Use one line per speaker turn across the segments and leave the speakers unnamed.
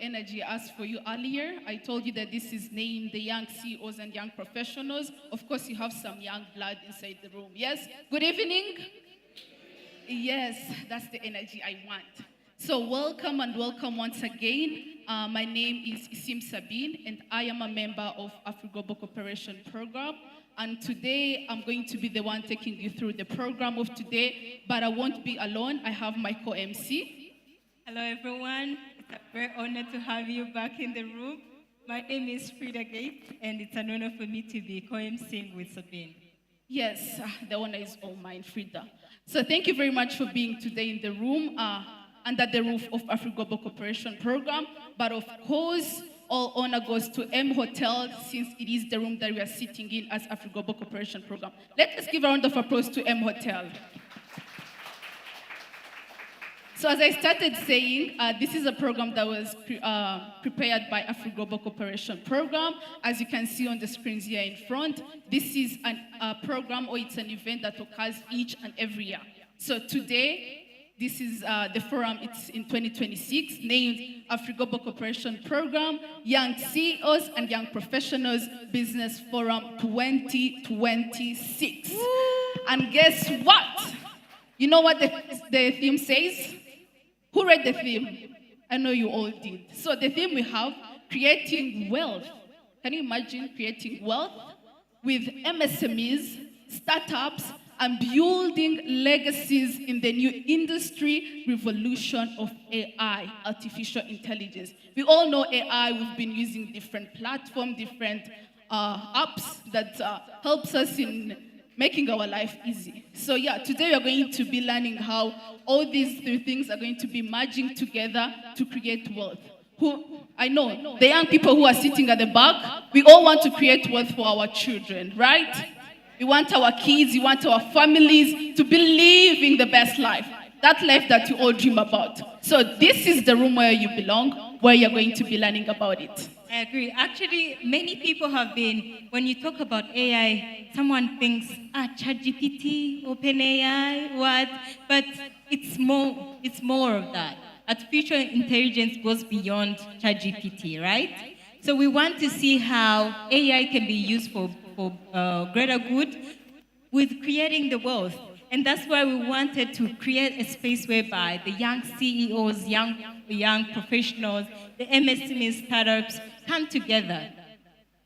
energy I asked for you earlier. I told you that this is named the Young CEOs and Young Professionals. Of course, you have some young blood inside the room. Yes? Good evening? Yes, that's the energy I want. So welcome and welcome once again. My name is Isim Sabine, and I am a member of Afri-Global Cooperation Program. And today, I'm going to be the one taking you through the program of today, but I won't be alone. I have my co-MC.
Hello, everyone. It's a great honor to have you back in the room. My name is Agcp, and it's an honor for me to be co-MCing with Sabine.
Yes, the honor is all mine, Frida. So thank you very much for being today in the room under the roof of Afri-Global Cooperation Program. But of course, all honor goes to M Hotel, since it is the room that we are sitting in as Afri-Global Cooperation Program. Let us give a round of applause to M Hotel. So as I started saying, this is a program that was prepared by Afri-Global Cooperation Program. As you can see on the screens here in front, this is a program, or it's an event that occurs each and every year. So today, this is the forum, it's in 2026, named Afri-Global Cooperation Program, Young CEOs and Young Professionals Business Forum 2026. And guess what? You know what the theme says? Who read the theme? I know you all did. So the theme we have, creating wealth. Can you imagine creating wealth with MSMEs, startups, and building legacies in the new industry revolution of AI, artificial intelligence. We all know AI. We've been using different platforms, different apps that helps us in making our life easy. So yeah, today we are going to be learning how all these three things are going to be merging together to create wealth. I know, the young people who are sitting at the back, we all want to create wealth for our children, right? We want our kids, we want our families to be living the best life. That life that you all dream about. So this is the room where you belong, where you're going to be learning about it.
I agree. Actually, many people have been, when you talk about AI, someone thinks, ChatGPT, OpenAI, what? But it's more of that. Artificial intelligence goes beyond ChatGPT, right? So we want to see how AI can be used for greater good with creating the wealth. And that's why we wanted to create a space whereby the young CEOs, young professionals, the MSME startups come together,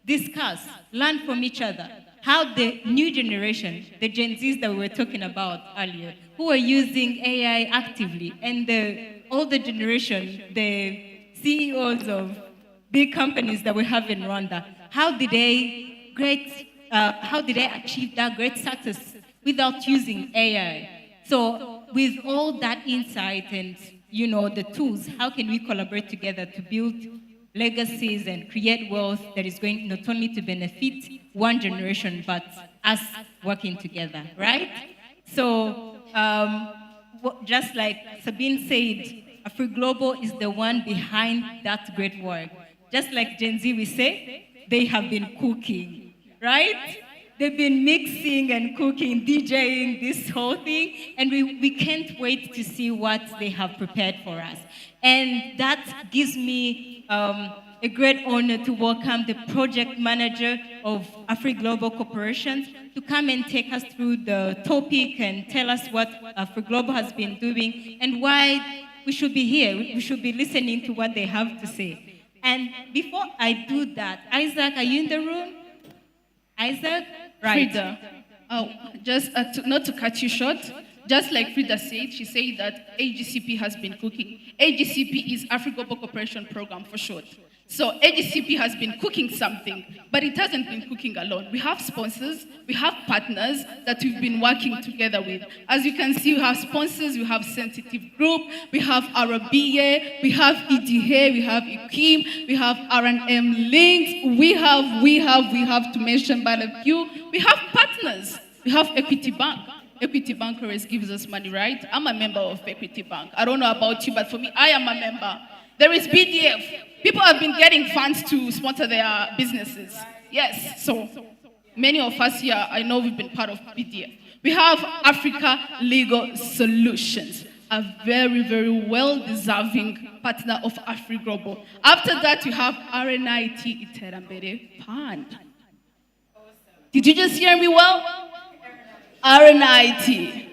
discuss, learn from each other, how the new generation, the Gen Zs that we were talking about earlier, who are using AI actively, and the older generation, the CEOs of big companies that we have in Rwanda, how did they achieve that great success without using AI? So with all that insight and the tools, how can we collaborate together to build legacies and create wealth that is going not only to benefit one generation, but us working together, right? So just like Sabine said, Afri-Global is the one behind that great work. Just like Gen Z, we say, they have been cooking, right? They've been mixing and cooking, DJing this whole thing, and we can't wait to see what they have prepared for us. And that gives me a great honor to welcome the project manager of Afri-Global Corporation to come and take us through the topic and tell us what Afri-Global has been doing and why we should be here. We should be listening to what they have to say. And before I do that, Isaac, are you in the room? Isaac?
Right. Frida, just not to cut you short, just like Frida said, she said that Agcp has been cooking. Agcp is Afri-Global Cooperation Program for short. So Agcp has been cooking something, but it hasn't been cooking alone. We have sponsors, we have partners that we've been working together with. As you can see, we have sponsors, we have Sensitive Group, we have Arabiye, we have EDH, we have IKIM, we have R&M Links, we have to mention but a few. We have partners. We have Equity Bank. Equity Bank always gives us money, right? I'm a member of Equity Bank. I don't know about you, but for me, I am a member. There is BDF. People have been getting funds to sponsor their businesses. Yes, so many of us here, I know we've been part of BDF. We have Africa Legal Solutions. a very, very well-deserving partner of Afri-Global. After that, you have RNIT Iterambere Fund. Did you just hear me well? RNIT,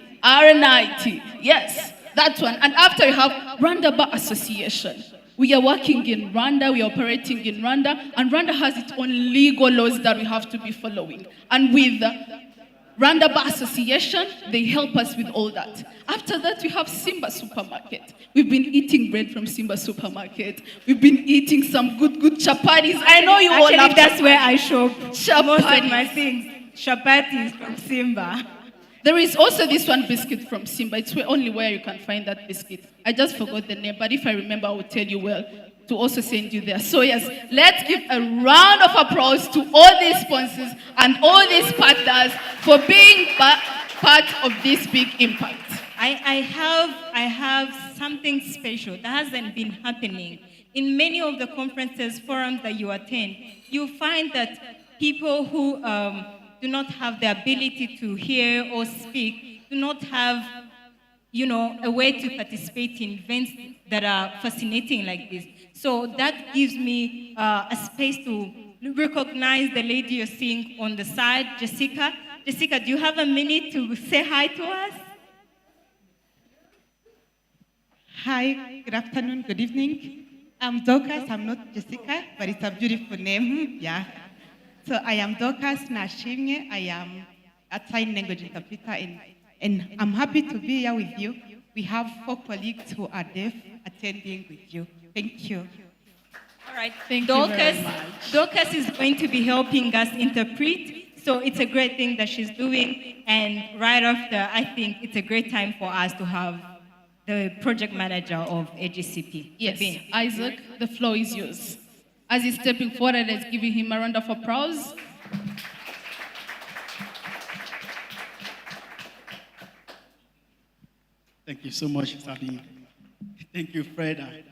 yes, that one. And after you have Rwanda Bar Association. We are working in Rwanda, we are operating in Rwanda, and Rwanda has its own legal laws that we have to be following. And with Rwanda Bar Association, they help us with all that. After that, we have Simba Supermarket. We've been eating bread from Simba Supermarket. We've been eating some good chapatis. I know you all love
that's where I shop most of
chapatis.
my things. Chapatis from Simba.
There is also this one biscuit from Simba. It's only where you can find that biscuit. I just forgot the name, but if I remember, I will tell you well to also send you there. So yes, let's give a round of applause to all these sponsors and all these partners for being part of this big impact.
I have something special that hasn't been happening. In many of the conferences, forums that you attend, you find that people who do not have the ability to hear or speak, do not have, a way to participate in events that are fascinating like this. So that gives me a space to recognize the lady you're seeing on the side, Jessica. Jessica, do you have a minute to say hi to us?
Hi, good afternoon, good evening. I'm Dorcas, I'm not Jessica, but it's a beautiful name, yeah. So I am Dorcas Nashimye, I am a sign language interpreter, and I'm happy to be here with you. We have 4 colleagues who are deaf attending with you. Thank you.
All right,
Thank you very much.
Dorcas is going to be helping us interpret, so it's a great thing that she's doing, and right after, I think it's a great time for us to have the project manager of Agcp.
Yes, Isaac, the floor is yours. As he's stepping forward, let's give him a round of applause.
Thank you so much, Sabine. Thank you, Freda.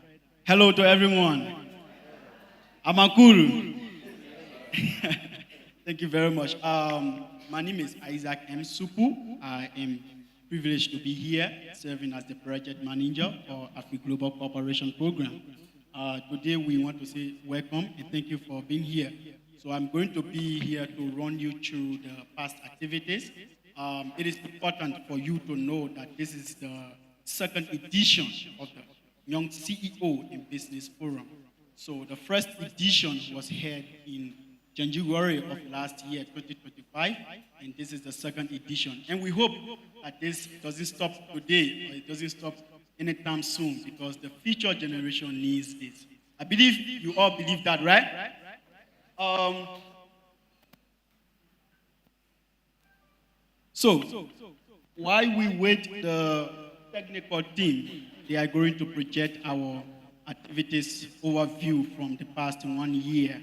Hello to everyone. Amakuru. Thank you very much. My name is Isaac M. Supu. I am privileged to be here serving as the project manager for Afri-Global Cooperation Program. Today we want to say welcome and thank you for being here. So I'm going to be here to run you through the past activities. It is important for you to know that this is the second edition of the Young CEO in Business Forum. So the first edition was held in January of last year, 2025, and this is the second edition. And we hope that this doesn't stop today, or it doesn't stop anytime soon, because the future generation needs this. I believe you all believe that, right? So, while we wait the technical team, they are going to project our activities overview from the past 1 year.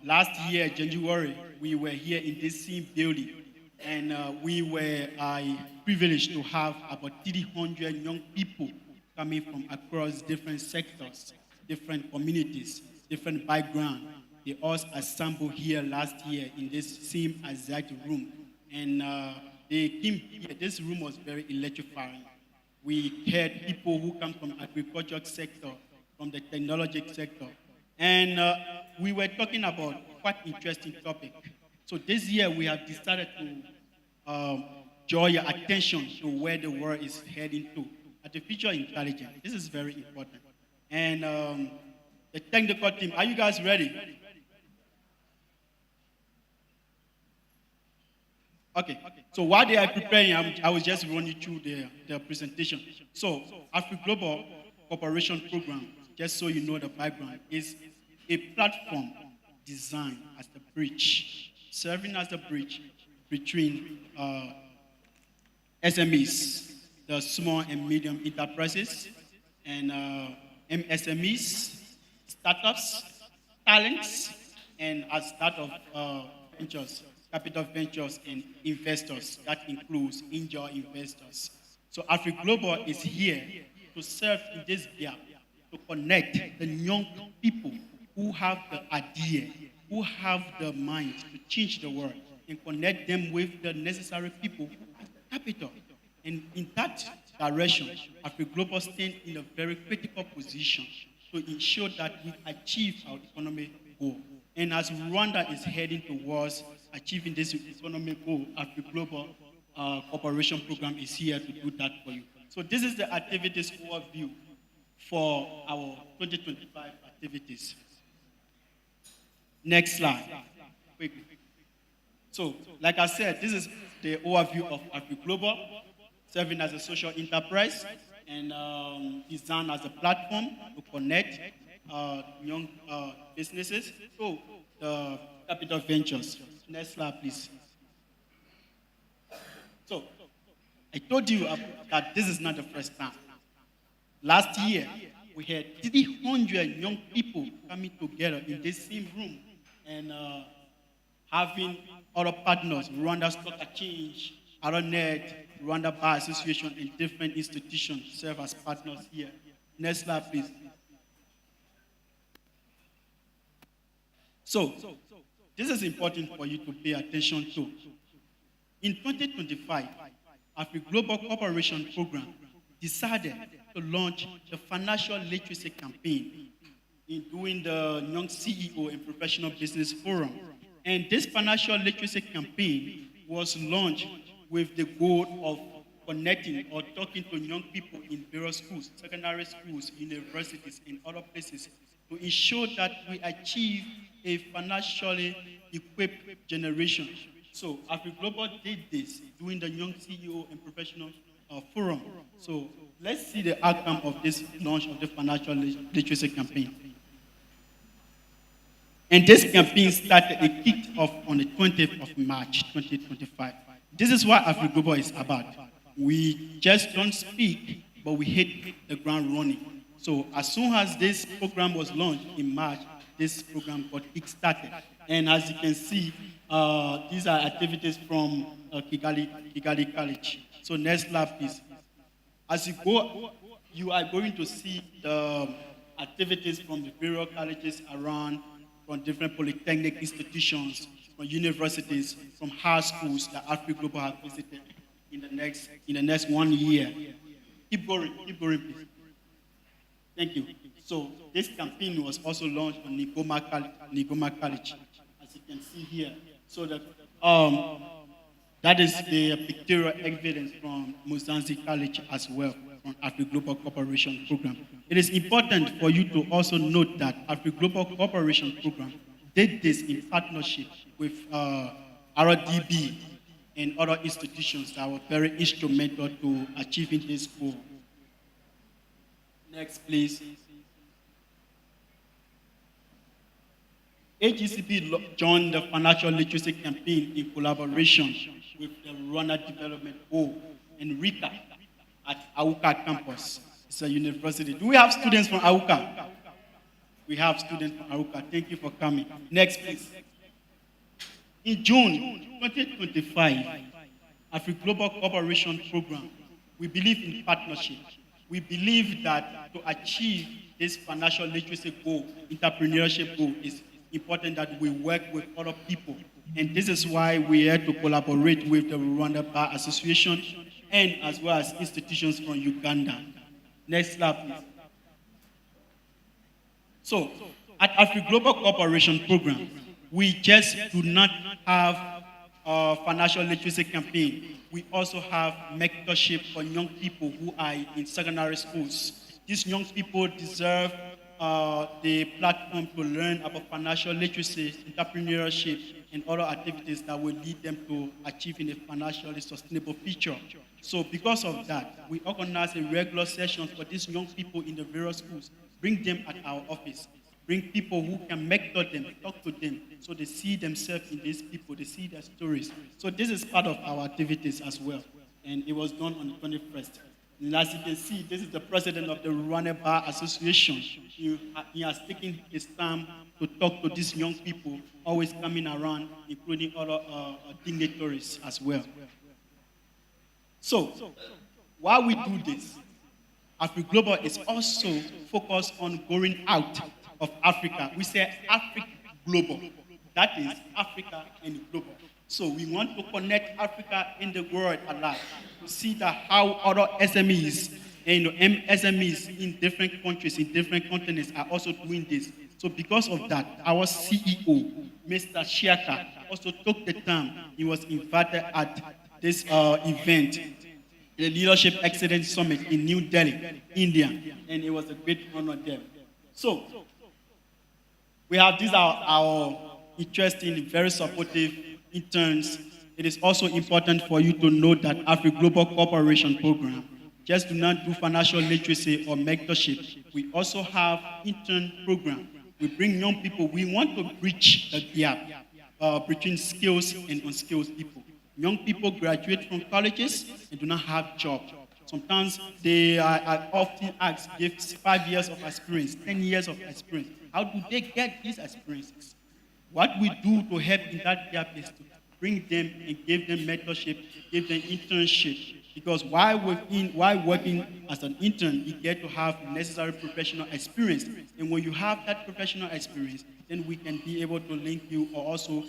Last year, January, we were here in this same building, and we were privileged to have about 300 young people coming from across different sectors, different communities, different backgrounds. They all assembled here last year in this same exact room. And they came here. This room was very electrifying. We had people who come from agricultural sector, from the technology sector. And we were talking about quite interesting topic. So this year we have decided to draw your attention to where the world is heading to. Artificial intelligence. This is very important. And the technical team, are you guys ready? Okay. So while they are preparing, I will just run you through the presentation. So Afri-Global Cooperation Program, just so you know the background, is a platform designed as the bridge, serving as the bridge between SMEs, the small and medium enterprises, and MSMEs, startups, talents, and as startup ventures, capital ventures, and investors. That includes angel investors. So Afri-Global is here to serve in this gap, to connect the young people who have the idea, who have the mind to change the world, and connect them with the necessary people who have capital. And in that direction, Afri-Global stands in a very critical position to ensure that we achieve our economic goal. And as Rwanda is heading towards achieving this economic goal, Afri-Global Cooperation Program is here to do that for you. So this is the activities overview for our 2025 activities. Next slide, quickly. So, like I said, this is the overview of Afri-Global, serving as a social enterprise and designed as a platform to connect young businesses to the capital ventures. Next slide, please. So, I told you that this is not the first time. Last year, we had 300 young people coming together in this same room and having other partners, Rwanda Stock Exchange, Aronet, Rwanda Bar Association, and different institutions serve as partners here. Next slide, please. So, this is important for you to pay attention to. In 2025, Afri-Global Cooperation Program decided to launch the financial literacy campaign in doing the Young CEO and Professional Business Forum. And this financial literacy campaign was launched with the goal of connecting or talking to young people in various schools, secondary schools, universities, and other places to ensure that we achieve a financially equipped generation. So Afri-Global did this during the Young CEO and Professional Forum. So let's see the outcome of this launch of the financial literacy campaign. And this campaign started, it kicked off on the 20th of March, 2025. This is what Afri-Global is about. We just don't speak, but we hit the ground running. So as soon as this program was launched in March, this program got kick-started. And as you can see, these are activities from Kigali College. So next slide, please. As you go, you are going to see the activities from the various colleges around, from different polytechnic institutions, from universities, from high schools that Afri-Global has visited in the next 1 year. Keep going, please. Thank you. So this campaign was also launched on Nigoma College, as you can see here. So that is the pictorial evidence from Muzanzi College as well, from Afri-Global Cooperation Program. It is important for you to also note that Afri-Global Cooperation Program did this in partnership with RDB and other institutions that were very instrumental to achieving this goal. Next, please. Agcp joined the financial literacy campaign in collaboration with the Rwanda Development Board and RICA at Auka campus. It's a university. Do we have students from Auka? We have students from Auka. Thank you for coming. Next, please. In June 2025, Afri-Global Cooperation Program, we believe in partnership. We believe that to achieve this financial literacy goal, entrepreneurship goal, is important that we work with other people. And this is why we are to collaborate with the Rwanda Bar Association and as well as institutions from Uganda. Next slide, please. So, at Afri-Global Cooperation Program, we just do not have a financial literacy campaign. We also have mentorship for young people who are in secondary schools. These young people deserve the platform to learn about financial literacy, entrepreneurship, and other activities that will lead them to achieving a financially sustainable future. So because of that, we organize a regular sessions for these young people in the various schools, bring them at our office, bring people who can mentor them, talk to them, so they see themselves in these people, they see their stories. So this is part of our activities as well, and it was done on the 21st. And as you can see, this is the president of the Rwanda Bar Association. He has taken his time to talk to these young people, always coming around, including other dignitaries as well. So, while we do this, Afri-Global is also focused on going out of Africa. We say Afri-Global. That is Africa and global. So we want to connect Africa and the world alike to see that how other SMEs and MSMEs in different countries, in different continents are also doing this. So because of that, our CEO, Mr. Shiaka, also took the time. He was invited at this event, the Leadership Excellence Summit in New Delhi, India, and it was a great honor there. So we have these are our interesting, very supportive interns. It is also important for you to know that Afri-Global Cooperation Program just do not do financial literacy or mentorship. We also have intern program. We bring young people. We want to bridge the gap between skills and unskilled people. Young people graduate from colleges and do not have jobs. Sometimes they are often asked, give 5 years of experience, 10 years of experience. How do they get these experiences? What we do to help in that gap is to bring them and give them mentorship, give them internship. Because while working as an intern, you get to have necessary professional experience. And when you have that professional experience, then we can be able to link you or also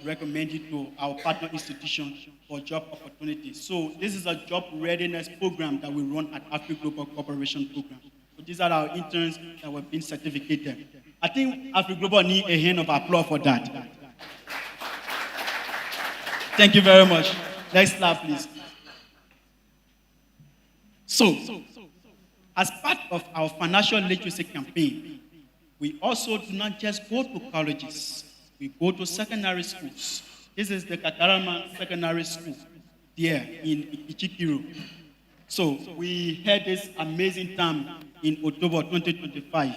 recommend you to our partner institution for job opportunities. So this is a job readiness program that we run at Afri-Global Cooperation Program. So these are our interns that were being certificated. I think Afri-Global need a hand of applause for that. Thank you very much. Next slide, please. So, as part of our financial literacy campaign, we also do not just go to colleges, we go to secondary schools. This is the Katarama Secondary School there in Ichikiro. So, we had this amazing time in October 2025.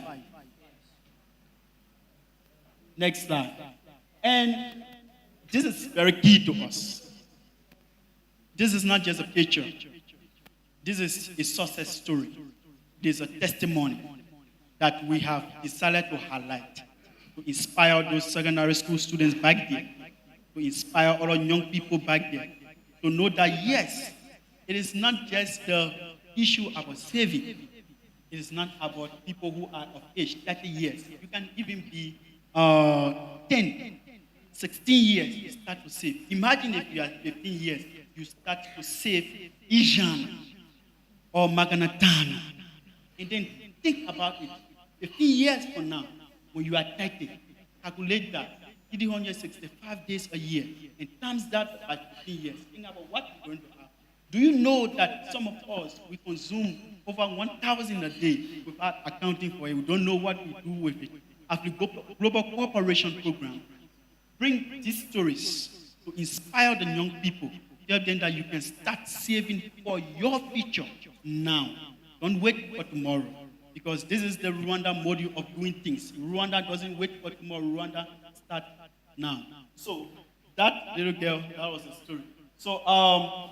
Next slide. And this is very key to us. This is not just a picture. This is a success story. This is a testimony that we have decided to highlight, to inspire those secondary school students back there, to inspire other young people back there, to know that yes, it is not just the issue about saving. It is not about people who are of age, 30 years. You can even be 10, 16 years, you start to save. Imagine if you are 15 years, you start to save Asian or Maganatana. And then think about it. 15 years from now, when you are 30, calculate that. 365 days a year, and times that by 15 years. Think about what you're going to have. Do you know that some of us, we consume over 1,000 a day without accounting for it? We don't know what we do with it. Afri-Global Cooperation Program bring these stories to inspire the young people. Tell them that you can start saving for your future now. Don't wait for tomorrow. Because this is the Rwanda model of doing things. Rwanda doesn't wait for tomorrow. Rwanda starts now. So that little girl, that was the story. So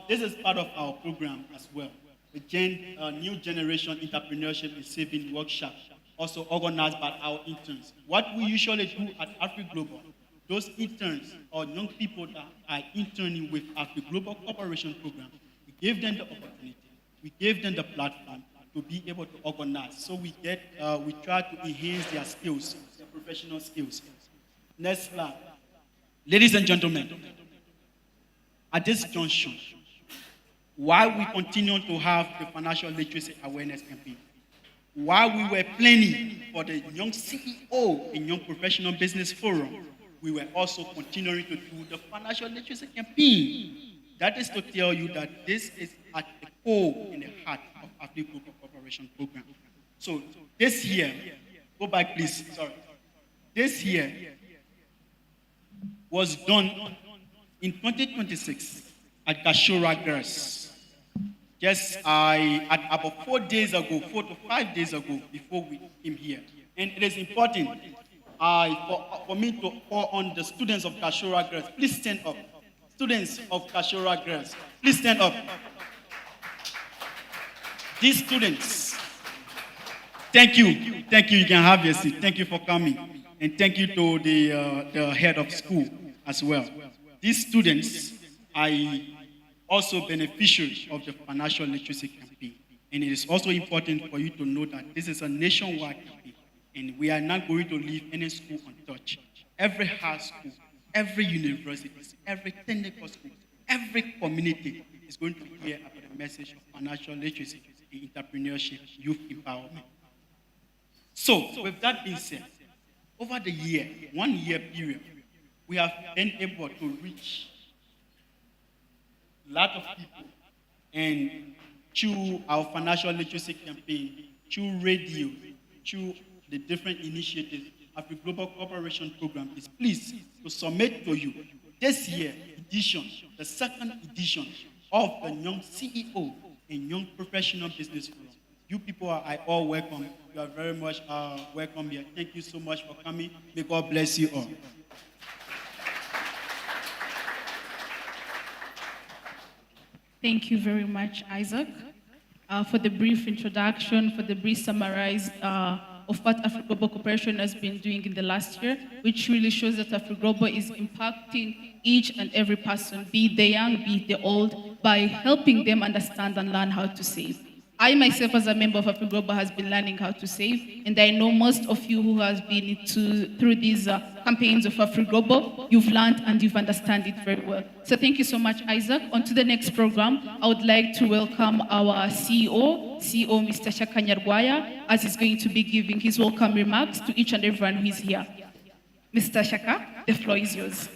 this is part of our program as well. The New Generation Entrepreneurship and Saving Workshop, also organized by our interns. What we usually do at Afri-Global, those interns or young people that are interning with Afri-Global Cooperation Program, we give them the opportunity, we give them the platform to be able to organize. So we try to enhance their skills, their professional skills. Next slide. Ladies and gentlemen, at this junction, while we continue to have the financial literacy awareness campaign, while we were planning for the Young CEO and Young Professional Business Forum, we were also continuing to do the financial literacy campaign. That is to tell you that this is at the core and the heart of Afri-Global Cooperation Program. So this year, go back please, sorry. This year was done in 2026 at Gashora Girls. Just at about 4 to 5 days ago, before we came here. And it is important for me to call on the students of Gashora Girls. Please stand up. Students of Gashora Girls, please stand up. These students, thank you. You can have your seat. Thank you for coming. And thank you to the head of school as well. These students are also beneficiaries of the financial literacy campaign. And it is also important for you to know that this is a nationwide campaign. And we are not going to leave any school untouched. Every high school, every university, every technical school, every community is going to hear about the message of financial literacy, entrepreneurship, youth empowerment. So, with that being said, over the year, 1 year period, we have been able to reach a lot of people, and through our financial literacy campaign, through radio, through the different initiatives, Afri-Global Cooperation Program is pleased to submit to you this year edition, the second edition of the Young CEO and Young Professional Business Forum. You people are all welcome. You are very much welcome here. Thank you so much for coming. May God bless you all.
Thank you very much, Isaac, for the brief introduction, for the brief summarize of what Afri-Global Cooperation has been doing in the last year, which really shows that Afri-Global is impacting each and every person, be it the young, be it the old, by helping them understand and learn how to save. I myself, as a member of Afri-Global, has been learning how to save, and I know most of you who have been through these campaigns of Afri-Global, you've learned and you've understood it very well. So thank you so much, Isaac. On to the next program, I would like to welcome our CEO, Mr. Shaka Nyarwaya, as he's going to be giving his welcome remarks to each and everyone who is here. Mr. Shaka, the floor is yours.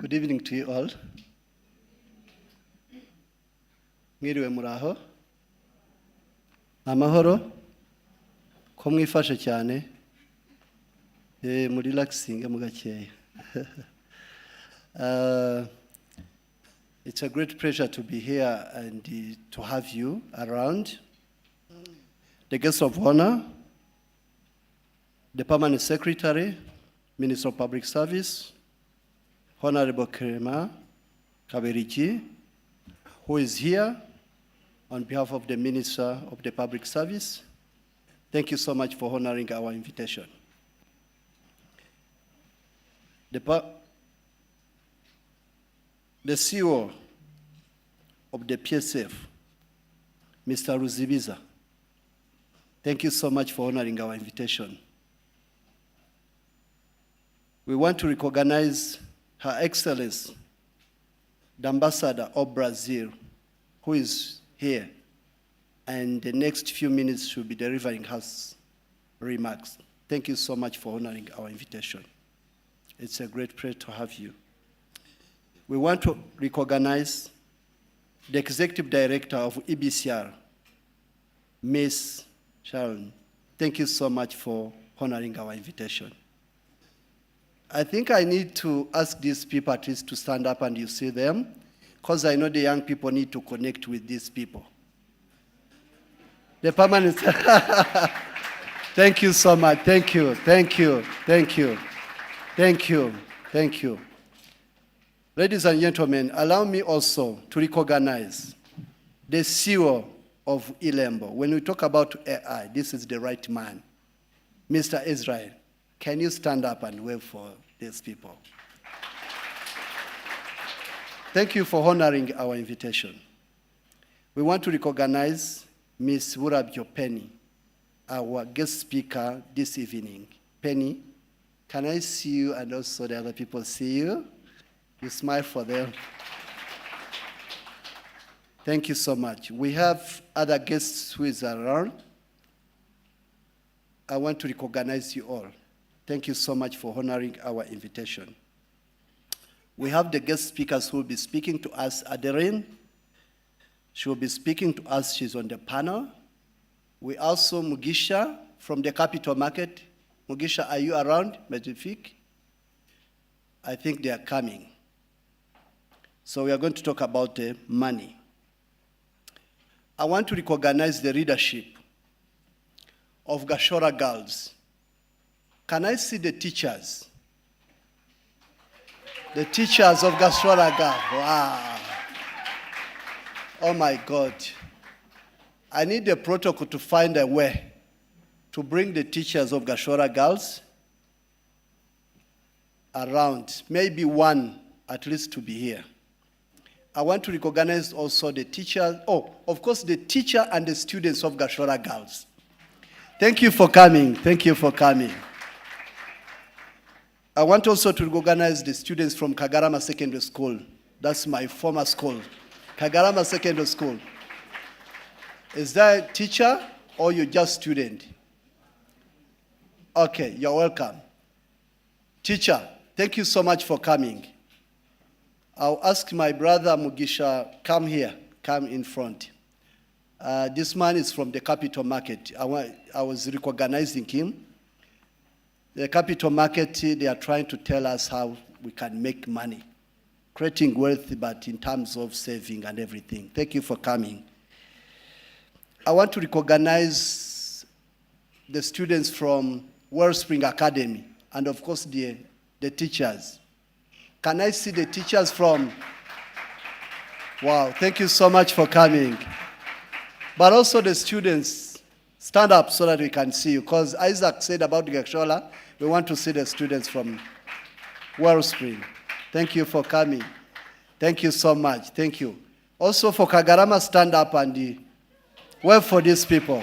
Good evening to you all. Mwiriwe muraho. Amahoro. Ko mwifashe cyane. Mu relaxing mugakeya. It's a great pleasure to be here and to have you around. The guest of honor, the Permanent Secretary, Minister of Public Service, Honorable Kerema Kabiriki, who is here on behalf of the Minister of the Public Service. Thank you so much for honoring our invitation. The CEO of the PSF, Mr. Ruzibiza, thank you so much for honoring our invitation. We want to recognize Her Excellency, the Ambassador of Brazil, who is here, and the next few minutes should be delivering us remarks. Thank you so much for honoring our invitation. It's a great pleasure to have you. We want to recognize the Executive Director of EBCR, Ms. Sharon. Thank you so much for honoring our invitation. I think I need to ask these people at least to stand up and you see them, because I know the young people need to connect with these people. The permanent. Thank you so much. Thank you. Thank you. Thank you. Thank you. Thank you. Ladies and gentlemen, allow me also to recognize the CEO of Ilembo. When we talk about AI, this is the right man. Mr. Israel, can you stand up and wave for these people? Thank you for honoring our invitation. We want to recognize Ms. Wurabyo Penny, our guest speaker this evening. Penny, can I see you and also the other people see you? You smile for them. Thank you so much. We have other guests who is around. I want to recognize you all. Thank you so much for honoring our invitation. We have the guest speakers who will be speaking to us. Adeline, she will be speaking to us. She's on the panel. We also Mugisha from the Capital Market. Mugisha, are you around? Magnifique? I think they are coming. So we are going to talk about money. I want to recognize the leadership of Gashora Girls. Can I see the teachers? The teachers of Gashora Girls. Wow. Oh my God. I need the protocol to find a way to bring the teachers of Gashora girls around, maybe one at least to be here. I want to recognize also the teachers, of course, the teacher and the students of Gashora girls. Thank you for coming. Thank you for coming. I want also to recognize the students from Kagarama Secondary School. That's my former school. Kagarama Secondary School. Is that a teacher or you're just student? Okay, you're welcome. Teacher, thank you so much for coming. I'll ask my brother Mugisha, come here, come in front. This man is from the capital market. I was recognizing him. The capital market, they are trying to tell us how we can make money, creating wealth, but in terms of saving and everything. Thank you for coming. I want to recognize the students from Wellspring Academy, and of course the teachers. Can I see the teachers from? Wow, thank you so much for coming. But also the students, stand up so that we can see you, because Isaac said about Gakshola, we want to see the students from Wellspring. Thank you for coming. Thank you so much, thank you. Also for Kagarama, stand up and wave for these people.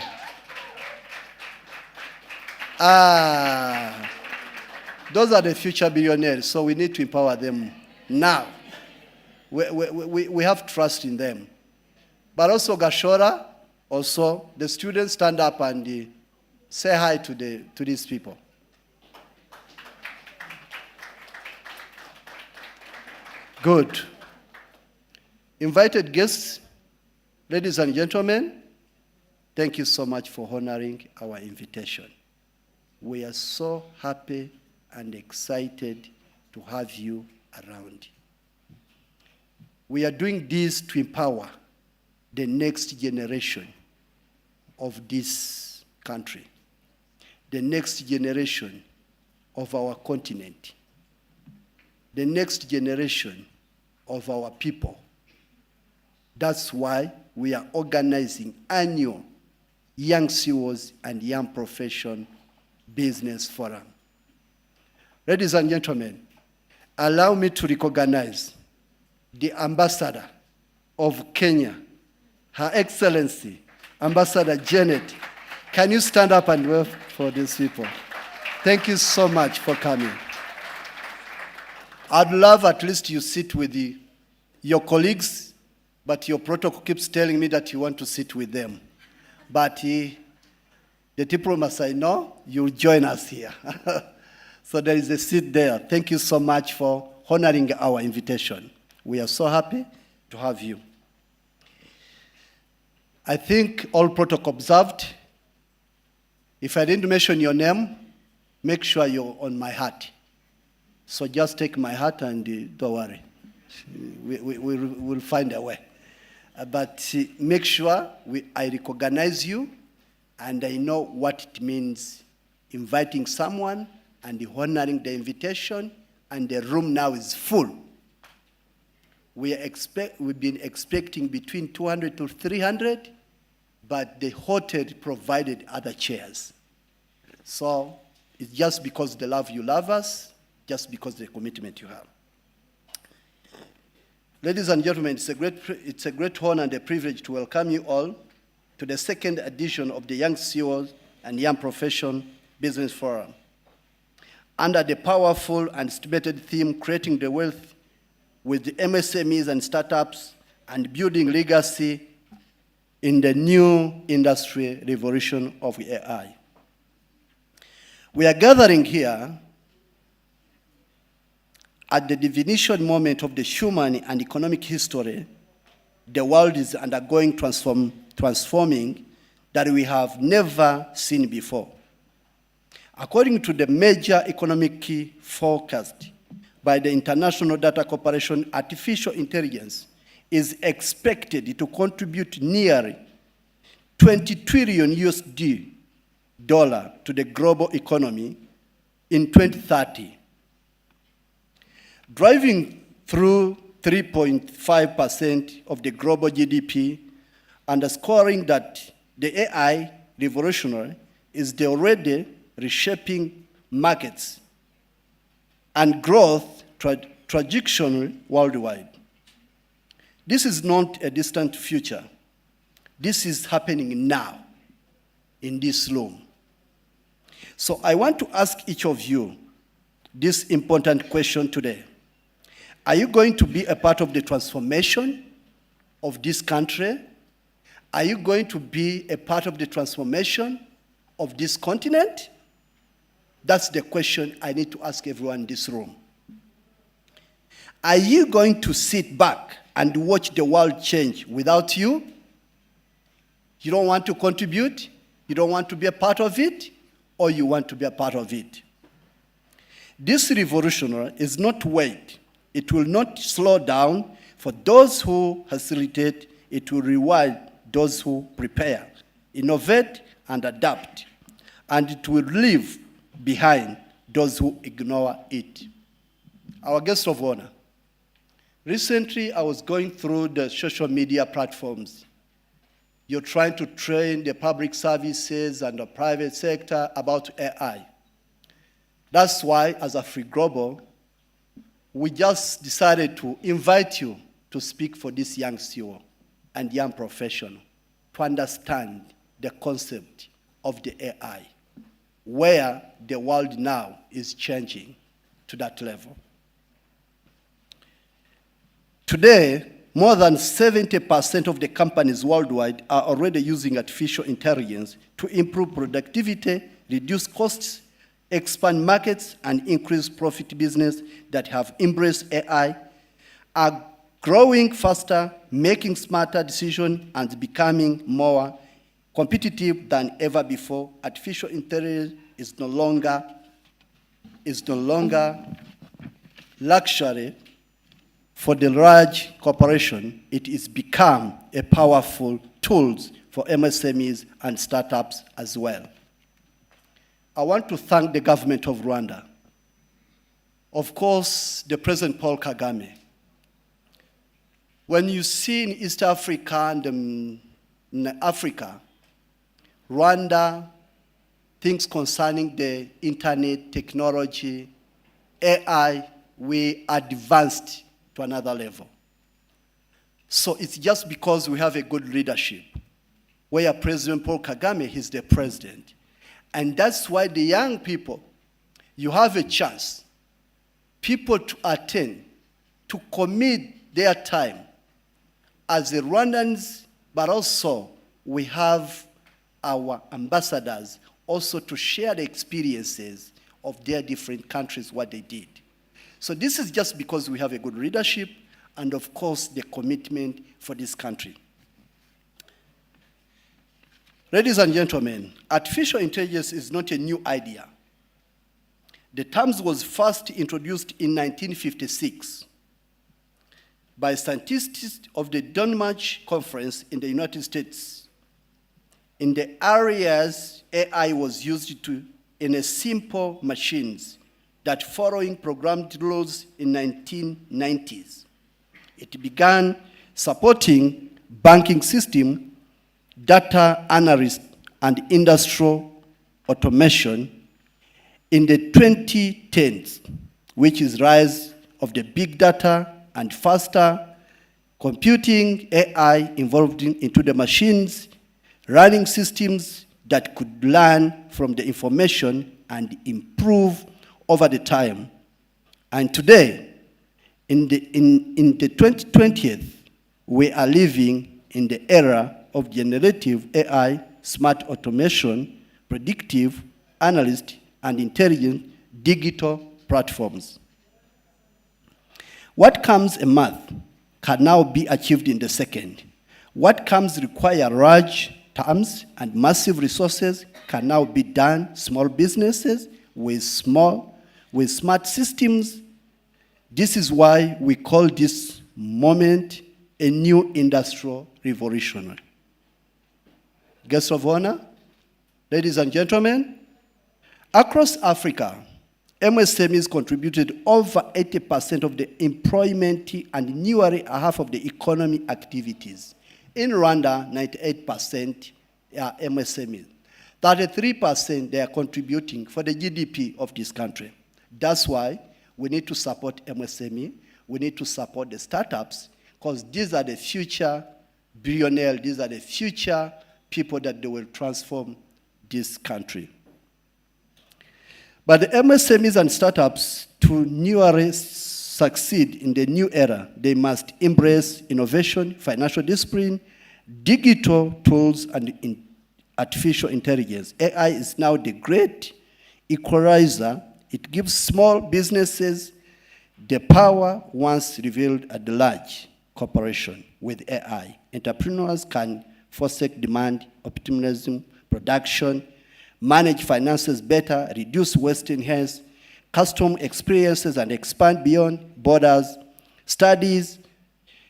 Those are the future billionaires, so we need to empower them now. We have trust in them. But also Gashora, also the students stand up and say hi to these people. Good. Invited guests, ladies and gentlemen, thank you so much for honoring our invitation. We are so happy and excited to have you around. We are doing this to empower the next generation of this country, the next generation of our continent, the next generation of our people. That's why we are organizing annual Young CEOs and Young Profession Business Forum. Ladies and gentlemen, allow me to recognize the Ambassador of Kenya, Her Excellency, Ambassador Janet. Can you stand up and wave for these people? Thank you so much for coming. I'd love at least you sit with your colleagues, but your protocol keeps telling me that you want to sit with them. But the diplomats I know, you'll join us here. So there is a seat there. Thank you so much for honoring our invitation. We are so happy to have you. I think all protocol observed. If I didn't mention your name, make sure you're on my heart. So just take my heart and don't worry. We'll find a way. But make sure I recognize you and I know what it means inviting someone and honoring the invitation, and the room now is full. We've been expecting between 200 to 300, but the hotel provided other chairs. So it's just because the love you love us, just because the commitment you have. Ladies and gentlemen, it's a great honor and a privilege to welcome you all to the second edition of the Young CEOs and Young Profession Business Forum. Under the powerful and estimated theme, Creating the Wealth with the MSMEs and Startups and Building Legacy in the New Industry Revolution of AI. We are gathering here at the definition moment of the human and economic history the world is undergoing transforming that we have never seen before. According to the major economic forecast by the International Data Corporation, artificial intelligence is expected to contribute nearly $20 trillion to the global economy in 2030, driving through 3.5% of the global GDP, underscoring that the AI revolution is the already reshaping markets and growth trajectory worldwide. This is not a distant future. This is happening now in this room. So I want to ask each of you this important question today. Are you going to be a part of the transformation of this country? Are you going to be a part of the transformation of this continent? That's the question I need to ask everyone in this room. Are you going to sit back and watch the world change without you? You don't want to contribute? You don't want to be a part of it? Or you want to be a part of it? This revolution is not wait. It will not slow down. For those who facilitate, it will reward those who prepare, innovate, and adapt. And it will leave behind those who ignore it. Our guest of honor. Recently, I was going through the social media platforms. You're trying to train the public services and the private sector about AI. That's why, as Afri-Global, we just decided to invite you to speak for this young CEO and young professional to understand the concept of the AI, where the world now is changing to that level. Today, more than 70% of the companies worldwide are already using artificial intelligence to improve productivity, reduce costs, expand markets, and increase profit. Business that have embraced AI are growing faster, making smarter decisions, and becoming more competitive than ever before. Artificial intelligence is no longer luxury for the large corporation. It has become a powerful tool for MSMEs and startups as well. I want to thank the government of Rwanda. Of course, the President Paul Kagame. When you see in East Africa and in Africa, Rwanda, things concerning the internet, technology, AI, we advanced to another level. So it's just because we have a good leadership, where President Paul Kagame is the president. And that's why the young people, you have a chance, people to attend, to commit their time as the Rwandans, but also we have our ambassadors also to share the experiences of their different countries, what they did. So this is just because we have a good leadership and, of course, the commitment for this country. Ladies and gentlemen, artificial intelligence is not a new idea. The term was first introduced in 1956 by scientists of the Denmark Conference in the United States. In the areas, AI was used in a simple machines that following programmed rules in 1990s. It began supporting banking system, data analyst, and industrial automation in the 2010s, which is rise of the big data and faster computing AI involved into the machines, running systems that could learn from the information and improve over the time. And today, in the 2020th, we are living in the era of generative AI, smart automation, predictive, analyst, and intelligent digital platforms. What comes in math can now be achieved in the second. What comes require large terms and massive resources can now be done small businesses with smart systems. This is why we call this moment a new industrial revolution. Guests of honor, ladies and gentlemen, across Africa, MSMEs contributed over 80% of the employment and nearly half of the economy activities. In Rwanda, 98% are MSMEs. 33% they are contributing for the GDP of this country. That's why we need to support MSME, we need to support the startups, because these are the future billionaires, these are the future people that they will transform this country. But the MSMEs and startups, to newly succeed in the new era, they must embrace innovation, financial discipline, digital tools, and artificial intelligence. AI is now the great equalizer. It gives small businesses the power once revealed at the large corporation. With AI, entrepreneurs can foresee demand, optimism, production, manage finances better, reduce waste in health, custom experiences, and expand beyond borders. Studies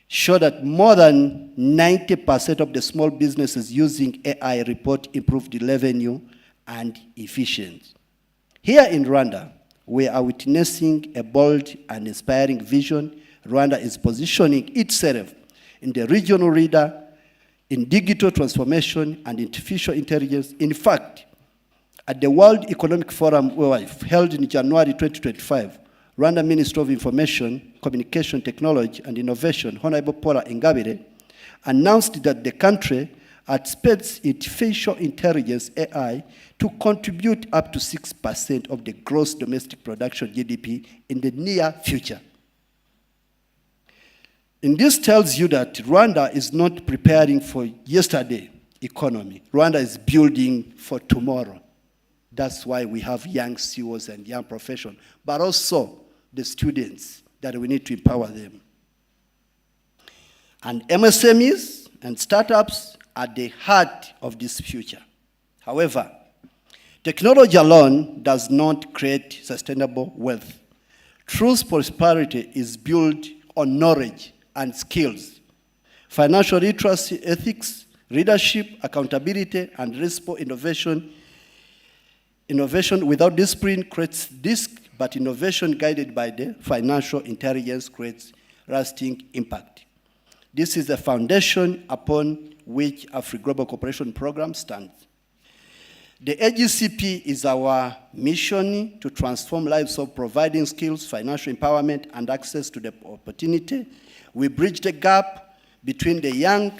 show that more than 90% of the small businesses using AI report improved revenue and efficiency. Here in Rwanda, we are witnessing a bold and inspiring vision. Rwanda is positioning itself in the regional leader in digital transformation and artificial intelligence. In fact, at the World Economic Forum held in January 2025, Rwanda Minister of Information, Communication Technology and Innovation, Honorable Paula Ingabire, announced that the country expects artificial intelligence, AI, to contribute up to 6% of the gross domestic production GDP in the near future. And this tells you that Rwanda is not preparing for yesterday economy. Rwanda is building for tomorrow. That's why we have young CEOs and young professionals, but also the students that we need to empower them. And MSMEs and startups are the heart of this future. However, technology alone does not create sustainable wealth. True prosperity is built on knowledge and skills. Financial literacy, ethics, leadership, accountability, and responsible innovation. Innovation without discipline creates risk, but innovation guided by the financial intelligence creates lasting impact. This is the foundation upon which Afri-Global Cooperation Program stands. The Agcp is our mission to transform lives of providing skills, financial empowerment, and access to the opportunity. We bridge the gap between the young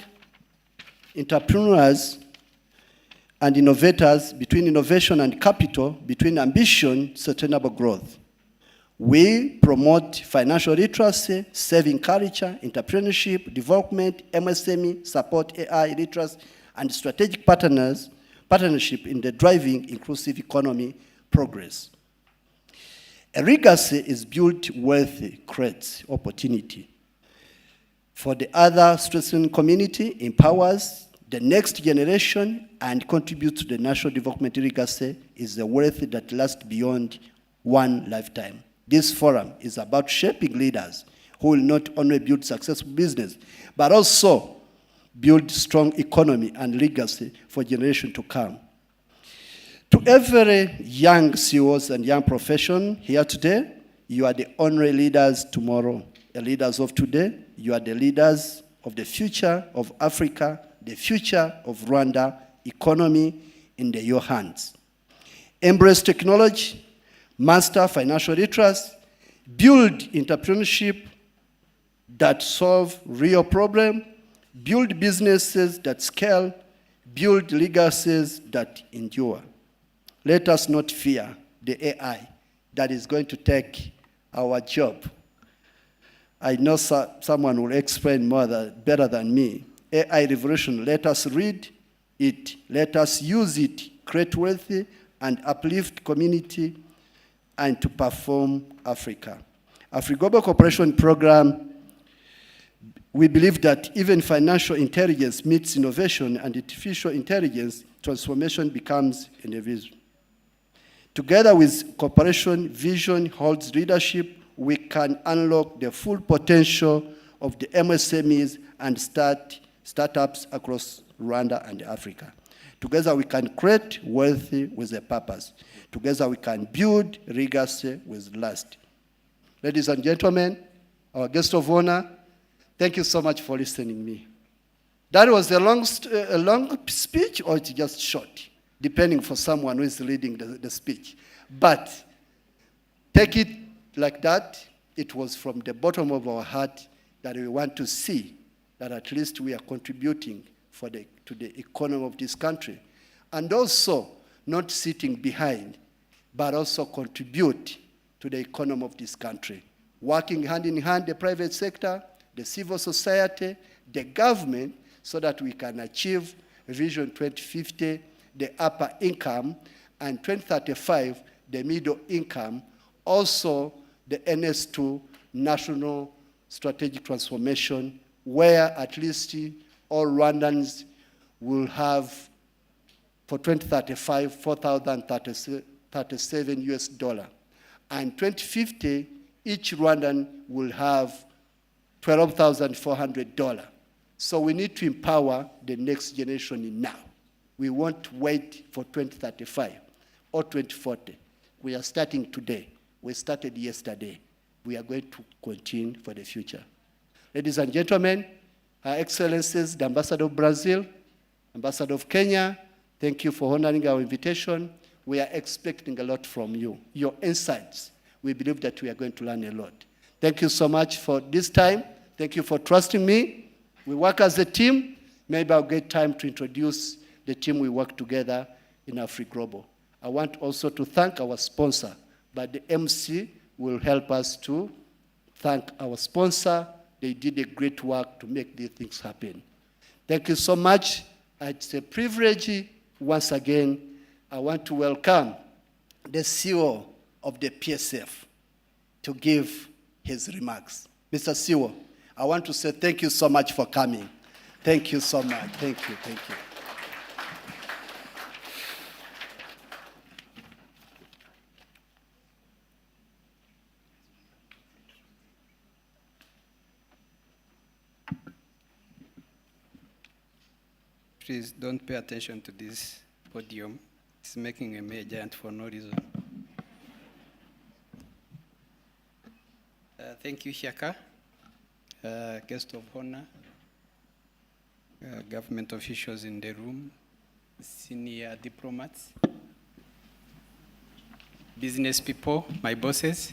entrepreneurs and innovators, between innovation and capital, between ambition, sustainable growth. We promote financial literacy, saving culture, entrepreneurship, development, MSME, support AI literacy, and strategic partnership in the driving inclusive economy progress. A legacy is built wealth creates opportunity. For the other strengthening community, empowers the next generation and contributes to the national development legacy is a wealth that lasts beyond one lifetime. This forum is about shaping leaders who will not only build successful business, but also build strong economy and legacy for generations to come. To every young CEOs and young profession here today, you are the only leaders tomorrow. The leaders of today, you are the leaders of the future of Africa, the future of Rwanda economy in your hands. Embrace technology, master financial literacy, build entrepreneurship that solve real problems, build businesses that scale, build legacies that endure. Let us not fear the AI that is going to take our job. I know someone will explain better than me. AI revolution, let us read it, let us use it, create wealth and uplift community and to perform Africa. Afri-Global Cooperation Program, we believe that even financial intelligence meets innovation and artificial intelligence, transformation becomes inevitable. Together with cooperation, vision holds leadership, we can unlock the full potential of the MSMEs and startups across Rwanda and Africa. Together we can create wealth with a purpose. Together we can build legacy with lust. Ladies and gentlemen, our guest of honor, thank you so much for listening to me. That was a long speech or it's just short? depending for someone who is leading the speech. But take it like that. It was from the bottom of our heart that we want to see that at least we are contributing to the economy of this country. And also not sitting behind, but also contribute to the economy of this country. Working hand in hand, the private sector, the civil society, the government, so that we can achieve Vision 2050, the upper income, and 2035, the middle income, also the NS2, National Strategic Transformation, where at least all Rwandans will have, for 2035, 4,037 US dollar. And 2050, each Rwandan will have $12,400. So we need to empower the next generation now. We won't wait for 2035 or 2040. We are starting today. We started yesterday. We are going to continue for the future. Ladies and gentlemen, Her Excellencies, the Ambassador of Brazil, Ambassador of Kenya, thank you for honoring our invitation. We are expecting a lot from you. Your insights, we believe that we are going to learn a lot. Thank you so much for this time. Thank you for trusting me. We work as a team. Maybe I'll get time to introduce the team we work together in Afri-Global. I want also to thank our sponsor, but the MC will help us to thank our sponsor. They did a great work to make these things happen. Thank you so much. It's a privilege. Once again, I want to welcome the CEO of the PSF to give his remarks. Mr. CEO, I want to say thank you so much for coming. Thank you so much. Thank you. Thank you.
Please don't pay attention to this podium. It's making a mere giant for no reason. Thank you, Shaka. Guest of honor, government officials in the room, senior diplomats, business people, my bosses.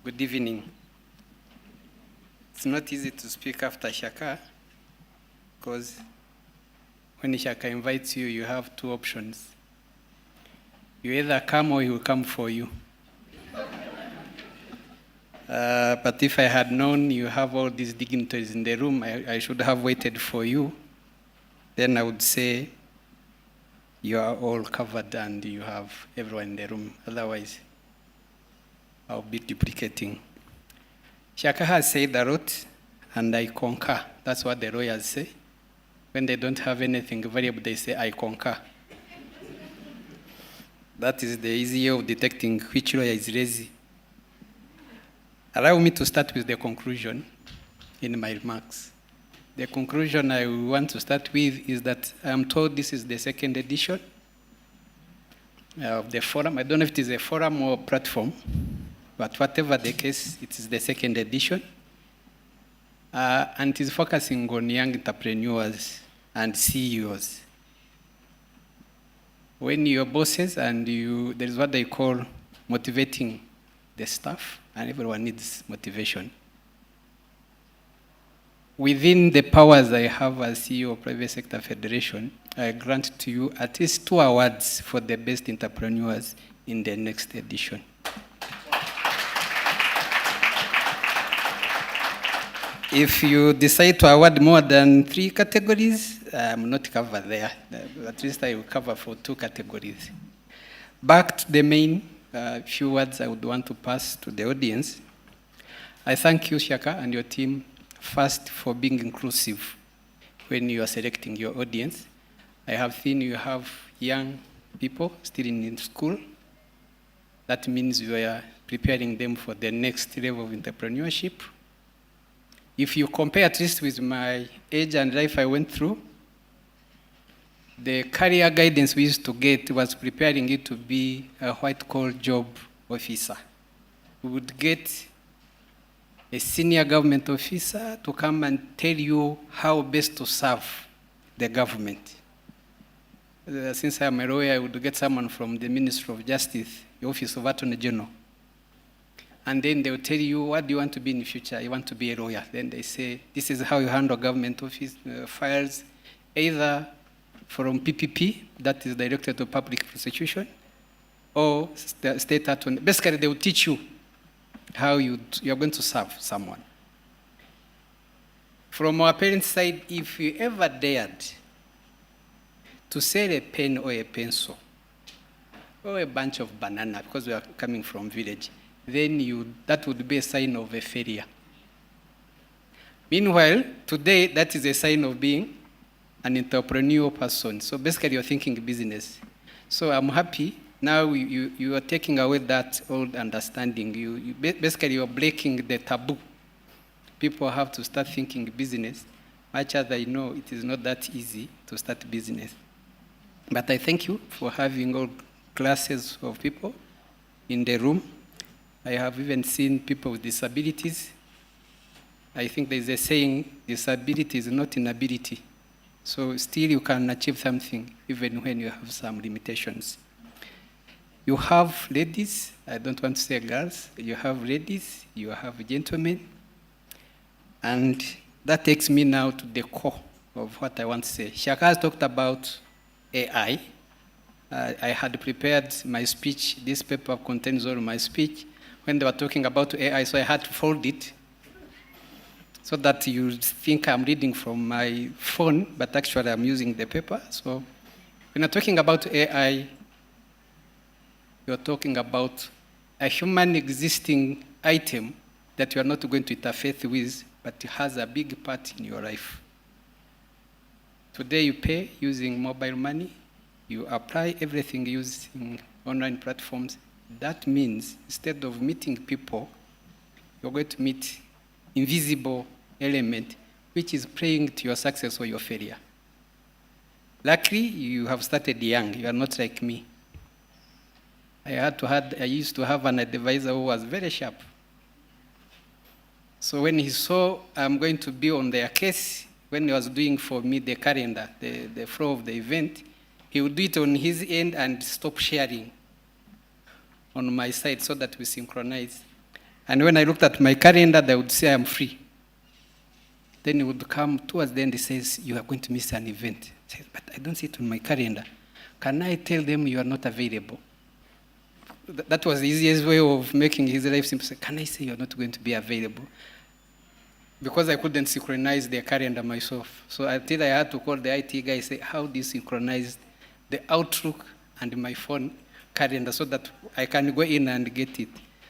Good evening. It's not easy to speak after Shaka, because when Shaka invites you, you have two options. You either come or he will come for you. But if I had known you have all these dignitaries in the room, I should have waited for you. Then I would say you are all covered and you have everyone in the room. Otherwise, I'll be duplicating. Shaka has said a lot, and I concur. That's what the lawyers say. When they don't have anything variable, they say, I concur. That is the easy way of detecting which lawyer is lazy. Allow me to start with the conclusion in my remarks. The conclusion I want to start with is that I'm told this is the second edition of the forum. I don't know if it is a forum or platform, but whatever the case, it is the second edition. And it is focusing on young entrepreneurs and CEOs. When your bosses and you, there is what they call motivating the staff, and everyone needs motivation. Within the powers I have as CEO of Private Sector Federation, I grant to you at least 2 awards for the best entrepreneurs in the next edition. If you decide to award more than 3 categories, I'm not covered there. At least I will cover for 2 categories. Back to the main few words I would want to pass to the audience. I thank you, Shaka, and your team, first for being inclusive when you are selecting your audience. I have seen you have young people still in school. That means you are preparing them for the next level of entrepreneurship. If you compare at least with my age and life I went through, the career guidance we used to get was preparing you to be a white-collar job officer. We would get a senior government officer to come and tell you how best to serve the government. Since I'm a lawyer, I would get someone from the Ministry of Justice, the Office of Attorney General. And then they will tell you, what do you want to be in the future? You want to be a lawyer. Then they say, this is how you handle government office files, either from PPP, that is Directorate of Public Prosecution, or state attorney. Basically, they will teach you how you're going to serve someone. From our parents' side, if you ever dared to sell a pen or a pencil or a bunch of banana, because we are coming from village, then that would be a sign of a failure. Meanwhile, today, that is a sign of being an entrepreneurial person. So basically, you're thinking business. So I'm happy. Now you are taking away that old understanding. Basically, you're breaking the taboo. People have to start thinking business. Much as I know, it is not that easy to start business. But I thank you for having all classes of people in the room. I have even seen people with disabilities. I think there's a saying, disability is not inability. So still you can achieve something even when you have some limitations. You have ladies, I don't want to say girls, you have ladies, you have gentlemen, and that takes me now to the core of what I want to say. Shaka has talked about AI. I had prepared my speech. This paper contains all my speech when they were talking about AI, so I had to fold it so that you think I'm reading from my phone, but actually I'm using the paper. So when you're talking about AI, you're talking about a human existing item that you are not going to interface with, but it has a big part in your life. Today you pay using mobile money, you apply everything using online platforms. That means instead of meeting people, you're going to meet invisible element, which is playing to your success or your failure. Luckily, you have started young. You are not like me. I used to have an advisor who was very sharp. So when he saw I'm going to be on their case, when he was doing for me the calendar, the flow of the event, he would do it on his end and stop sharing on my side so that we synchronize. And when I looked at my calendar, they would say I'm free. Then he would come towards the end, he says, you are going to miss an event. I said, but I don't see it on my calendar. Can I tell them you are not available? That was the easiest way of making his life simple. Can I say you're not going to be available? Because I couldn't synchronize their calendar myself. So until I had to call the IT guy and say, how do you synchronize the Outlook and my phone calendar so that I can go in and get it?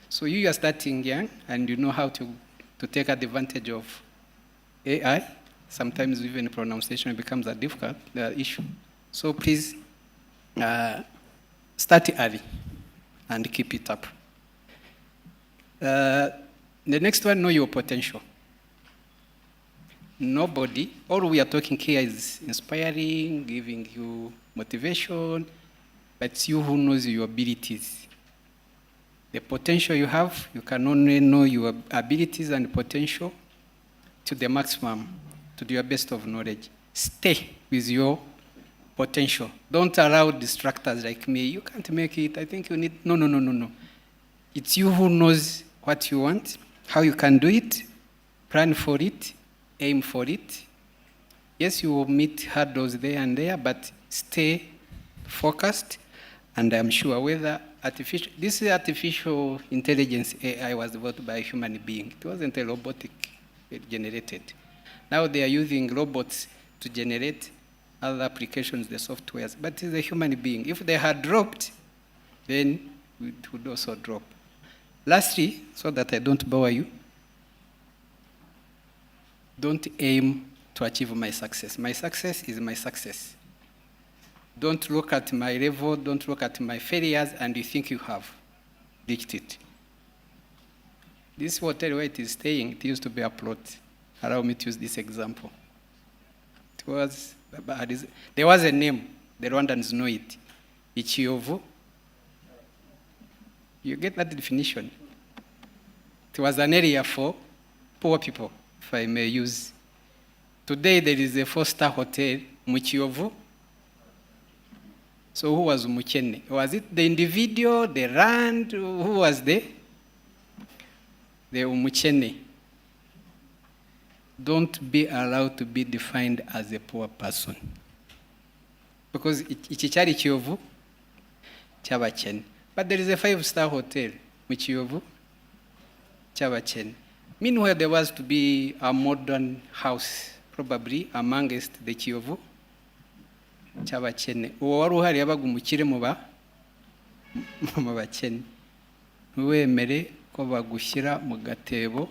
So you are starting young and you know how to take advantage of AI. Sometimes even pronunciation becomes a difficult issue. So please start early and keep it up. The next one, know your potential. Nobody, all we are talking here is inspiring, giving you motivation, but it's you who knows your abilities. The potential you have, you can only know your abilities and potential to the maximum, to your best of knowledge. Stay with your potential. Don't allow distractors like me. You can't make it. I think you need. No. It's you who knows what you want, how you can do it, plan for it, aim for it. Yes, you will meet hurdles there and there, but stay focused. And I'm sure whether this artificial intelligence AI was developed by a human being. It wasn't a robotic generated. Now they are using robots to generate other applications, the softwares, but it's a human being. If they had dropped, then it would also drop. Lastly, so that I don't bore you, don't aim to achieve my success. My success is my success. Don't look at my level, don't look at my failures, and you think you have reached it. This hotel where it is staying, it used to be a plot. Allow me to use this example. There was a name, the Rwandans know it, Ichiovu. You get that definition. It was an area for poor people, if I may use. Today there is a 4-star hotel, Muchiovu. So who was umukene? Was it the individual, the land? Who was the umukene? Don't be allowed to be defined as a poor person. Because iki cyari Kiyovu cy'abakene. But there is a 5-star hotel mu Kiyovu cy'abakene. Meanwhile, there was to be a modern house, probably amongst the Kiyovu cy'abakene. Uwo wari uhari yabaga umukire mu bakene. Ntiwemere ko bagushyira mu gatebo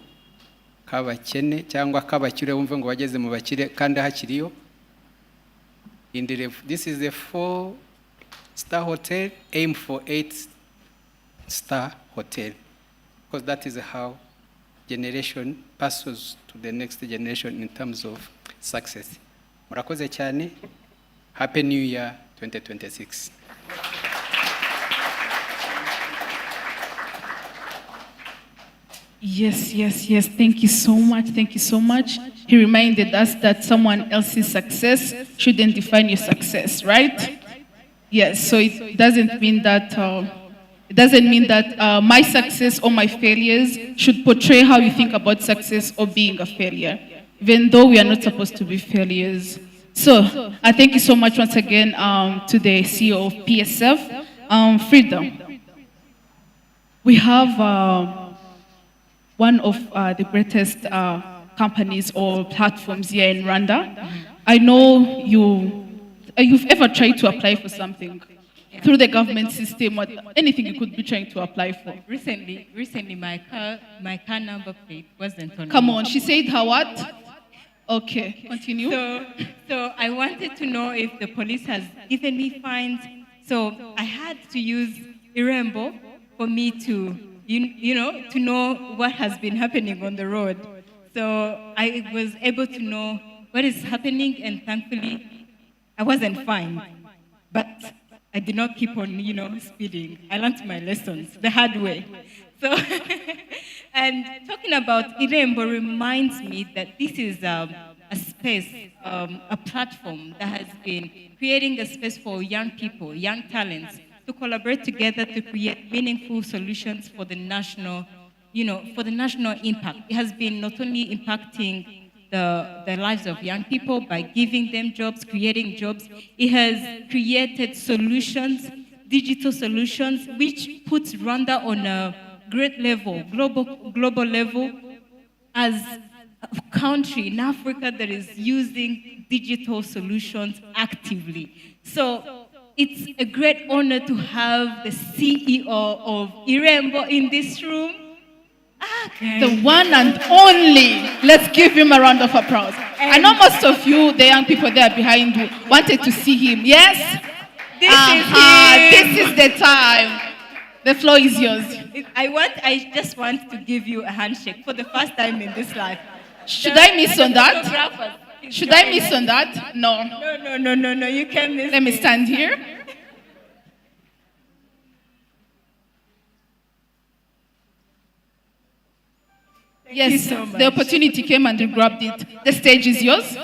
k'abakene cyangwa k'abakire wumve ngo bageze mu bakire kandi hakiriyo. This is a 4-star hotel. Aim for 8-star hotel, because that is how generation passes to the next generation in terms of success. Murakoze cyane. Happy New Year 2026.
Yes, yes, yes. Thank you so much. Thank you so much. He reminded us that someone else's success shouldn't define your success, right? Yes. So it doesn't mean that my success or my failures should portray how you think about success or being a failure, even though we are not supposed to be failures. So I thank you so much once again to the CEO of PSF, Freedom. We have one of the greatest companies or platforms here in Rwanda. I know you've ever tried to apply for something through the government system or anything you could be trying to apply for.
Recently my car number plate wasn't on.
Come on, she said her what? Okay, continue.
So I wanted to know if the police has given me fines. So I had to use Irembo for me to to know what has been happening on the road. So I was able to know what is happening, and thankfully, I wasn't fined. But I did not keep on, speeding. I learned my lessons the hard way. So, and talking about Irembo reminds me that this is a space, a platform that has been creating a space for young people, young talents, to collaborate together to create meaningful solutions for the national, for the national impact. It has been not only impacting the lives of young people by giving them jobs, creating jobs, it has created solutions, digital solutions, which puts Rwanda on a great level, global level, as a country in Africa that is using digital solutions actively. So it's a great honor to have the CEO of Irembo in this room. Okay.
The one and only. Let's give him a round of applause. I know most of you, the young people there behind you, wanted to see him. Yes? This is the time. The floor is yours.
I just want to give you a handshake for the first time in this life.
Should I miss on that? Should I miss on that? No.
No, you can't miss.
Let me stand here. Yes,
so much.
the opportunity came and you grabbed it. The stage is yours.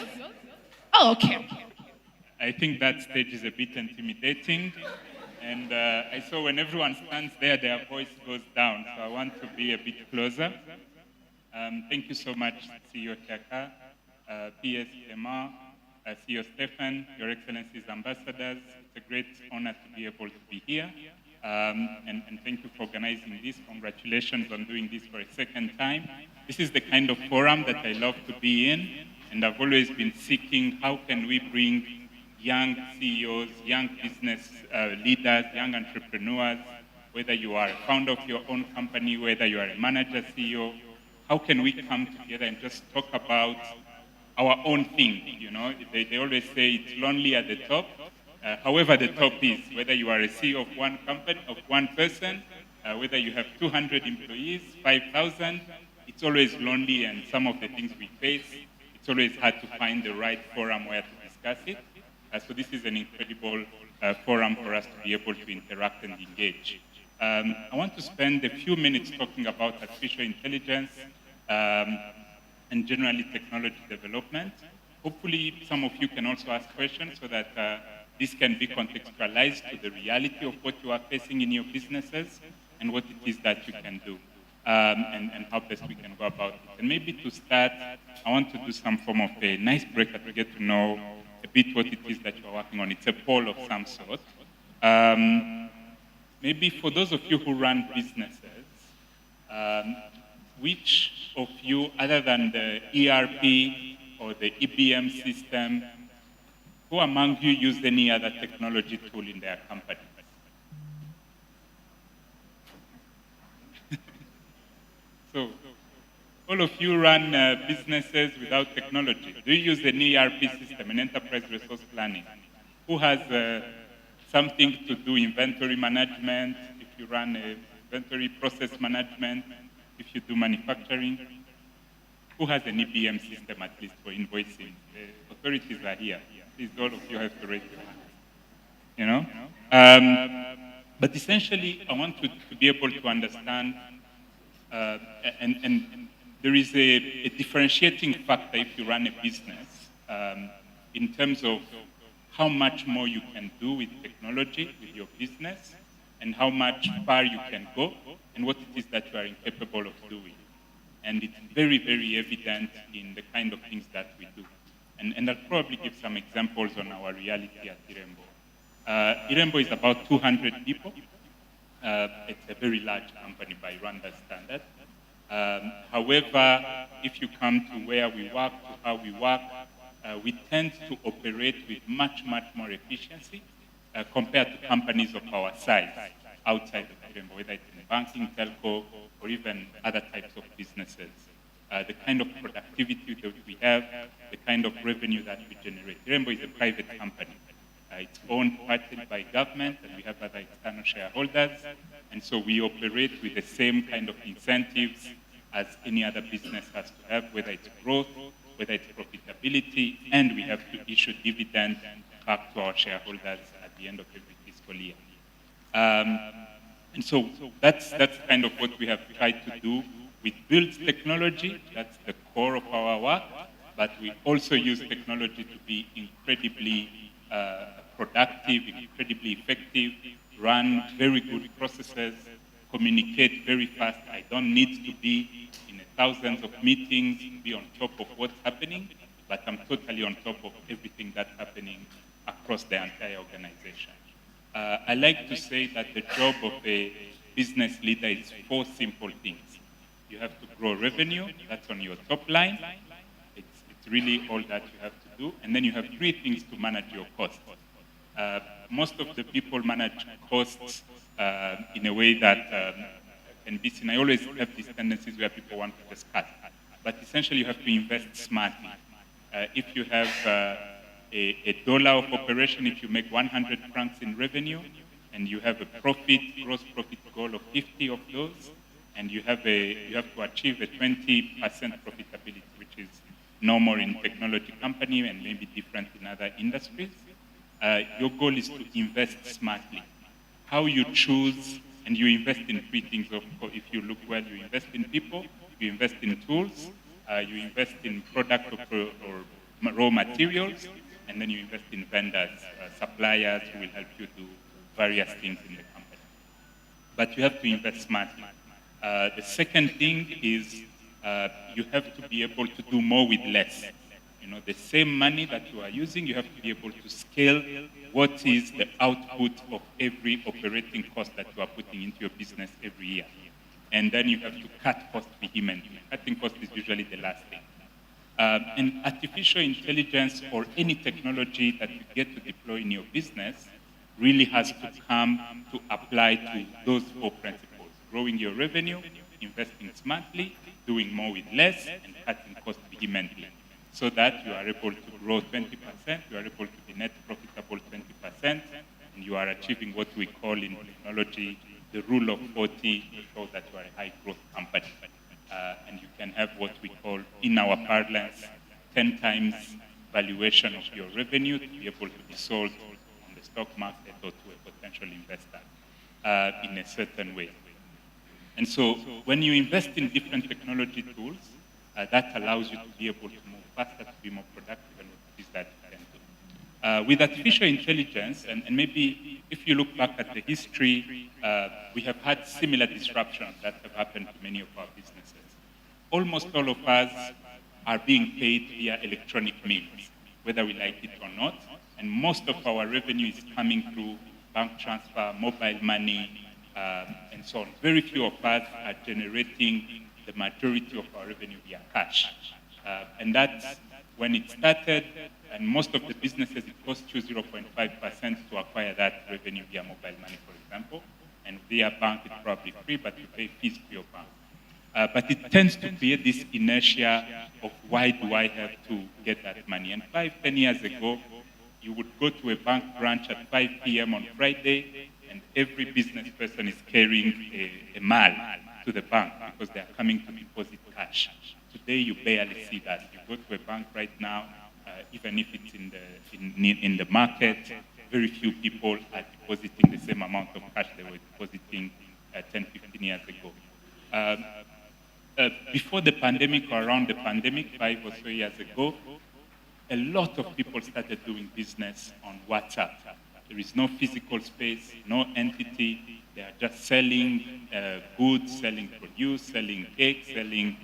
Oh, okay.
I think that stage is a bit intimidating. And I saw when everyone stands there, their voice goes down. So I want to be a bit closer. Thank you so much, CEO Tiaka, PS Emma, CEO Stefan, Your Excellencies Ambassadors. It's a great honor to be able to be here. And thank you for organizing this. Congratulations on doing this for a second time. This is the kind of forum that I love to be in. And I've always been seeking how can we bring young CEOs, young business leaders, young entrepreneurs, whether you are a founder of your own company, whether you are a manager, CEO, how can we come together and just talk about our own thing? They always say it's lonely at the top. However the top is, whether you are a CEO of one company, of one person, whether you have 200 employees, 5,000, it's always lonely, and some of the things we face, it's always hard to find the right forum where to discuss it. So this is an incredible forum for us to be able to interact and engage. I want to spend a few minutes talking about artificial intelligence and generally technology development. Hopefully some of you can also ask questions so that this can be contextualized to the reality of what you are facing in your businesses and what it is that you can do, and how best we can go about it. And maybe to start, I want to do some form of a nice breaker to get to know a bit what it is that you are working on. It's a poll of some sort. Maybe for those of you who run businesses, which of you, other than the ERP or the EBM system, who among you use any other technology tool in their company? So, all of you run businesses without technology. Do you use an ERP system, an enterprise resource planning? Who has something to do inventory management? If you run inventory process management, if you do manufacturing? Who has an EBM system, at least for invoicing? The authorities are here. Please, all of you have to raise your hand. You know? But essentially, I want to be able to understand, and there is a differentiating factor if you run a business in terms of how much more you can do with technology, with your business, and how much far you can go, and what it is that you are incapable of doing. And it's very, very evident in the kind of things that we do. And I'll probably give some examples on our reality at Irembo. Irembo is about 200 people. It's a very large company by Rwanda standard. However, if you come to where we work, to how we work, we tend to operate with much, much more efficiency compared to companies of our size outside of Irembo, whether it's in banking, telco, or even other types of businesses. The kind of productivity that we have, the kind of revenue that we generate. Irembo is a private company. It's owned partly by government, and we have other external shareholders. And so we operate with the same kind of incentives as any other business has to have, whether it's growth, whether it's profitability, and we have to issue dividends back to our shareholders at the end of every fiscal year. And so that's kind of what we have tried to do. We build technology, that's the core of our work, but we also use technology to be incredibly productive, incredibly effective, run very good processes, communicate very fast. I don't need to be in thousands of meetings, be on top of what's happening, but I'm totally on top of everything that's happening across the entire organization. I like to say that the job of a business leader is 4 simple things. You have to grow revenue, that's on your top line. It's really all that you have to do. And then you have 3 things to manage your costs. Most of the people manage costs in a way that can be seen. I always have these tendencies where people want to just cut. But essentially, you have to invest smartly. If you have a dollar of operation, if you make 100 francs in revenue, and you have a gross profit goal of 50 of those, and you have to achieve a 20% profitability, which is normal in technology company and maybe different in other industries. Your goal is to invest smartly. How you choose, and you invest in 3 things. If you look well, you invest in people, you invest in tools, you invest in product or raw materials, and then you invest in vendors, suppliers who will help you do various things in the company. But you have to invest smartly. The second thing is you have to be able to do more with less. You know, the same money that you are using, you have to be able to scale what is the output of every operating cost that you are putting into your business every year. And then you have to cut costs vehemently. Cutting costs is usually the last thing. And artificial intelligence or any technology that you get to deploy in your business really has to come to apply to those 4 principles. Growing your revenue, investing smartly, doing more with less, and cutting costs vehemently, so that you are able to grow 20%, you are able to be net profitable 20%, and you are achieving what we call in technology the rule of 40 to show that you are a high growth company. And you can have what we call, in our parlance, 10 times valuation of your revenue to be able to be sold on the stock market or to a potential investor in a certain way. And so when you invest in different technology tools, that allows you to be able to move faster, to be more productive, and what it is that you can do. With artificial intelligence, and maybe if you look back at the history, we have had similar disruptions that have happened to many of our businesses. Almost all of us are being paid via electronic means, whether we like it or not, and most of our revenue is coming through bank transfer, mobile money, and so on. Very few of us are generating the majority of our revenue via cash. And that's when it started, and most of the businesses, it costs you 0.5% to acquire that revenue via mobile money, for example. And via bank, it's probably free, but you pay fees to your bank. But it tends to create this inertia of why do I have to get that money? And 5-10 years ago, you would go to a bank branch at 5 p.m. on Friday, and every business person is carrying a mal to the bank because they are coming to deposit cash. Today, you barely see that. You go to a bank right now, even if it's in the market, very few people are depositing the same amount of cash they were depositing 10-15 years ago. Before the pandemic or around the pandemic, 5 or so years ago, a lot of people started doing business on WhatsApp. There is no physical space, no entity. They are just selling goods, selling produce, selling cake, selling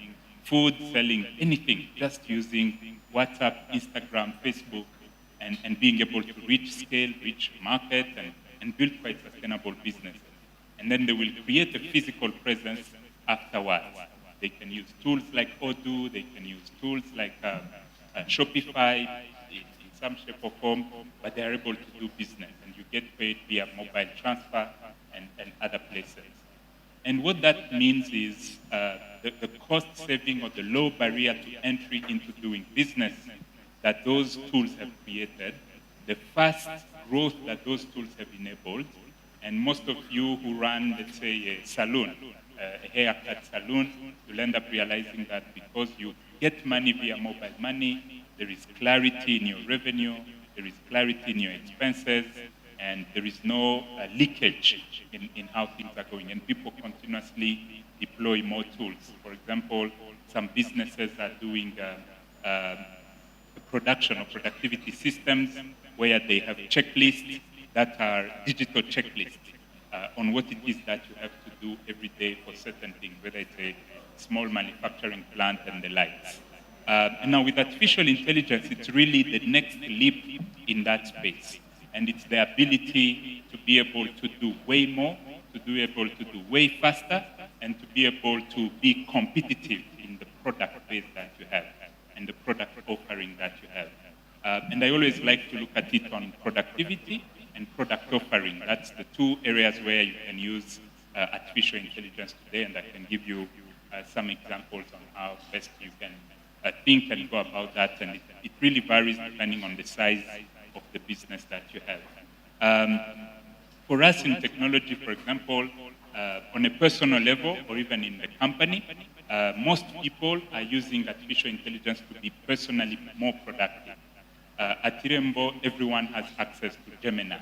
food, selling anything, just using WhatsApp, Instagram, Facebook, and being able to reach scale, reach market, and build quite sustainable business. And then they will create a physical presence afterwards. They can use tools like Odoo, they can use tools like Shopify in some shape or form, but they are able to do business, and you get paid via mobile transfer and other places. And what that means is the cost saving or the low barrier to entry into doing business that those tools have created, the fast growth that those tools have enabled, and most of you who run, let's say, a salon, a haircut salon, you'll end up realizing that because you get money via mobile money, there is clarity in your revenue, there is clarity in your expenses, and there is no leakage in how things are going. And people continuously deploy more tools. For example, some businesses are doing production or productivity systems where they have checklists that are digital checklists on what it is that you have to do every day for certain things, whether it's a small manufacturing plant and the likes. And now with artificial intelligence, it's really the next leap in that space. And it's the ability to be able to do way more, to be able to do way faster, and to be able to be competitive in the product base that you have and the product offering that you have. And I always like to look at it on productivity and product offering. That's the two areas where you can use artificial intelligence today, and I can give you some examples on how best you can think and go about that. And it really varies depending on the size of the business that you have. For us in technology, for example, on a personal level or even in the company, most people are using artificial intelligence to be personally more productive. At Irembo, everyone has access to Gemini,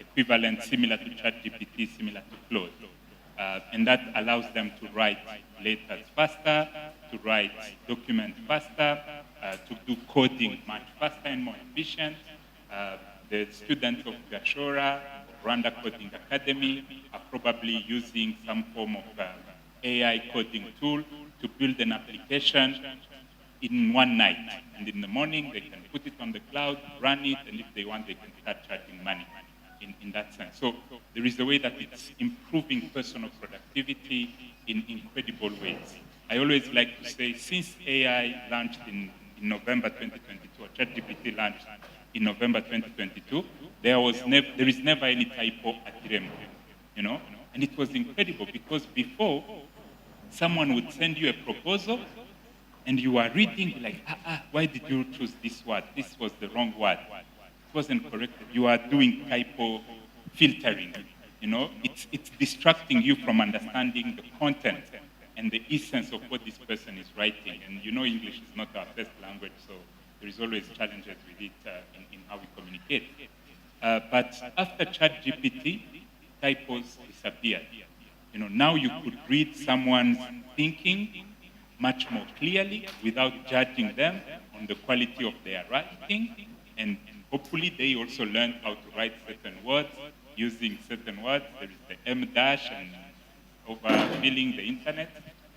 equivalent, similar to ChatGPT, similar to Claude. And that allows them to write letters faster, to write documents faster, to do coding much faster and more efficient. The students of Gashora, Rwanda Coding Academy, are probably using some form of AI coding tool to build an application in one night. And in the morning, they can put it on the cloud, run it, and if they want, they can start charging money in that sense. So there is a way that it's improving personal productivity in incredible ways. I always like to say, since AI launched in November 2022, or ChatGPT launched in November 2022, there is never any typo at Irembo, you know? And it was incredible because before, someone would send you a proposal and you are reading like, why did you choose this word? This was the wrong word. It wasn't corrected. You are doing typo filtering, you know? It's distracting you from understanding the content and the essence of what this person is writing. And you know English is not our first language, so there is always challenges with it in how we communicate. But after ChatGPT, typos disappeared. You know, now you could read someone's thinking much more clearly without judging them on the quality of their writing, and hopefully they also learned how to write certain words using certain words. There is the M dash and overfilling the internet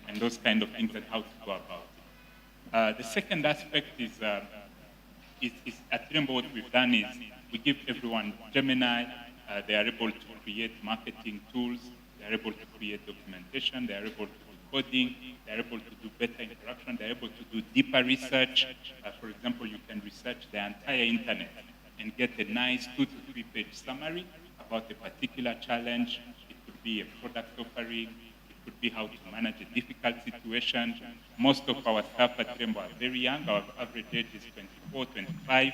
and those kind of things and how to go about it. The second aspect is at Rainbow, what we've done is we give everyone Gemini. They are able to create marketing tools. They are able to create documentation. They are able to do coding. They are able to do better interaction. They are able to do deeper research. For example, you can research the entire internet and get a nice 2 to 3 page summary about a particular challenge. It could be a product offering. It could be how to manage a difficult situation. Most of our staff at Rainbow are very young. Our average age is 24, 25.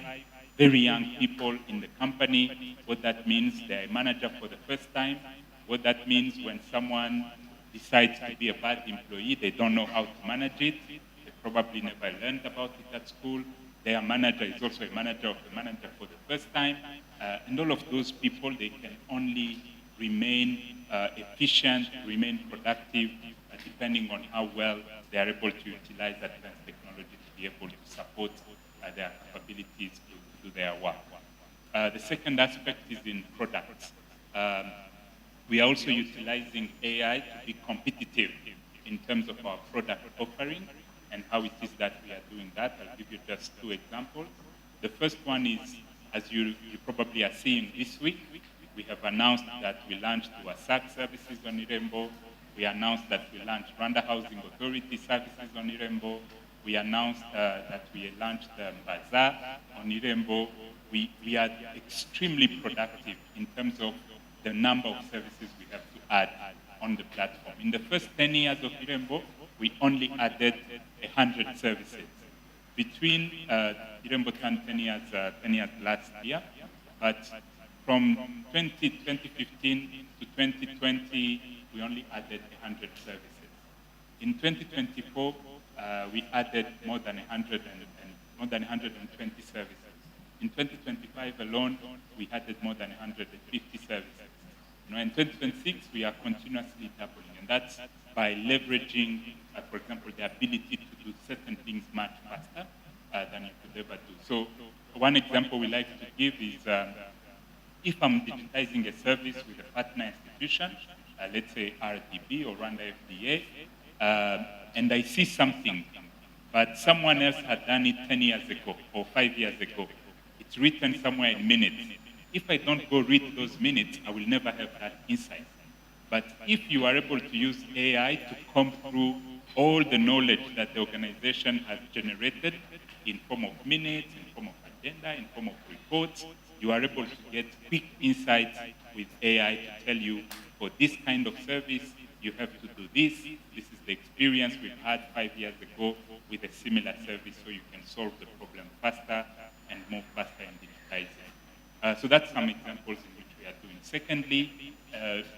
Very young people in the company. What that means, they're a manager for the first time. What that means when someone decides to be a bad employee, they don't know how to manage it. They probably never learned about it at school. Their manager is also a manager of the manager for the first time. And all of those people, they can only remain efficient, remain productive, depending on how well they are able to utilize advanced technology to be able to support their capabilities to do their work. The second aspect is in products. We are also utilizing AI to be competitive in terms of our product offering and how it is that we are doing that. I'll give you just 2 examples. The first one is, as you probably are seeing this week, we have announced that we launched our SAC services on Rainbow. We announced that we launched Rwanda Housing Authority services on Rainbow. We announced that we launched Bazaar on Rainbow. We are extremely productive in terms of the number of services we have to add on the platform. In the first 10 years of Rainbow, we only added 100 services. Between Rainbow turned 10 years last year, but from 2015 to 2020, we only added 100 services. In 2024, we added more than 120 services. In 2025 alone, we added more than 150 services. In 2026, we are continuously doubling, and that's by leveraging, for example, the ability to do certain things much faster than you could ever do. So one example we like to give is if I'm digitizing a service with a partner institution, let's say RDB or Rwanda FDA, and I see something, but someone else had done it 10 years ago or 5 years ago. It's written somewhere in minutes. If I don't go read those minutes, I will never have that insight. But if you are able to use AI to comb through all the knowledge that the organization has generated in form of minutes, in form of agenda, in form of reports, you are able to get quick insights with AI to tell you, for this kind of service, you have to do this. This is the experience we've had 5 years ago with a similar service, so you can solve the problem faster and move faster in digitizing. So that's some examples in which we are doing. Secondly,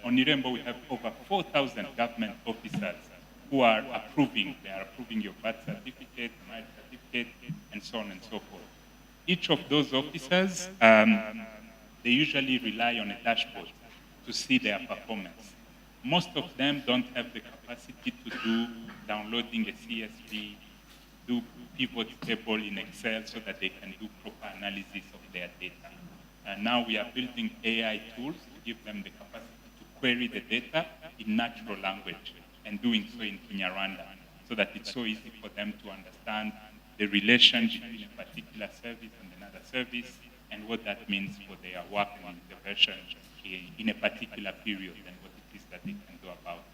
on Rainbow, we have over 4,000 government officers who are approving. They are approving your birth certificate, marriage certificate, and so on and so forth. Each of those officers, they usually rely on a dashboard to see their performance. Most of them don't have the capacity to do downloading a CSV, do pivot table in Excel so that they can do proper analysis of their data. And now we are building AI tools to give them the capacity to query the data in natural language and doing so in Kinyarwanda so that it's so easy for them to understand the relation between a particular service and another service and what that means for their work and intervention in a particular period and what it is that they can do about it.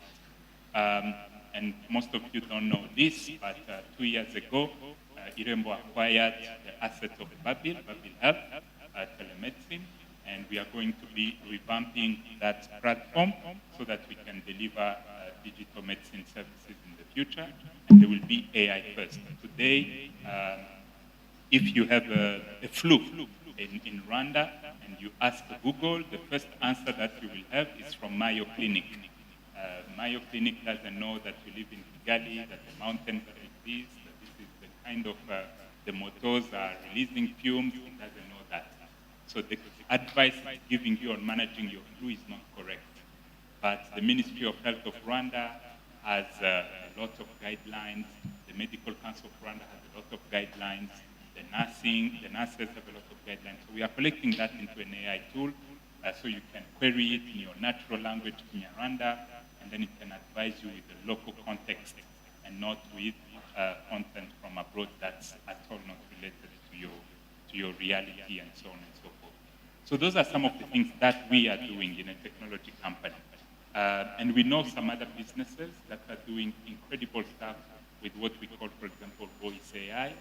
And most of you don't know this, but 2 years ago, Rainbow acquired the assets of Babil Health, telemedicine, and we are going to be revamping that platform so that we can deliver digital medicine services in the future, and they will be AI first. Today, if you have a flu in Rwanda and you ask Google, the first answer that you will have is from Mayo Clinic. Mayo Clinic doesn't know that you live in Kigali, that the mountains are like this, that this is the kind of, the motors are releasing fumes, it doesn't know that. So the advice it's giving you on managing your flu is not correct. But the Ministry of Health of Rwanda has a lot of guidelines. The Medical Council of Rwanda has a lot of guidelines. the nurses have a lot of guidelines. So we are collecting that into an AI tool, so you can query it in your natural language, Kinyarwanda, and then it can advise you with the local context and not with content from abroad that's at all not related to your reality and so on and so forth. So those are some of the things that we are doing in a technology company. And we know some other businesses that are doing incredible stuff with what we call, for example, voice AI,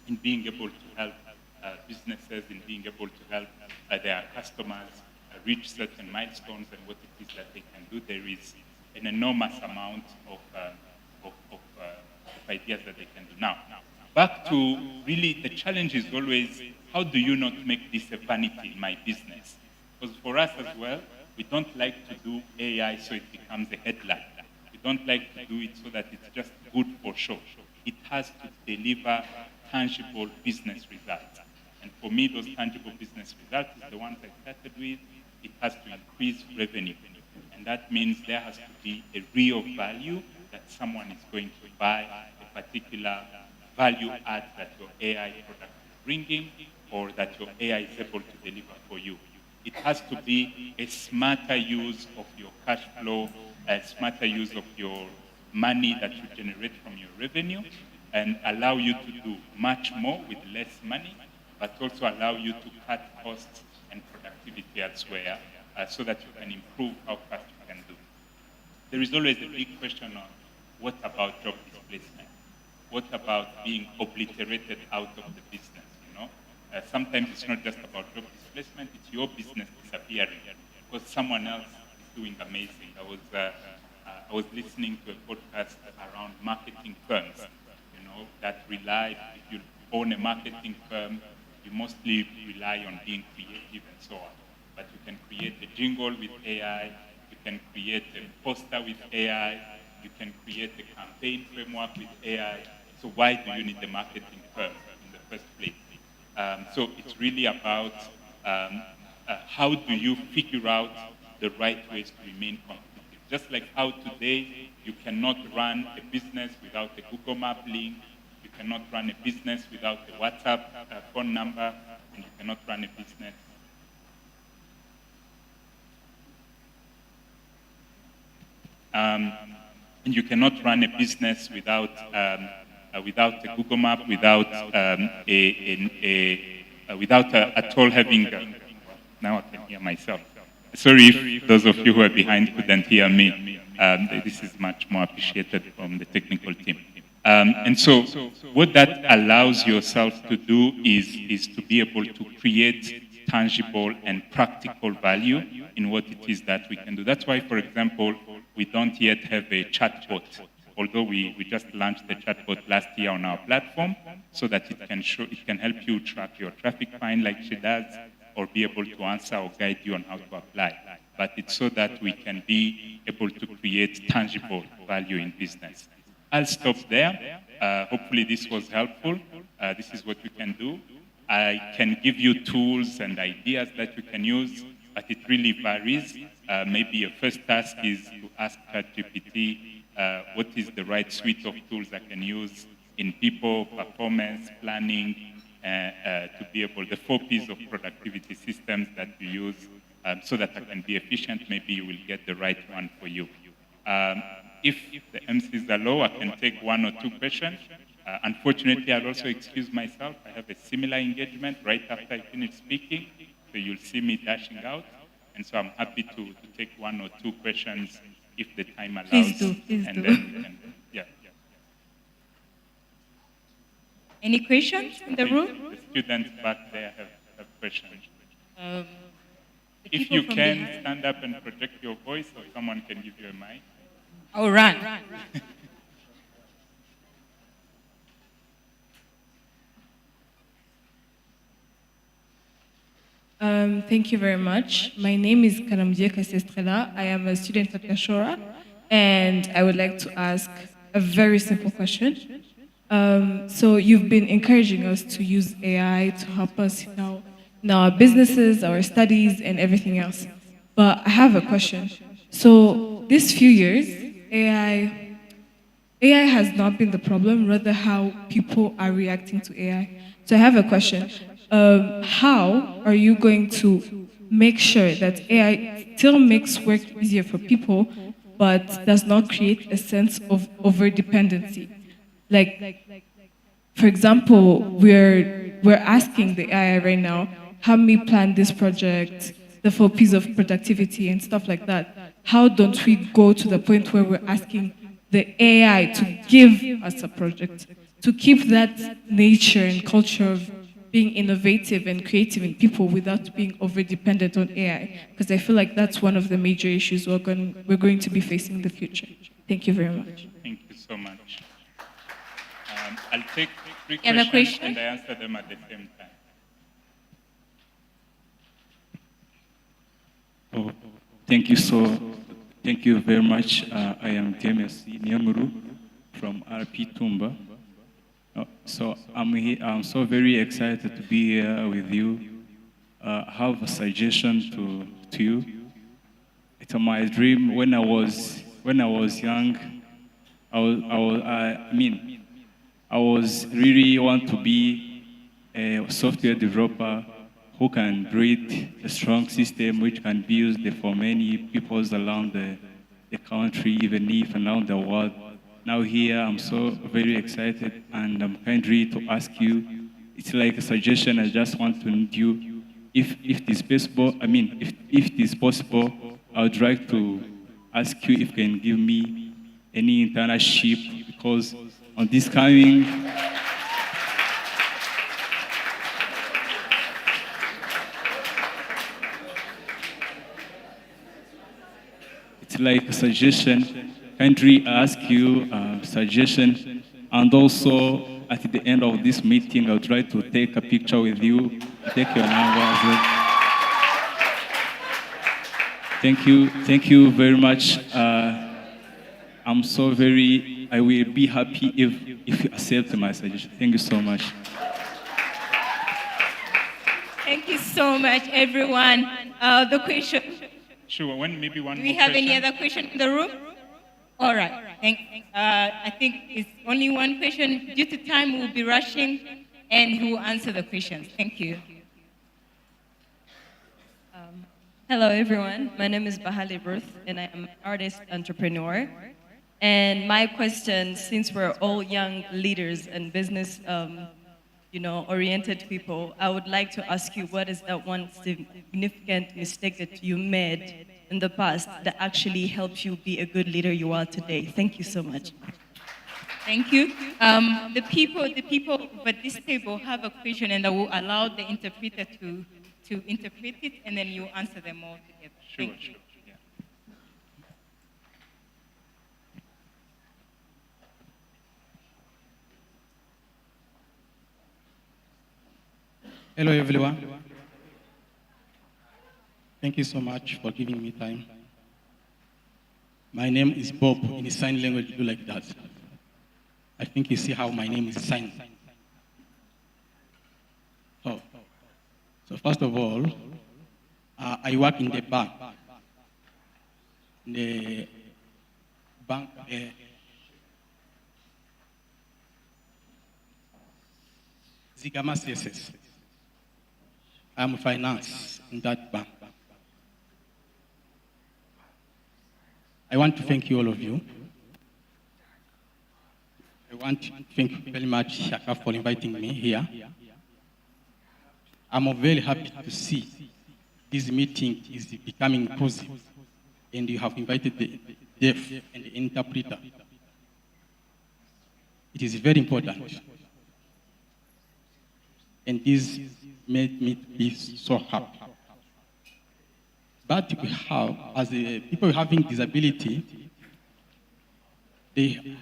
in being able to help businesses, in being able to help their customers reach certain milestones and what it is that they can do. There is an enormous amount of ideas that they can do. Now, back to really the challenge is always, how do you not make this a vanity in my business? Because for us as well, we don't like to do AI so it becomes a headline. We don't like to do it so that it's just good for show. It has to deliver tangible business results. And for me, those tangible business results is the ones I started with. It has to increase revenue. And that means there has to be a real value that someone is going to buy a particular value add that your AI product is bringing or that your AI is able to deliver for you. It has to be a smarter use of your cash flow, a smarter use of your money that you generate from your revenue, and allow you to do much more with less money, but also allow you to cut costs and productivity elsewhere so that you can improve how fast you can do. There is always a big question on what about job displacement? What about being obliterated out of the business, you know? Sometimes it's not just about job displacement, it's your business disappearing because someone else is doing amazing. I was listening to a podcast around marketing firms, you know, that rely, if you own a marketing firm, you mostly rely on being creative and so on. But you can create a jingle with AI, you can create a poster with AI, you can create a campaign framework with AI. So why do you need the marketing firm in the first place? So it's really about how do you figure out the right ways to remain competitive. Just like how today you cannot run a business without a Google Map link, you cannot run a business without a WhatsApp phone number, and you cannot run a business. And you cannot run a business without without a Google Map, without without at all having. Now I can hear myself. Sorry if those of you who are behind couldn't hear me. This is much more appreciated from the technical team. And so what that allows yourself to do is to be able to create tangible and practical value in what it is that we can do. That's why, for example, we don't yet have a chatbot, although we just launched the chatbot last year on our platform so that it can help you track your traffic fine like she does, or be able to answer or guide you on how to apply. But it's so that we can be able to create tangible value in business. I'll stop there. Hopefully this was helpful. This is what you can do. I can give you tools and ideas that you can use, but it really varies. Maybe your first task is to ask ChatGPT what is the right suite of tools I can use in people, performance, planning, to be able, the 4 Ps of productivity systems that you use so that I can be efficient. Maybe you will get the right one for you. If the MCs are low, I can take 1 or 2 questions. Unfortunately, I'll also excuse myself. I have a similar engagement right after I finish speaking, so you'll see me dashing out. And so I'm happy to take 1 or 2 questions if the time allows.
Please do.
And then we can, yeah.
Any questions in the room?
The students back there have questions.
The
If
people
you
from
can,
behind.
stand up and project your voice, or someone can give you a mic.
I'll run.
Thank you very much. My name is Karamjie Kasestrela. I am a student at Gashora, and I would like to ask a very simple question. So you've been encouraging us to use AI to help us in our businesses, our studies, and everything else. But I have a question. So these few years, AI AI has not been the problem, rather how people are reacting to AI. So I have a question. How are you going to make sure that AI still makes work easier for people, but does not create a sense of over-dependency? Like, for example, we're asking the AI right now, help me plan this project, the 4 P's of productivity and stuff like that. How don't we go to the point where we're asking the AI to give us a project, to keep that nature and culture of being innovative and creative in people without being over dependent on AI? Because I feel like that's one of the major issues we're going to be facing in the future. Thank you very much.
Thank you so much. I'll take 3
Any other
questions
question?
and I answer them at the same time.
Oh, thank you very much. I am James Nyamuru from RP Tumba. So I'm here, I'm so very excited to be here with you. I have a suggestion to you. It's my dream when I was young. I was really want to be a software developer who can build a strong system which can be used for many peoples around the country, even if around the world. Now here, I'm so very excited, and I'm kindly to ask you, it's like a suggestion. I just want to need you, if it is possible, if it is possible, I would like to ask you if you can give me any internship, because on this coming, it's like a suggestion. Kindly ask you a suggestion, and also at the end of this meeting, I'll try to take a picture with you, take your number as well. Thank you very much. I will be happy if you accept my suggestion. Thank you so much.
Thank you so much, everyone. The question.
Sure, maybe one
Do
more
we have
question.
any other question in the room? All right. I think it's only one question. Due to time, we'll be rushing, and he will answer the questions. Thank you.
Hello, everyone. My name is Bahali Ruth, and I am an artist entrepreneur. And my question, since we're all young leaders and business, oriented people, I would like to ask you, what is that one significant mistake that you made in the past that actually helped you be a good leader you are today? Thank you so much.
Thank you. The people at this table have a question, and I will allow the interpreter to interpret it, and then you answer them all together.
Sure,
Thank you.
sure. Yeah.
Hello, everyone. Thank you so much for giving me time. My name is Bob. In sign language, you do like that. I think you see how my name is signed. So first of all, I work in the bank. The bank. Zigama CSS. I'm finance in that bank. I want to thank you, all of you. I want to thank you very much, Shaka, for inviting me here. I'm very happy to see this meeting is becoming inclusive, and you have invited the deaf and the interpreter. It is very important. And this made me be so happy. But we have, as people having disability, they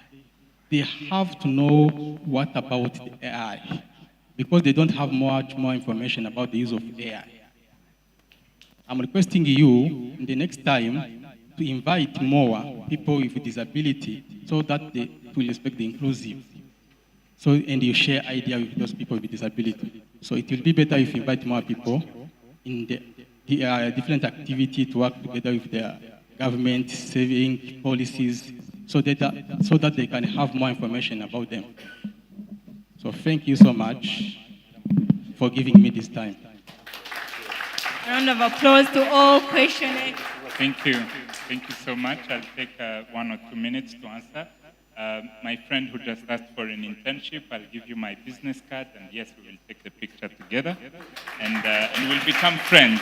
have to know what about the AI, because they don't have much more information about the use of AI. I'm requesting you, in the next time, to invite more people with disability so that they will respect the inclusive. So, and you share ideas with those people with disability. So it will be better if you invite more people in the different activity to work together with the government, saving policies,
so that they can have more information about them. So thank you so much for giving me this time.
A round of applause to all questioners.
Thank you. Thank you so much. I'll take 1 or 2 minutes to answer. My friend who just asked for an internship, I'll give you my business card, and yes, we will take the picture together, and we'll become friends.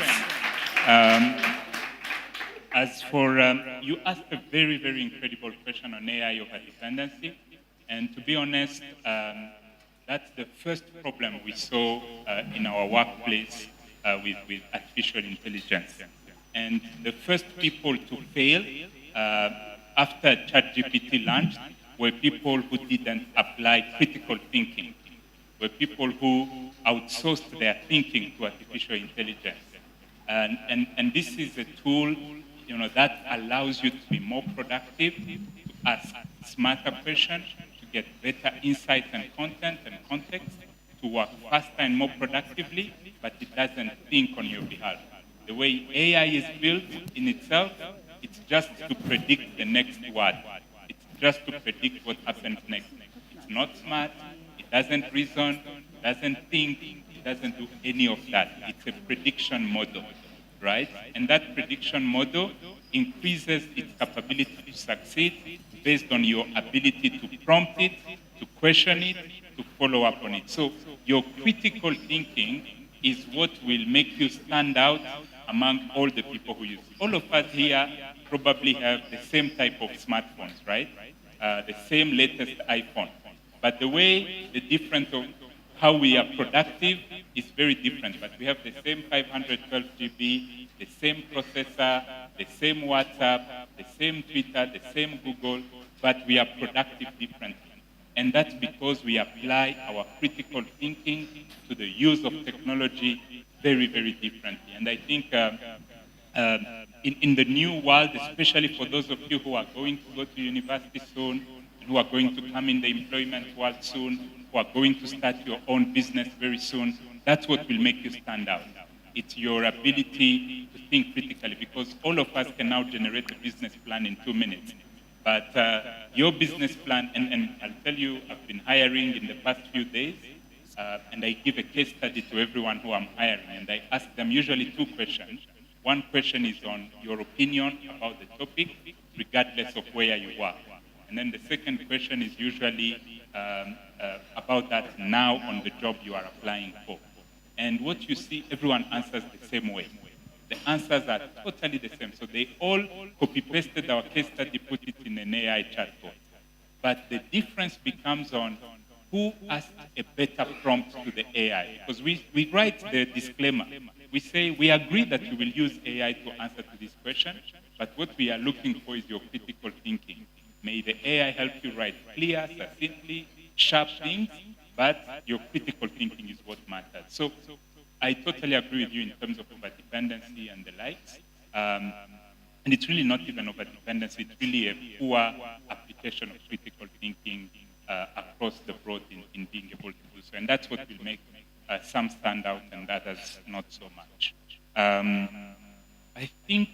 As for, you asked a very, very incredible question on AI over dependency, and to be honest, that's the first problem we saw in our workplace with artificial intelligence. And the first people to fail after ChatGPT launched were people who didn't apply critical thinking, were people who outsourced their thinking to artificial intelligence. And this is a tool, that allows you to be more productive, to ask smarter questions, to get better insights and content and context, to work faster and more productively, but it doesn't think on your behalf. The way AI is built in itself, it's just to predict the next word. It's just to predict what happens next. It's not smart, it doesn't reason, doesn't think, it doesn't do any of that. It's a prediction model, right? And that prediction model increases its capability to succeed based on your ability to prompt it, to question it, to follow up on it. So your critical thinking is what will make you stand out among all the people who use it. All of us here probably have the same type of smartphones, right? The same latest iPhone. But the way, the difference of how we are productive is very different. But we have the same 512 GB, the same processor, the same WhatsApp, the same Twitter, the same Google, but we are productive differently. And that's because we apply our critical thinking to the use of technology very, very differently. And I think in the new world, especially for those of you who are going to go to university soon, who are going to come in the employment world soon, who are going to start your own business very soon, that's what will make you stand out. It's your ability to think critically, because all of us can now generate a business plan in 2 minutes. But your business plan, and I'll tell you, I've been hiring in the past few days, and I give a case study to everyone who I'm hiring, and I ask them usually 2 questions. One question is on your opinion about the topic, regardless of where you work. And then the second question is usually about that now on the job you are applying for. And what you see, everyone answers the same way. The answers are totally the same. So they all copy-pasted our case study, put it in an AI chatbot. But the difference becomes on who asked a better prompt to the AI. Because we write the disclaimer. We say, we agree that we will use AI to answer to this question, but what we are looking for is your critical thinking. May the AI help you write clear, succinctly, sharp things, but your critical thinking is what matters. So I totally agree with you in terms of over-dependency and the likes. And it's really not even over-dependency, it's really a poor application of critical thinking across the board in being able to do so. And that's what will make some stand out and others not so much. I think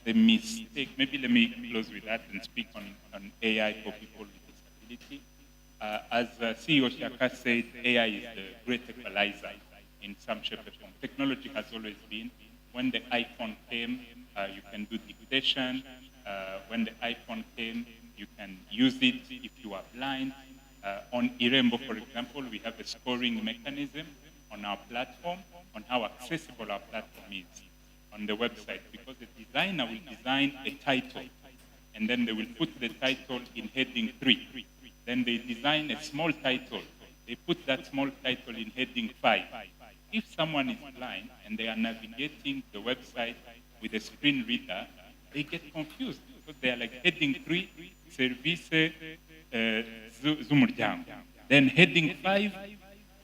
the mistake, maybe let me close with that and speak on AI for people with disability. As CEO Shaka said, AI is the great equalizer in some shape or form. Technology has always been. When the iPhone came, you can do dictation. When the iPhone came, you can use it if you are blind. On Irembo, for example, we have a scoring mechanism on our platform on how accessible our platform is on the website, because the designer will design a title, and then they will put the title in heading 3. Then they design a small title. They put that small title in heading 5. If someone is blind and they are navigating the website with a screen reader, they get confused because they are like heading 3, service z'umuryango. Then heading 5,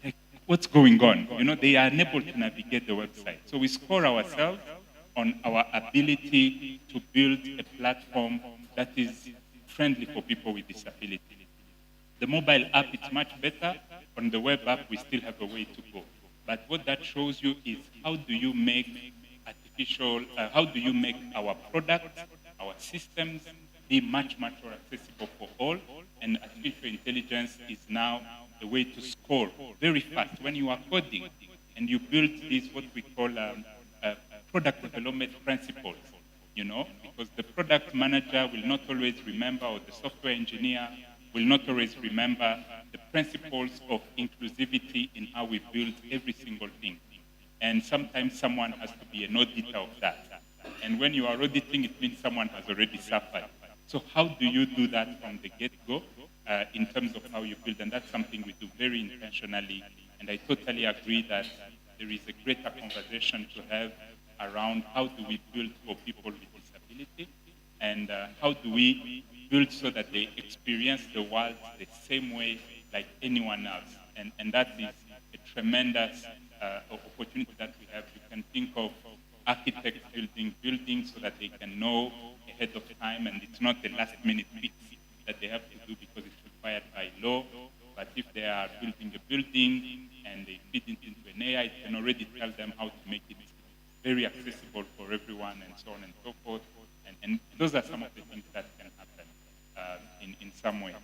like, what's going on? They are unable to navigate the website. So we score ourselves on our ability to build a platform that is friendly for people with disability. The mobile app is much better. On the web app, we still have a way to go. But what that shows you is how do you make how do you make our products, our systems be much, much more accessible for all. And artificial intelligence is now a way to score very fast. When you are coding and you build these, what we call product development principles, you know, because the product manager will not always remember, or the software engineer will not always remember the principles of inclusivity in how we build every single thing. And sometimes someone has to be an auditor of that. And when you are auditing, it means someone has already suffered. So how do you do that from the get-go in terms of how you build? And that's something we do very intentionally. And I totally agree that there is a greater conversation to have around how do we build for people with disability, and how do we build so that they experience the world the same way like anyone else. And that is a tremendous opportunity that we have. You can think of architects building buildings so that they can know ahead of time, and it's not a last-minute fix that they have to do because it's required by law. But if they are building a building and they feed it into an AI, it can already tell them how to make it very accessible for everyone, and so on and so forth. And those are some of the things that can happen in some way.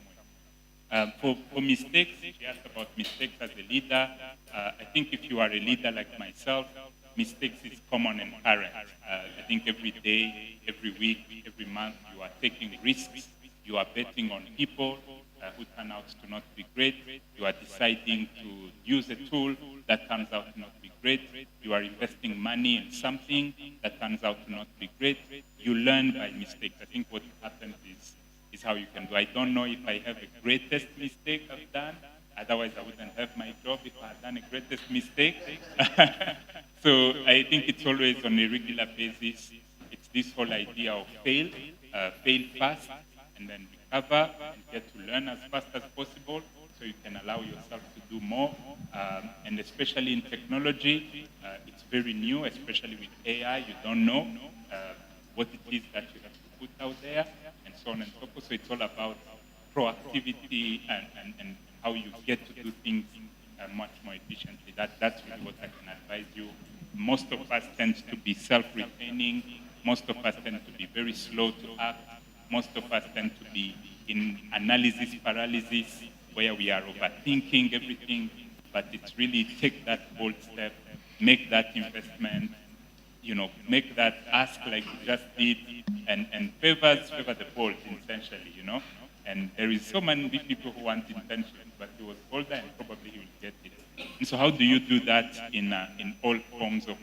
For mistakes, she asked about mistakes as a leader. I think if you are a leader like myself, mistakes is common and current. I think every day, every week, every month, you are taking risks. You are betting on people who turn out to not be great. You are deciding to use a tool that turns out to not be great. You are investing money in something that turns out to not be great. You learn by mistakes. I think what happens is how you can do. I don't know if I have a greatest mistake I've done. Otherwise, I wouldn't have my job if I had done a greatest mistake. So I think it's always on a regular basis. It's this whole idea of fail fast, and then recover and get to learn as fast as possible so you can allow yourself to do more. And especially in technology, it's very new, especially with AI. You don't know what it is that you have to put out there, and so on and so forth. So it's all about proactivity and how you get to do things much more efficiently. That's really what I can advise you. Most of us tend to be self-retaining. Most of us tend to be very slow to act. Most of us tend to be in analysis paralysis, where we are overthinking everything. But it's really take that bold step, make that investment, you know, make that ask like you just did, and favor the bold, essentially, you know. And there is so many people who want intentions, but he was bolder and probably he will get it. And so how do you do that in all forms of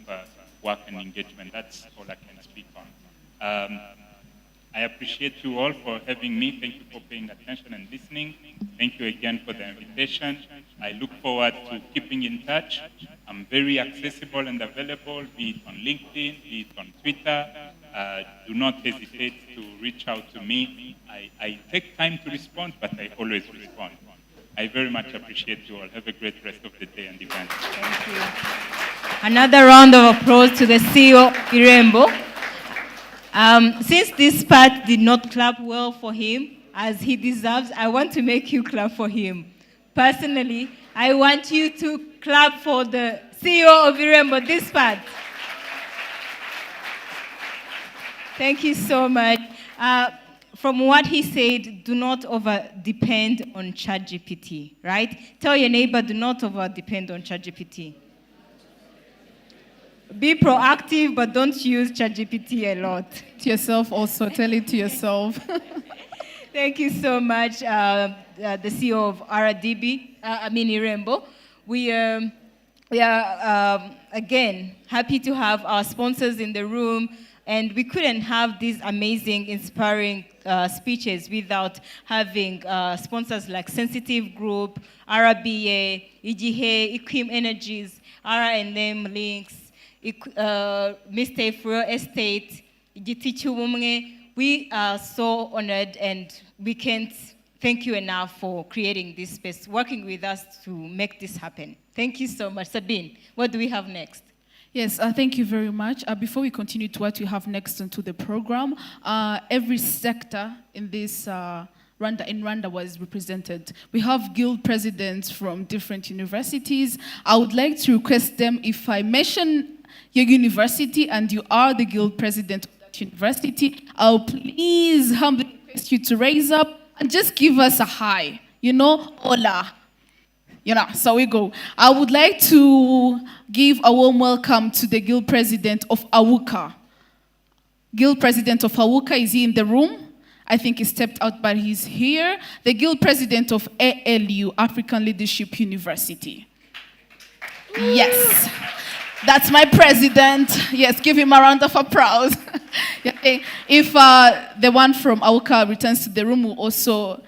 work and engagement? That's all I can speak on. I appreciate you all for having me. Thank you for paying attention and listening. Thank you again for the invitation. I look forward to keeping in touch. I'm very accessible and available, be it on LinkedIn, be it on Twitter. Do not hesitate to reach out to me. I take time to respond, but I always respond. I very much appreciate you all. Have a great rest of the day and event.
Thank you. Another round of applause to the CEO, Irembo. Since this part did not clap well for him, as he deserves, I want to make you clap for him. Personally, I want you to clap for the CEO of Irembo, this part. Thank you so much. From what he said, do not over-depend on ChatGPT, right? Tell your neighbor, do not over-depend on ChatGPT. Be proactive, but don't use ChatGPT a lot.
To yourself also, tell it to yourself.
Thank you so much, the CEO of Irembo. We are again, happy to have our sponsors in the room, and we couldn't have these amazing, inspiring speeches without having sponsors like Sensitive Group, RBA, EGH, Equim Energies, R&M Links, Mr. Real Estate, we are so honored, and we can't thank you enough for creating this space, working with us to make this happen. Thank you so much. Sabine, what do we have next?
Yes, thank you very much. Before we continue to what you have next into the program, every sector in this Rwanda was represented. We have guild presidents from different universities. I would like to request them, if I mention your university and you are the guild president of that university, I'll please humbly request request you to raise up and just give us a hi. Hola. So we go. I would like to give a warm welcome to the Guild President of AWUCA. Guild President of AWUCA, is he in the room? I think he stepped out, but he's here. The Guild President of ALU, African Leadership University. Yes, that's my president. Yes, give him a round of applause. If the one from AWUCA returns to the room, we'll also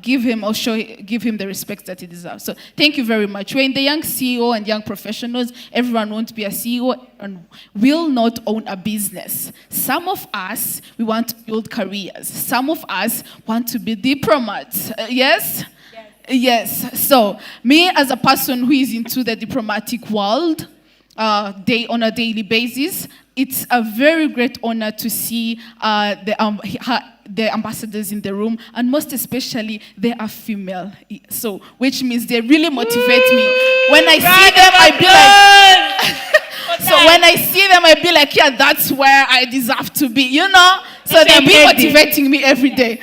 give him the respect that he deserves. So thank you very much. We're in the Young CEO and Young Professionals. Everyone wants to be a CEO and will not own a business. Some of us, we want to build careers. Some of us want to be diplomats. Yes? Yes. So me as a person who is into the diplomatic world, on a daily basis, it's a very great honor to see the ambassadors in the room, and most especially, they are female. So, which means they really motivate me. When I see them, I be like, so when I see them, I be like, yeah, that's where I deserve to be, So they'll be motivating me every day.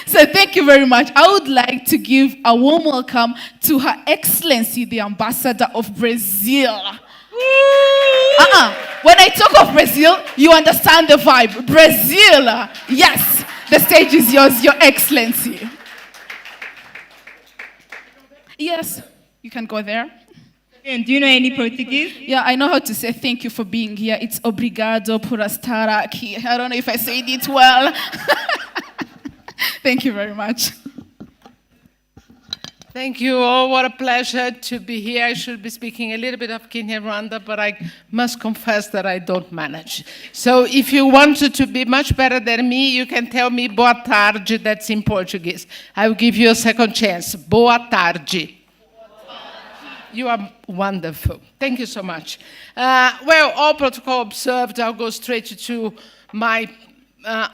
So thank you very much. I would like to give a warm welcome to Her Excellency, the Ambassador of Brazil. When I talk of Brazil, you understand the vibe. Brazil. Yes, the stage is yours, Your Excellency. Yes, you can go there.
And do you know any Portuguese?
Yeah, I know how to say thank you for being here. It's obrigado por estar aqui. I don't know if I said it well. Thank you very much.
Thank you all. What a pleasure to be here. I should be speaking a little bit of Kinyarwanda, but I must confess that I don't manage. So if you wanted to be much better than me, you can tell me boa tarde, that's in Portuguese. I will give you a second chance. Boa tarde. You are wonderful. Thank you so much. Well, all protocol observed. I'll go straight to my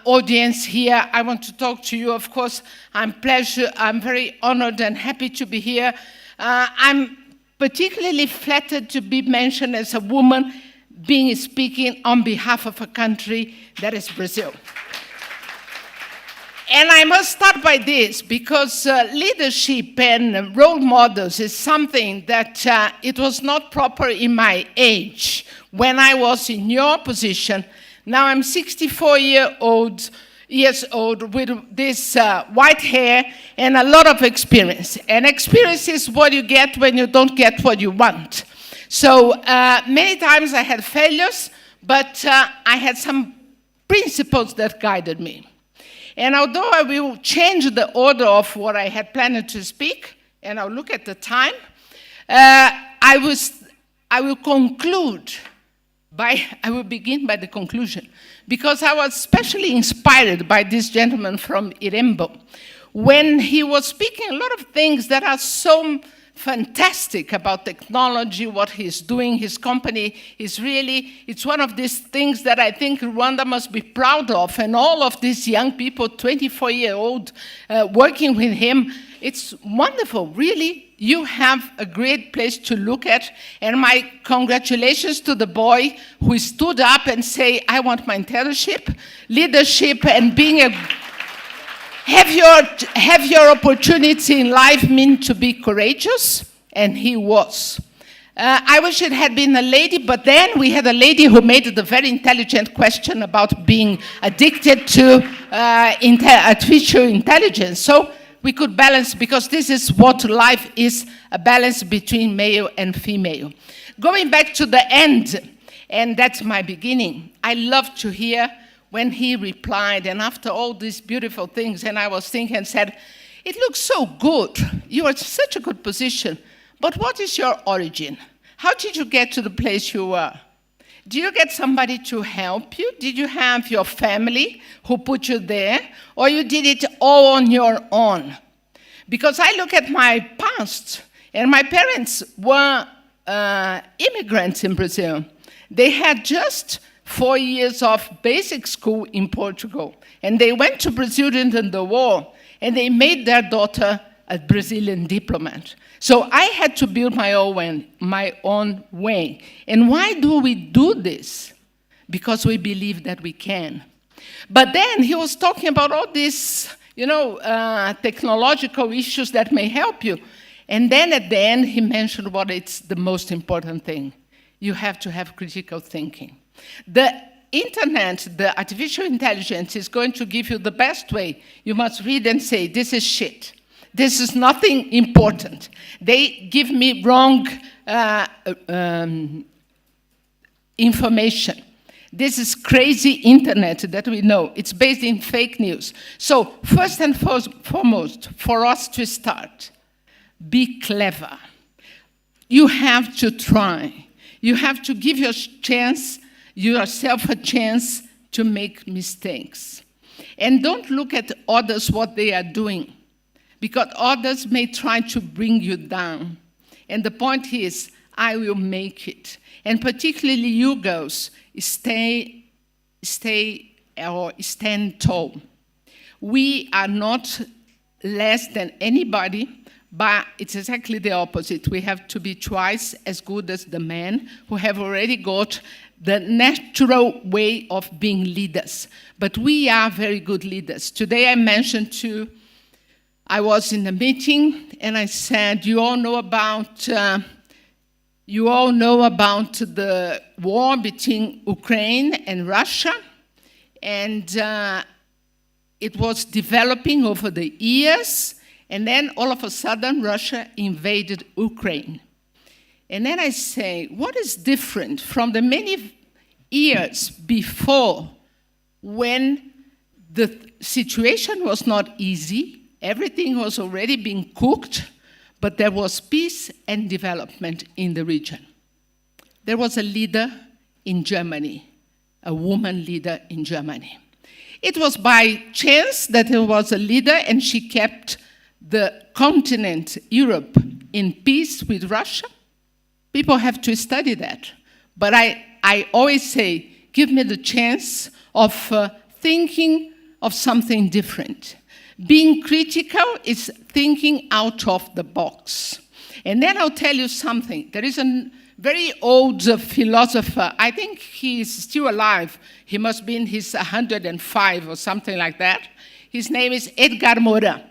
audience here. I want to talk to you. Of course, I'm very honored and happy to be here. I'm particularly flattered to be mentioned as a woman speaking on behalf of a country that is Brazil. And I must start by this, because leadership and role models is something that it was not proper in my age when I was in your position. Now I'm 64 years old with this white hair and a lot of experience. And experience is what you get when you don't get what you want. So many times I had failures, but I had some principles that guided me. And although I will change the order of what I had planned to speak, and I'll look at the time, I will begin by the conclusion, because I was especially inspired by this gentleman from Irembo. When he was speaking a lot of things that are so fantastic about technology, what he's doing, his company it's one of these things that I think Rwanda must be proud of, and all of these young people, 24-year-old, working with him, it's wonderful, really. You have a great place to look at, and my congratulations to the boy who stood up and say, I want my internship, leadership, and being a have your opportunity in life mean to be courageous, and he was. I wish it had been a lady, but then we had a lady who made the very intelligent question about being addicted to artificial intelligence. So we could balance, because this is what life is, a balance between male and female. Going back to the end, and that's my beginning, I love to hear when he replied, and after all these beautiful things, and I was thinking and said, it looks so good. You are in such a good position. But what is your origin? How did you get to the place you were? Did you get somebody to help you? Did you have your family who put you there? Or you did it all on your own? Because I look at my past, and my parents were immigrants in Brazil. They had just 4 years of basic school in Portugal. And they went to Brazil during the war, and they made their daughter a Brazilian diplomat. So I had to build my own way. And why do we do this? Because we believe that we can. But then he was talking about all these, technological issues that may help you. And then at the end, he mentioned what is the most important thing. You have to have critical thinking. The internet, the artificial intelligence is going to give you the best way. You must read and say, this is shit. This is nothing important. They give me wrong information. This is crazy internet that we know. It's based in fake news. So first and foremost, for us to start, be clever. You have to try. You have to give yourself a chance to make mistakes. And don't look at others, what they are doing, because others may try to bring you down. And the point is, I will make it. And particularly you girls, stand tall. We are not less than anybody, but it's exactly the opposite. We have to be twice as good as the men who have already got the natural way of being leaders. But we are very good leaders. Today I mentioned I was in a meeting and I said, you all know about the war between Ukraine and Russia, and it was developing over the years, and then all of a sudden Russia invaded Ukraine. And then I say, what is different from the many years before when the situation was not easy, everything was already being cooked, but there was peace and development in the region. There was a leader in Germany, a woman leader in Germany. It was by chance that there was a leader and she kept the continent, Europe, in peace with Russia. People have to study that. But I always say, give me the chance of thinking of something different. Being critical is thinking out of the box. And then I'll tell you something. There is a very old philosopher. I think he is still alive. He must be in his 105 or something like that. His name is Edgar Morin.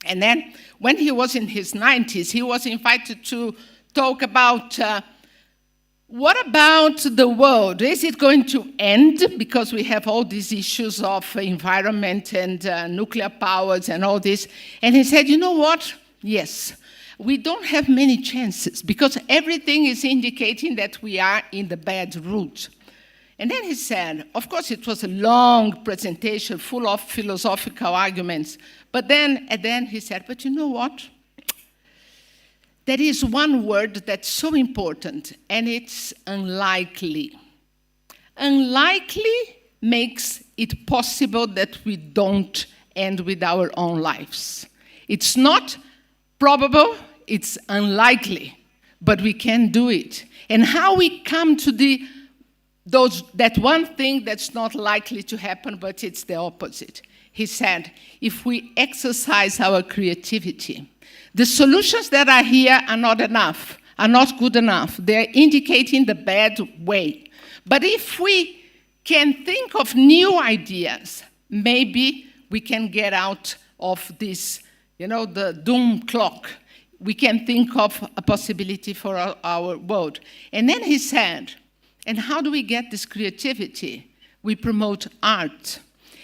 And then when he was in his 90s, he was invited to talk about what about the world? Is it going to end? Because we have all these issues of environment and nuclear powers and all this. And he said, you know what? Yes, we don't have many chances because everything is indicating that we are in the bad route. And then he said, of course, it was a long presentation full of philosophical arguments. But then at the end he said, but you know what? There is one word that's so important, and it's unlikely. Unlikely makes it possible that we don't end with our own lives. It's not probable, it's unlikely, but we can do it. And how we come to that one thing that's not likely to happen, but it's the opposite. He said, if we exercise our creativity, the solutions that are here are not enough, are not good enough. They're indicating the bad way. But if we can think of new ideas, maybe we can get out of this, the doom clock. We can think of a possibility for our world. And then he said, and how do we get this creativity? We promote art.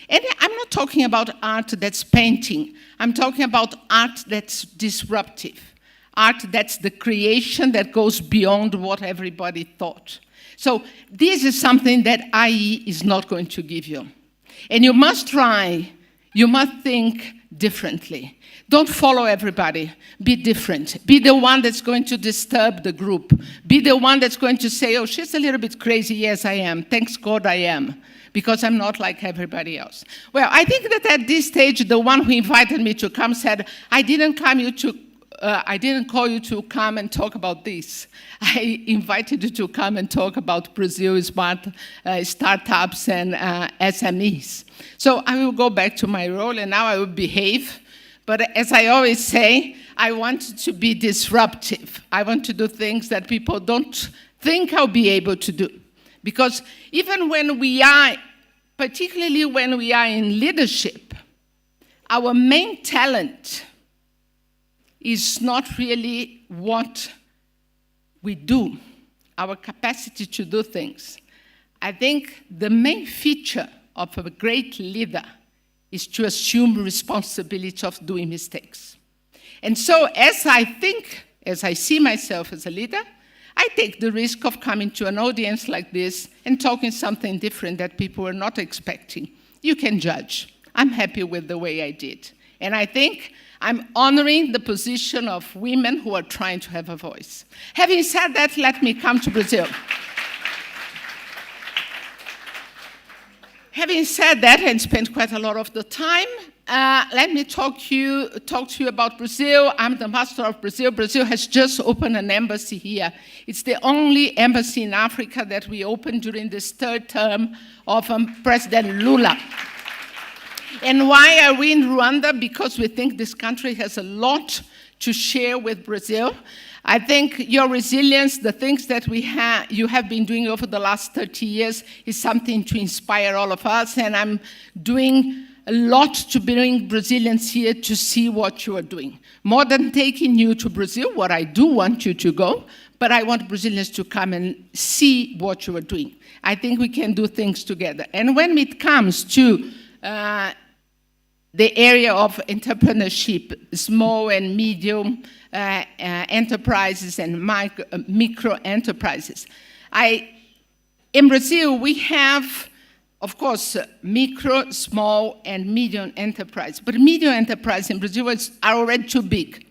And I'm not talking about art that's painting. I'm talking about art that's disruptive. Art that's the creation that goes beyond what everybody thought. So this is something that IE is not going to give you. And you must try, you must think differently. Don't follow everybody. Be different. Be the one that's going to disturb the group. Be the one that's going to say, oh, she's a little bit crazy. Yes, I am. Thanks God I am. Because I'm not like everybody else. Well, I think that at this stage, the one who invited me to come said, I didn't call you to come and talk about this. I invited you to come and talk about Brazil's startups and SMEs. So I will go back to my role, and now I will behave. But as I always say, I want to be disruptive. I want to do things that people don't think I'll be able to do. Because even when we are particularly when we are in leadership, our main talent is not really what we do, our capacity to do things. I think the main feature of a great leader is to assume responsibility of doing mistakes. And so as I see myself as a leader, I take the risk of coming to an audience like this and talking something different that people were not expecting. You can judge. I'm happy with the way I did. And I think I'm honoring the position of women who are trying to have a voice. Having said that, let me come to Brazil. Having said that and spent quite a lot of the time, let me talk to you about Brazil. I'm the ambassador of Brazil. Brazil has just opened an embassy here. It's the only embassy in Africa that we opened during this third term of President Lula. And why are we in Rwanda? Because we think this country has a lot to share with Brazil. I think your resilience, the things that you have been doing over the last 30 years is something to inspire all of us, and I'm doing a lot to bring Brazilians here to see what you are doing. More than taking you to Brazil, what I do want you to go, but I want Brazilians to come and see what you are doing. I think we can do things together. And when it comes to the area of entrepreneurship, small and medium enterprises and micro enterprises. In Brazil, we have, of course, micro, small, and medium enterprise. But medium enterprise in Brazil are already too big.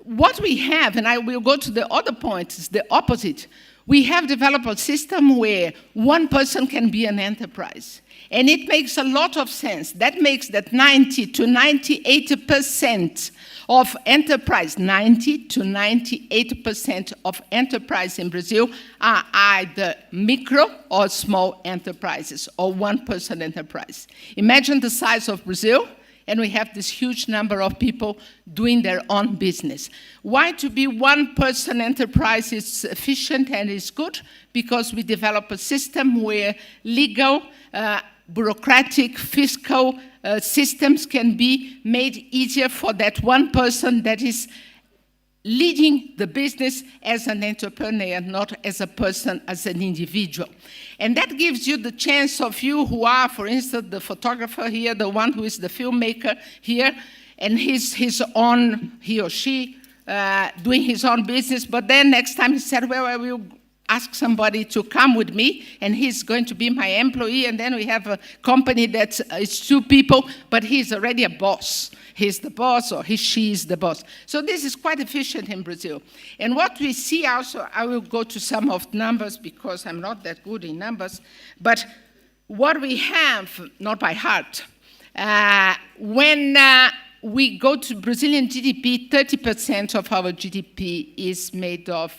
What we have, and I will go to the other point, is the opposite. We have developed a system where one person can be an enterprise. And it makes a lot of sense. That makes that 90 to 98% of enterprise, 90 to 98% of enterprise in Brazil are either micro or small enterprises or one-person enterprise. Imagine the size of Brazil, and we have this huge number of people doing their own business. Why to be one-person enterprise is efficient and is good? Because we develop a system where legal, bureaucratic, fiscal systems can be made easier for that one person that is leading the business as an entrepreneur, not as a person, as an individual. And that gives you the chance of you who are, for instance, the photographer here, the one who is the filmmaker here, and he or she doing his own business, but then next time he said, well, I will ask somebody to come with me, and he's going to be my employee, and then we have a company that's it's two people, but he's already a boss. He's the boss, or she is the boss. So this is quite efficient in Brazil. And what we see also, I will go to some of the numbers because I'm not that good in numbers, but what we have, not by heart, when we go to Brazilian GDP, 30% of our GDP is made of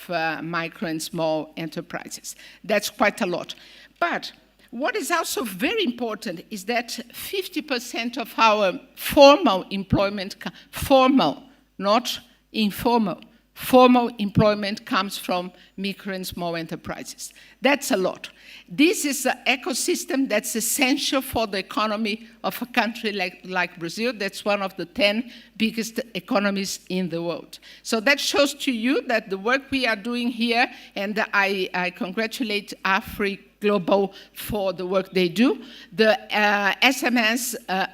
micro and small enterprises. That's quite a lot. But what is also very important is that 50% of our formal employment, formal, not informal, formal employment comes from micro and small enterprises. That's a lot. This is an ecosystem that's essential for the economy of a country like Brazil. That's one of the 10 biggest economies in the world. So that shows to you that the work we are doing here, and I congratulate Afri-Global for the work they do. The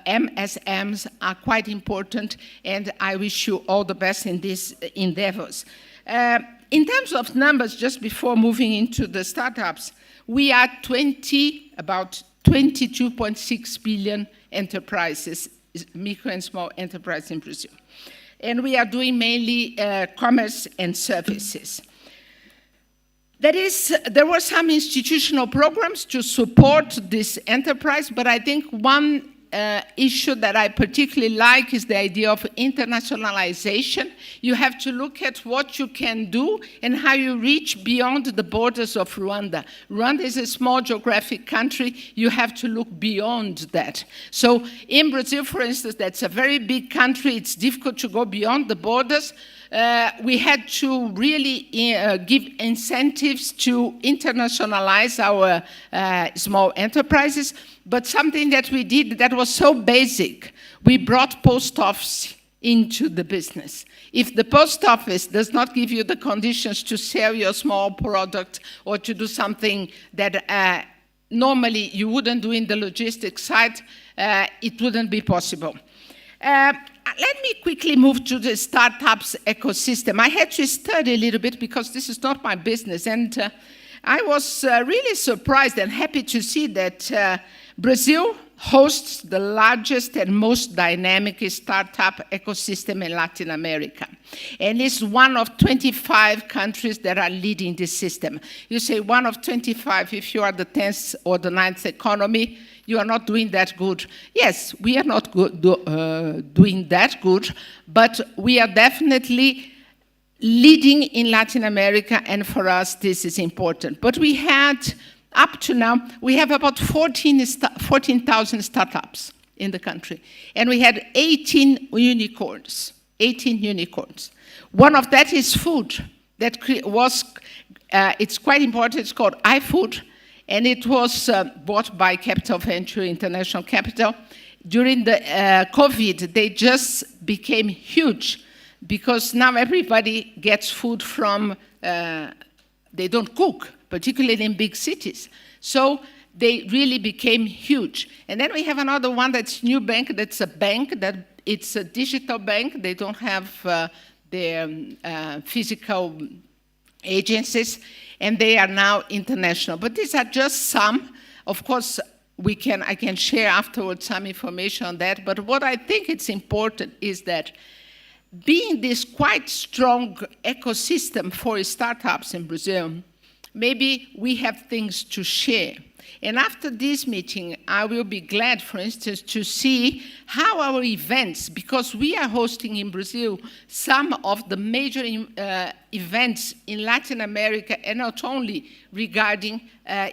MSMs are quite important, and I wish you all the best in these endeavors. In terms of numbers, just before moving into the startups, we are about 22.6 billion enterprises, micro and small enterprises in Brazil. And we are doing mainly commerce and services. There were some institutional programs to support this enterprise, but I think one issue that I particularly like is the idea of internationalization. You have to look at what you can do and how you reach beyond the borders of Rwanda. Rwanda is a small geographic country. You have to look beyond that. So in Brazil, for instance, that's a very big country. It's difficult to go beyond the borders. we had to really give incentives to internationalize our small enterprises. But something that we did that was so basic, we brought post office into the business. If the post office does not give you the conditions to sell your small product or to do something that normally you wouldn't do in the logistics side, it wouldn't be possible. Let me quickly move to the startups ecosystem. I had to study a little bit because this is not my business, and I was really surprised and happy to see that Brazil hosts the largest and most dynamic startup ecosystem in Latin America. And it's one of 25 countries that are leading this system. You say one of 25, if you are the 10th or the 9th economy, you are not doing that good. Yes, we are not doing that good, but we are definitely leading in Latin America, and for us, this is important. But we had, up to now, we have about 14,000 startups in the country, and we had 18 unicorns. 18 unicorns. One of that is food. That was, it's quite important. It's called iFood, and it was bought by Capital Venture International Capital. During the COVID, they just became huge because now everybody gets food from, they don't cook, particularly in big cities. So they really became huge. And then we have another one that's New Bank, that's a bank, that it's a digital bank. They don't have their physical agencies, and they are now international. But these are just some. Of course, I can share afterwards some information on that, but what I think it's important is that being this quite strong ecosystem for startups in Brazil, maybe we have things to share. And after this meeting, I will be glad, for instance, to see how our events, because we are hosting in Brazil some of the major events in Latin America, and not only regarding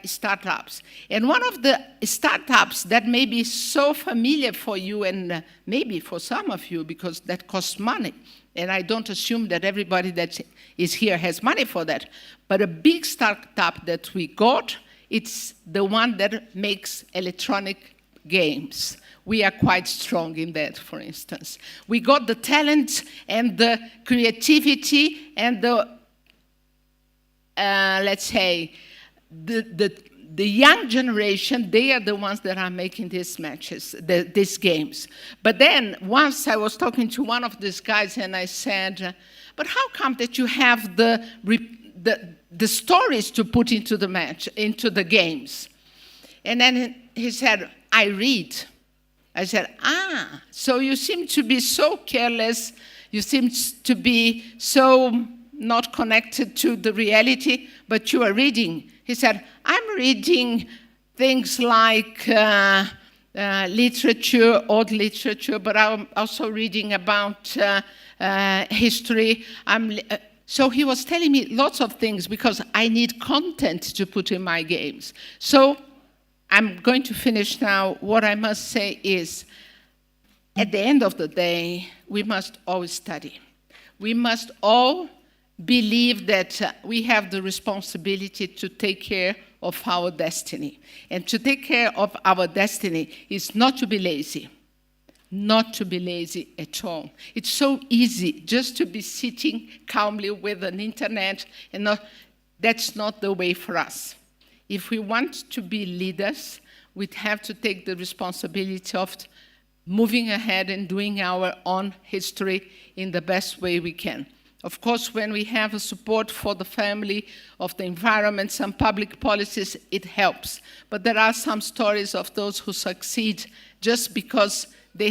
startups. And one of the startups that may be so familiar for you, and maybe for some of you, because that costs money, and I don't assume that everybody that is here has money for that, but a big startup that we got, it's the one that makes electronic games. We are quite strong in that, for instance. We got the talent and the creativity and the, let's say, the young generation. They are the ones that are making these matches, these games. But then once I was talking to one of these guys and I said, but how come that you have the stories to put into the match, into the games? And then he said, I read. I said, so you seem to be so careless, you seem to be so not connected to the reality, but you are reading. He said, I'm reading things like literature, old literature, but I'm also reading about history. So he was telling me lots of things because I need content to put in my games. So I'm going to finish now. What I must say is, at the end of the day, we must always study. We must all believe that we have the responsibility to take care of our destiny. And to take care of our destiny is not to be lazy. Not to be lazy at all. It's so easy just to be sitting calmly with an internet, and that's not the way for us. If we want to be leaders, we have to take the responsibility of moving ahead and doing our own history in the best way we can. Of course, when we have a support for the family, of the environment, some public policies, it helps. But there are some stories of those who succeed just because they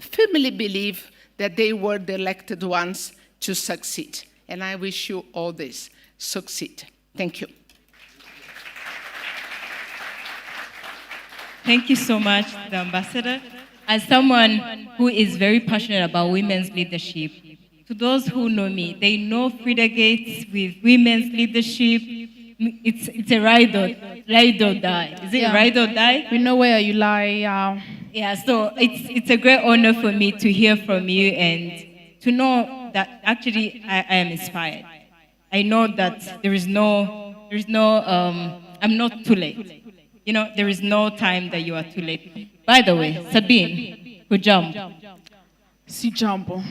firmly believe that they were the elected ones to succeed. And I wish you all this, succeed. Thank you.
Thank you so much, the Ambassador. As someone who is very passionate about women's leadership, to those who know me, they know Frida Gates with women's leadership. It's a ride or die. Is it ride or die?
We know where you lie.
Yeah, so it's a great honor for me to hear from you and to know that actually I am inspired. I know that I'm not too late. You know, there is no time that you are too late. By the way, Sabine, hujambo.
Si jambo.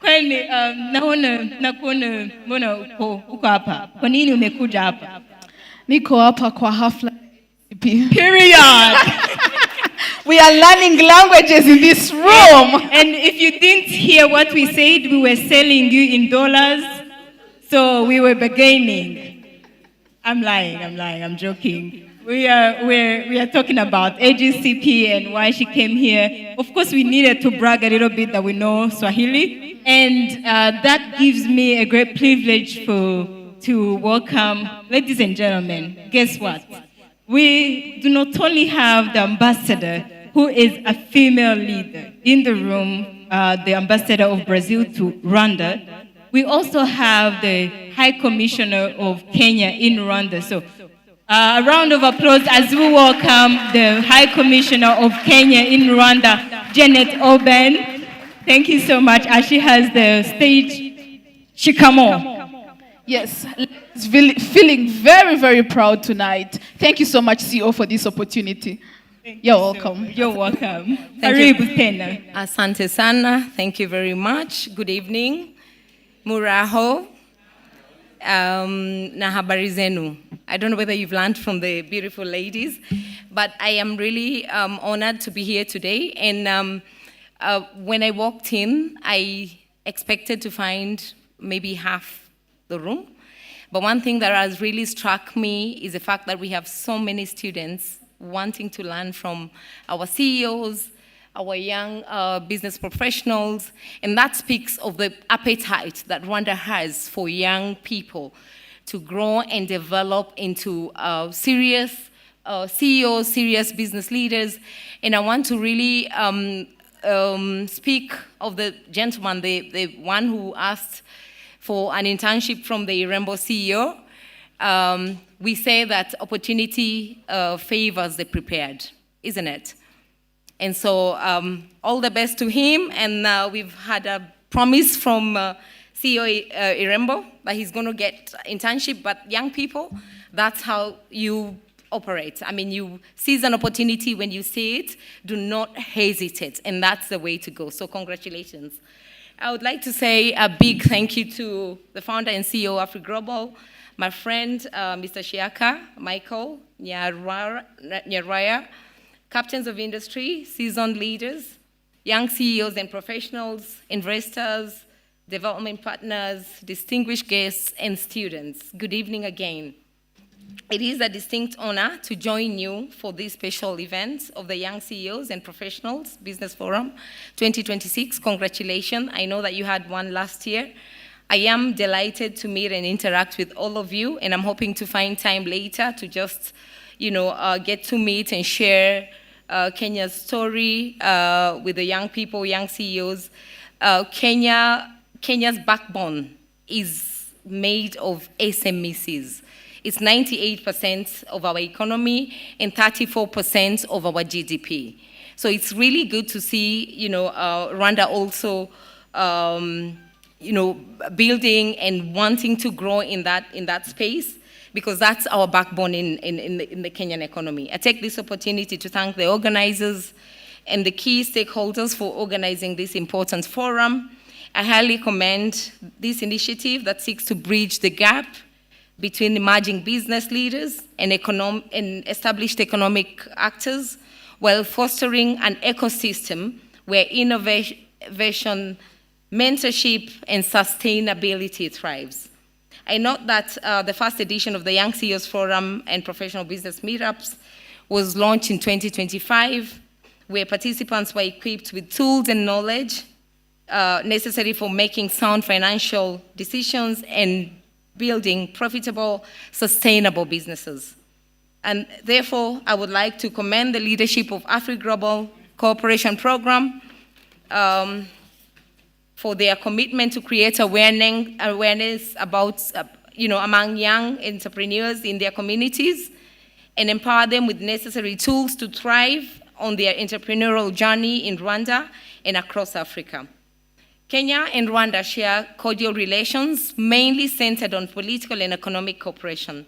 Kwani nakuona mbona uko hapa? Kwa nini umekuja hapa?
Niko hapa kwa hafla.
Period.
We are learning languages in this room.
And if you didn't hear what we said, we were selling you in dollars. So we were bargaining. I'm lying, I'm joking. We are talking about Agcp and why she came here. Of course, we needed to brag a little bit that we know Swahili. And that gives me a great privilege to welcome, ladies and gentlemen, guess what? We do not only have the ambassador, who is a female leader in the room, the ambassador of Brazil to Rwanda. We also have the High Commissioner of Kenya in Rwanda. So a round of applause as we welcome the High Commissioner of Kenya in Rwanda, Janet Oben. Thank you so much. As she has the stage, Shikamo.
Yes, feeling very, very proud tonight. Thank you so much, CEO, for this opportunity. You're welcome.
You're welcome.
Karibu tena. Asante sana. Thank you very much. Good evening. Muraho. Na habari zenu. I don't know whether you've learned from the beautiful ladies, but I am really honored to be here today. And when I walked in, I expected to find maybe half the room. But one thing that has really struck me is the fact that we have so many students wanting to learn from our CEOs, our young business professionals, and that speaks of the appetite that Rwanda has for young people to grow and develop into serious CEOs, serious business leaders. And I want to really speak of the gentleman, the one who asked for an internship from the Rainbow CEO. We say that opportunity favors the prepared, isn't it? And so all the best to him. And we've had a promise from CEO Irembo that he's going to get internship. But young people, that's how you operate. I mean, you seize an opportunity when you see it. Do not hesitate. And that's the way to go. So congratulations. I would like to say a big thank you to the founder and CEO of Afri-Global, my friend, Mr. Shiaka, Michael, Nyaraya, captains of industry, seasoned leaders, young CEOs and professionals, investors, development partners, distinguished guests, and students. Good evening again. It is a distinct honor to join you for this special event of the Young CEOs and Professionals Business Forum 2026. Congratulations. I know that you had one last year. I am delighted to meet and interact with all of you, and I'm hoping to find time later to just, get to meet and share Kenya's story with the young people, young CEOs. Kenya's backbone is made of SMEs. It's 98% of our economy and 34% of our GDP. So it's really good to see, Rwanda also, building and wanting to grow in that space, because that's our backbone in the Kenyan economy. I take this opportunity to thank the organizers and the key stakeholders for organizing this important forum. I highly commend this initiative that seeks to bridge the gap between emerging business leaders and established economic actors, while fostering an ecosystem where innovation, mentorship, and sustainability thrives. I note that the first edition of the Young CEOs Forum and Professional Business Meetups was launched in 2025, where participants were equipped with tools and knowledge necessary for making sound financial decisions and building profitable, sustainable businesses. And therefore, I would like to commend the leadership of Afri-Global Cooperation Program for their commitment to create awareness about, among young entrepreneurs in their communities and empower them with necessary tools to thrive on their entrepreneurial journey in Rwanda and across Africa. Kenya and Rwanda share cordial relations, mainly centered on political and economic cooperation.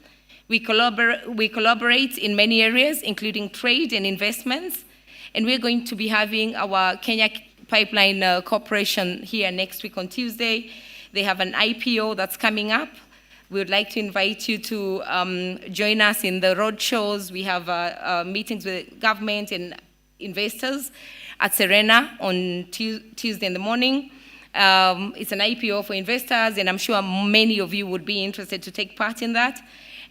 We collaborate in many areas, including trade and investments, and we're going to be having our Kenya Pipeline Corporation here next week on Tuesday. They have an IPO that's coming up. We would like to invite you to join us in the road shows. We have meetings with government and investors at Serena on Tuesday in the morning. It's an IPO for investors, and I'm sure many of you would be interested to take part in that.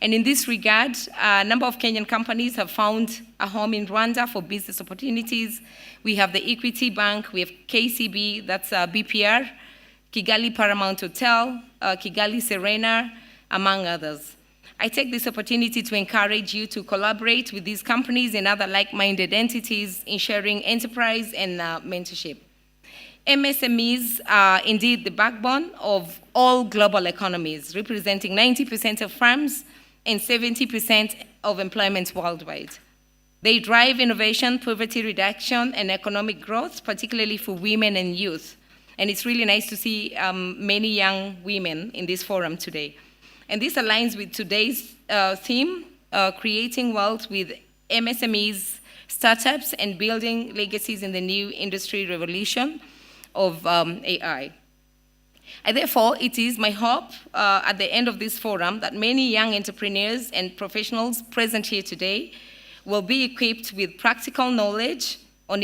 And in this regard, a number of Kenyan companies have found a home in Rwanda for business opportunities. We have the Equity Bank, we have KCB, that's BPR, Kigali Paramount Hotel, Kigali Serena, among others. I take this opportunity to encourage you to collaborate with these companies and other like-minded entities in sharing enterprise and mentorship. MSMEs are indeed the backbone of all global economies, representing 90% of firms and 70% of employment worldwide. They drive innovation, poverty reduction, and economic growth, particularly for women and youth. And it's really nice to see many young women in this forum today. And this aligns with today's theme, creating wealth with MSMEs, startups, and building legacies in the new industry revolution of AI. And therefore, it is my hope at the end of this forum that many young entrepreneurs and professionals present here today will be equipped with practical knowledge on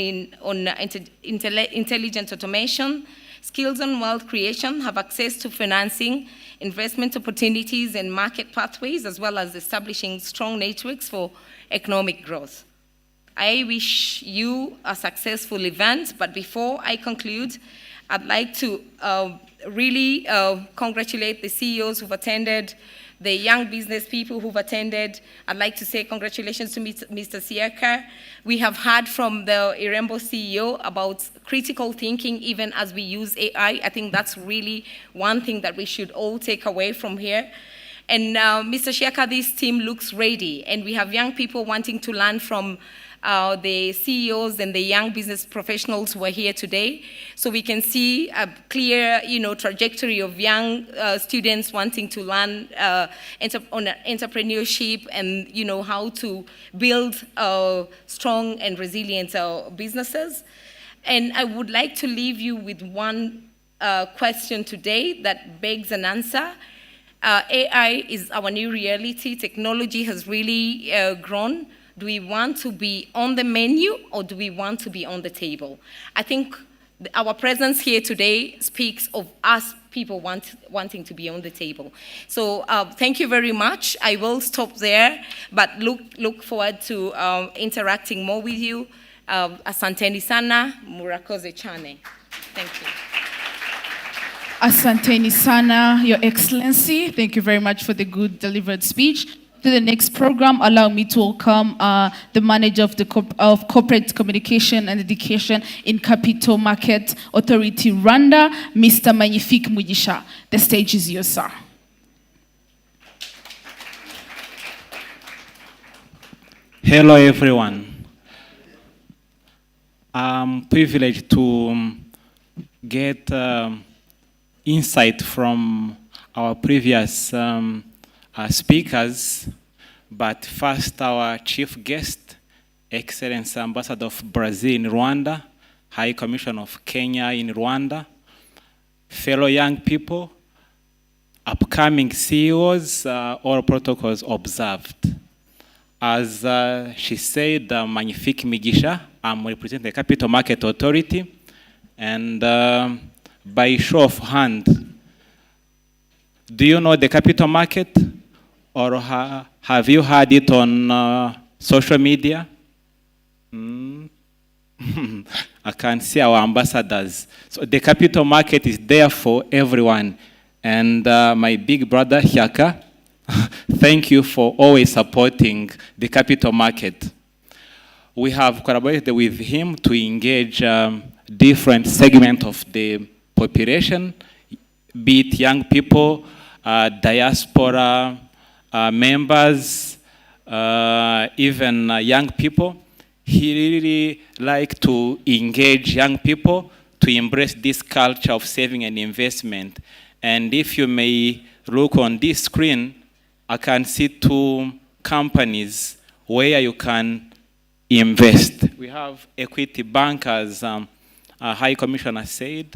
intelligent automation, skills on wealth creation, have access to financing, investment opportunities, and market pathways, as well as establishing strong networks for economic growth. I wish you a successful event, but before I conclude, I'd like to really congratulate the CEOs who've attended, the young business people who've attended. I'd like to say congratulations to Mr. Siaka. We have heard from the Irembo CEO about critical thinking even as we use AI. I think that's really one thing that we should all take away from here. And Mr. Siaka, this team looks ready, and we have young people wanting to learn from the CEOs and the young business professionals who are here today. So we can see a clear, trajectory of young students wanting to learn on entrepreneurship and, how to build strong and resilient businesses. And I would like to leave you with one question today that begs an answer. AI is our new reality. Technology has really grown. Do we want to be on the menu, or do we want to be on the table? I think our presence here today speaks of us people wanting to be on the table. So thank you very much. I will stop there, but look forward to interacting more with you. Asanteni sana, murakoze chane. Thank you.
Asanteni sana, Your Excellency. Thank you very much for the good delivered speech. To the next program, allow me to welcome the manager of corporate communication and education in Capital Market Authority, Rwanda, Mr. Magnifique Mugisha. The stage is yours, sir.
Hello, everyone. I'm privileged to get insight from our previous speakers, but first our chief guest, Excellence Ambassador of Brazil in Rwanda, High Commission of Kenya in Rwanda, fellow young people, upcoming CEOs, all protocols observed. As she said, Magnifique Mugisha, I'm representing the Capital Market Authority, and by show of hand, do you know the capital market? Or have you heard it on social media? I can see our ambassadors. So the capital market is there for everyone. And my big brother, Hiaka, thank you for always supporting the capital market. We have collaborated with him to engage different segments of the population, be it young people, diaspora, members, even young people. he really liked to engage young people to embrace this culture of saving and investment. And if you may look on this screen, I can see 2 companies where you can invest. We have Equity Bank, as High Commissioner said.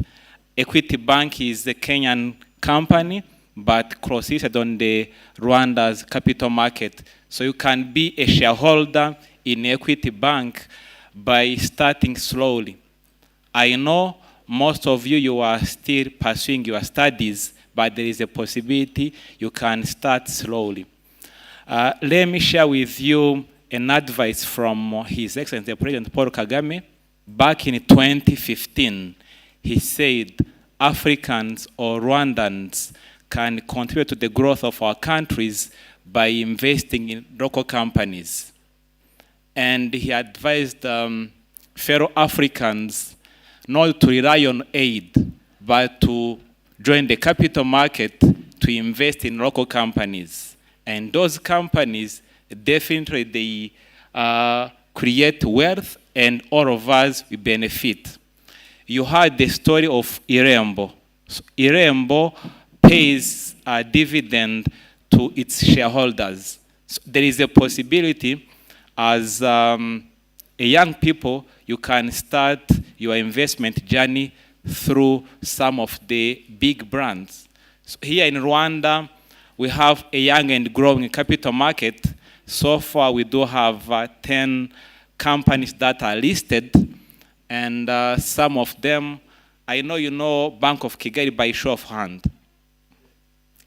Equity Bank is a Kenyan company, but cross-listed on the Rwanda's capital market. So you can be a shareholder in Equity Bank by starting slowly. I know most of you are still pursuing your studies, but there is a possibility you can start slowly. Let me share with you an advice from His Excellency President Paul Kagame. Back in 2015, he said Africans or Rwandans can contribute to the growth of our countries by investing in local companies. And he advised fellow Africans not to rely on aid, but to join the capital market to invest in local companies. And those companies, definitely they create wealth, and all of us will benefit. You heard the story of Irembo. So Irembo pays a dividend to its shareholders. So there is a possibility as a young people, you can start your investment journey through some of the big brands. So here in Rwanda, we have a young and growing capital market. So far, we do have 10 companies that are listed, and some of them, I know you know Bank of Kigali by show of hand.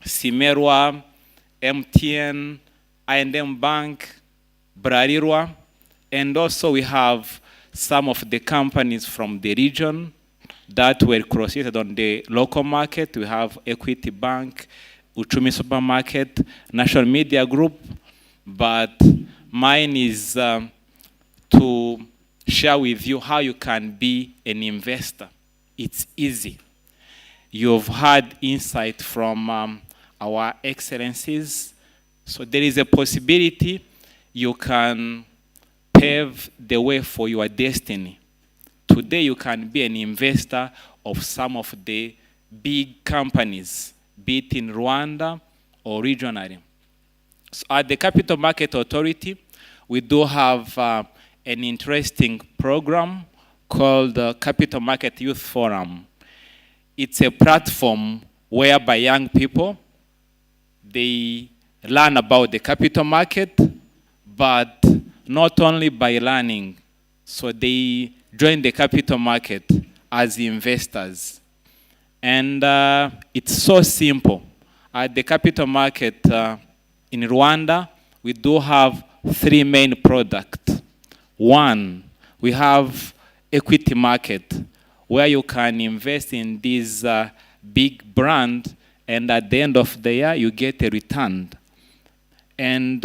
Simerwa, MTN, I&M Bank, Brarirwa, and also we have some of the companies from the region that were cross-listed on the local market. We have Equity Bank, Uchumi Supermarket, National Media Group, but mine is to share with you how you can be an investor. It's easy. You've had insight from our excellencies. So there is a possibility you can pave the way for your destiny. Today you can be an investor of some of the big companies, be it in Rwanda or regionally. So at the Capital Market Authority, we do have an interesting program called the Capital Market Youth Forum. It's a platform whereby young people, they learn about the capital market, but not only by learning. So they join the capital market as investors. And it's so simple. At the capital market in Rwanda, we do have 3 main products. One, we have equity market, where you can invest in this big brand, and at the end of the year, you get a return. And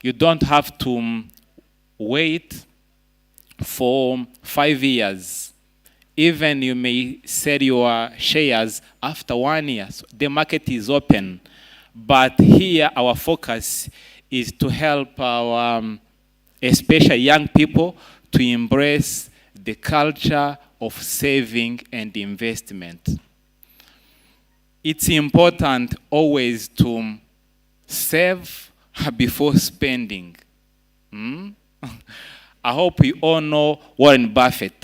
you don't have to wait for 5 years. Even you may sell your shares after 1 year. So the market is open. But here, our focus is to help our, especially young people, to embrace the culture of saving and investment. It's important always to save before spending. I hope we all know Warren Buffett.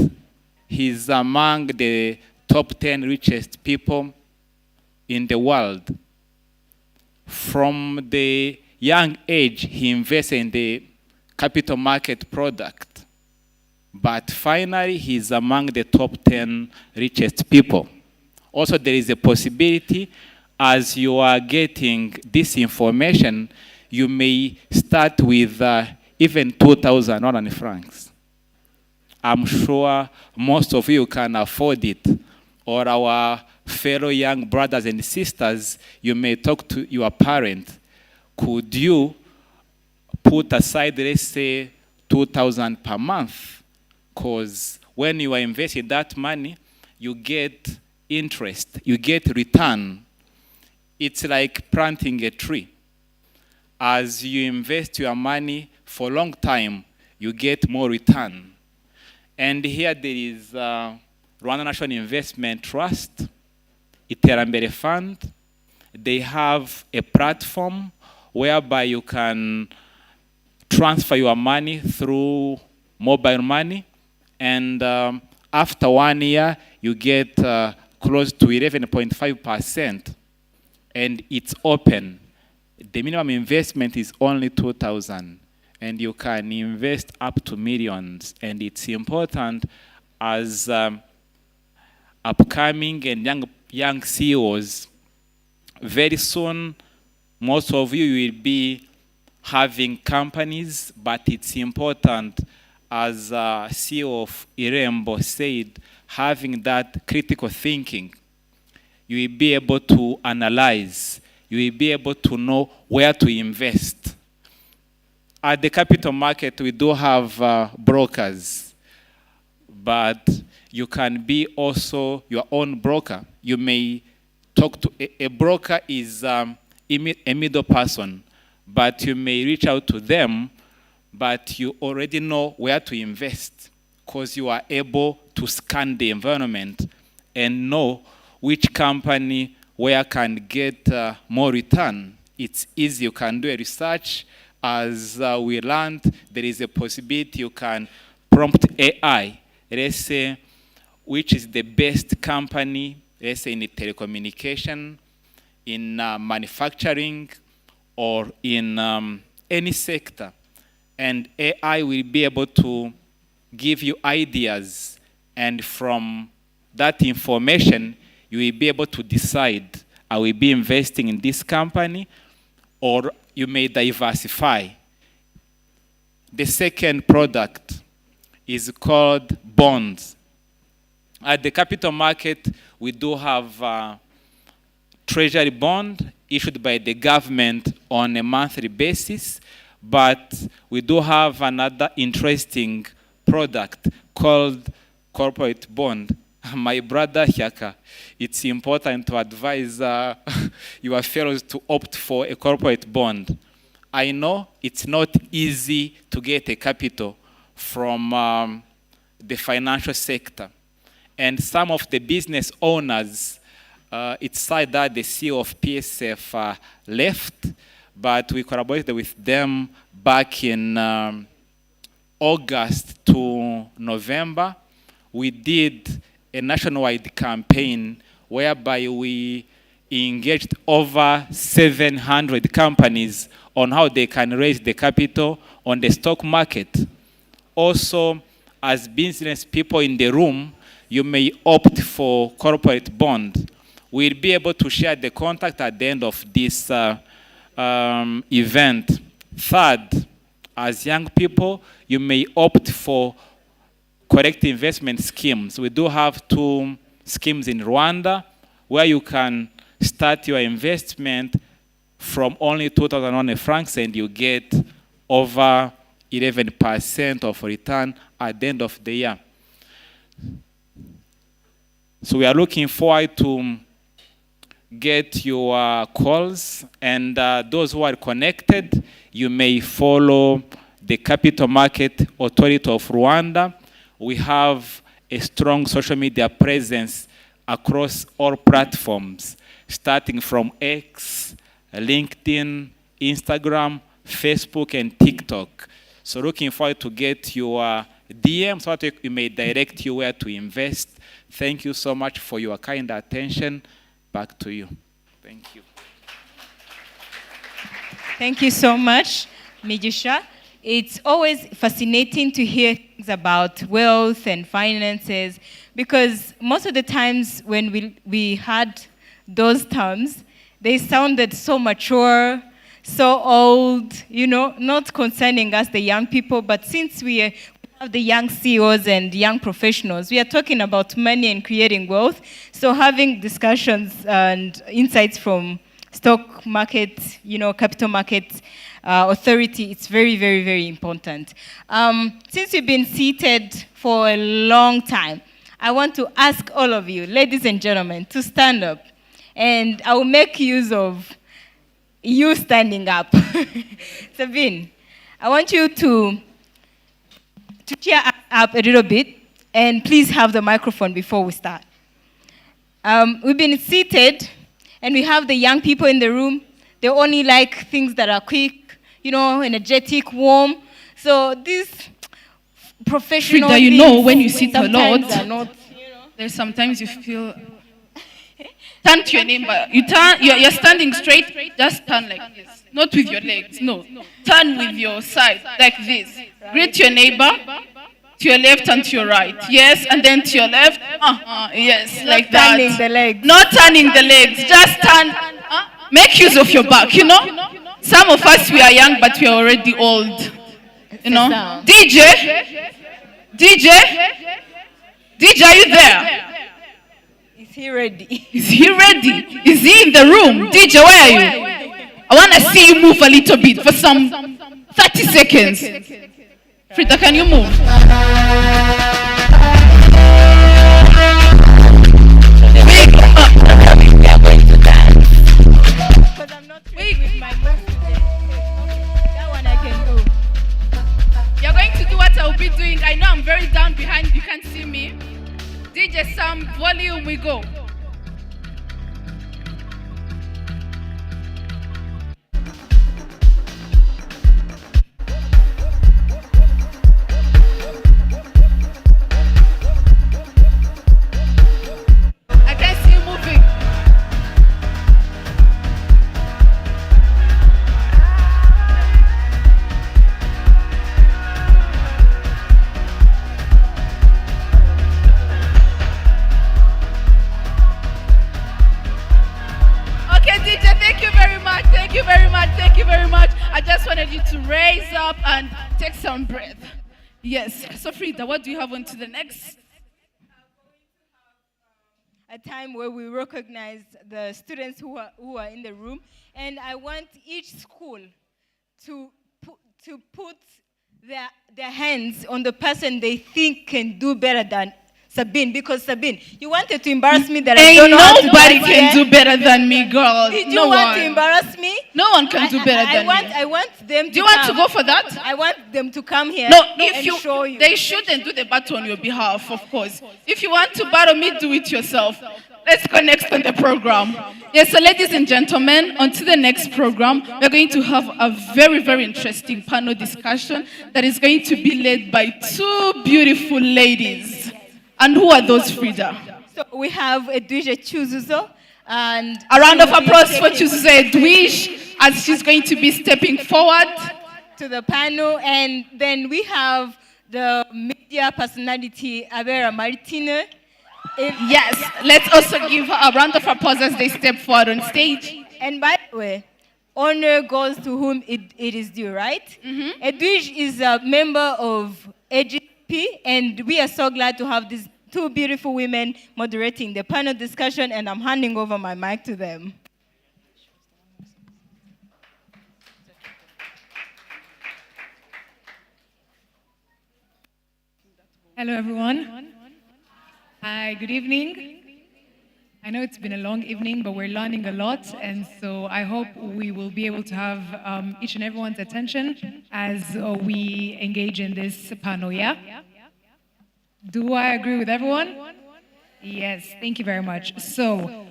He's among the top 10 richest people in the world. From the young age, he invested in the capital market product. But finally, he's among the top 10 richest people. Also, there is a possibility, as you are getting this information, you may start with even 2,000 francs. I'm sure most of you can afford it. Or our fellow young brothers and sisters, you may talk to your parent. Could you put aside, let's say, 2,000 per month? Because when you are investing that money, you get interest, you get return. It's like planting a tree. As you invest your money for a long time, you get more return. And here there is Rwanda National Investment Trust, Iterambere Fund. They have a platform whereby you can transfer your money through mobile money, and after 1 year, you get close to 11.5%, and it's open. The minimum investment is only 2,000, and you can invest up to millions, and it's important as upcoming and young CEOs. Very soon, most of you will be having companies, but it's important, as CEO of Irembo said, having that critical thinking. You will be able to analyze. You will be able to know where to invest. At the capital market, we do have brokers, but you can be also your own broker. You may talk to a broker is a middle person, but you may reach out to them, but you already know where to invest because you are able to scan the environment and know which company where can get more return. It's easy. You can do a research. As we learned, there is a possibility you can prompt AI. Let's say, which is the best company, let's say in telecommunication, in manufacturing, or in any sector. And AI will be able to give you ideas. And from that information, you will be able to decide, I will be investing in this company, or you may diversify. The second product is called bonds. At the capital market, we do have treasury bond issued by the government on a monthly basis, but we do have another interesting product called corporate bond. My brother Hyaka, it's important to advise your fellows to opt for a corporate bond. I know it's not easy to get a capital from the financial sector. And some of the business owners, it's sad that the CEO of PSF left, but we collaborated with them back in August to November. We did a nationwide campaign whereby we engaged over 700 companies on how they can raise the capital on the stock market. Also, as business people in the room, you may opt for corporate bond. We'll be able to share the contact at the end of this event. Third, as young people, you may opt for correct investment schemes. We do have 2 schemes in Rwanda where you can start your investment from only 2,000 francs and you get over 11% of return at the end of the year. So we are looking forward to get your calls, and those who are connected, you may follow the Capital Market Authority of Rwanda. We have a strong social media presence across all platforms, starting from X, LinkedIn, Instagram, Facebook, and TikTok. So looking forward to get your DM so that you may direct you where to invest. Thank you so much for your kind attention. Back to you. Thank you.
Thank you so much, Migisha. It's always fascinating to hear things about wealth and finances, because most of the times when we had those terms, they sounded so mature, so old, you know, not concerning us, the young people. But since we have the young CEOs and young professionals, we are talking about money and creating wealth. So having discussions and insights from stock market, you know, capital market authority, it's very, very, very important. Since you've been seated for a long time, I want to ask all of you, ladies and gentlemen, to stand up. And I will make use of you standing up. Sabine, I want you to to cheer us up a little bit, and please have the microphone before we start. We've been seated, and we have the young people in the room. They only like things that are quick, energetic, warm. So these professional
Frida, you know, when you sit a lot,
sometimes are not,
there's sometimes you feel. Turn to your neighbor. You're standing straight. Just turn like this. Not with your legs. No. Turn with your side like this. Greet your neighbor. To your left and to your right. Yes, and then to your left. Yes,
not
like that.
turning the legs.
Not turning the legs. Just turn. Make use of your back. Some of us we are young, but we are already old. DJ, are you there?
Is he ready?
Is he ready? Is he in the room? DJ, where are you? I want to see you move a little bit for some 30 seconds. Frida, can you move?
Because I'm not ready with my move today. That one I can do.
You're going to do what I'll be doing. I know I'm very down behind. You can't see me. DJ Sam, volume, we go. I can see you moving. Thank you very much. I just wanted you to raise up and take some breath. Yes. So Frida, what do you have on to the next?
A time where we recognize the students who are in the room, and I want each school to put their hands on the person they think can do better than Sabine, because Sabine, you wanted to embarrass me that I don't know how to
nobody can do better than me, girl.
Did you want to embarrass me?
No one can do better than me.
I want them to
Do you want to go for that?
I want them to come here
and
show you.
They shouldn't do the battle on your behalf, of course. If you want to battle me, do it yourself. Let's go next on the program. Yes, so ladies and gentlemen, on to the next program. We're going to have a very, very interesting panel discussion that is going to be led by two beautiful ladies. And who are those, Frida?
So we have Edwige Chuzuzo. And
a round of applause for Chuzuzo Edwige as she's going to be stepping forward
to the panel. And then we have the media personality, Avera Martino.
Yes, let's also give her a round of applause as they step forward on stage.
And by the way, honor goes to whom it is due, right? Mm-hmm. Edwige is a member of Agcp, and we are so glad to have these two beautiful women moderating the panel discussion, and I'm handing over my mic to them.
Hello, everyone. Hi, good evening. I know it's been a long evening, but we're learning a lot, and so I hope we will be able to have each and everyone's attention as we engage in this panel, yeah? Do I agree with everyone? Yes, thank you very much. So,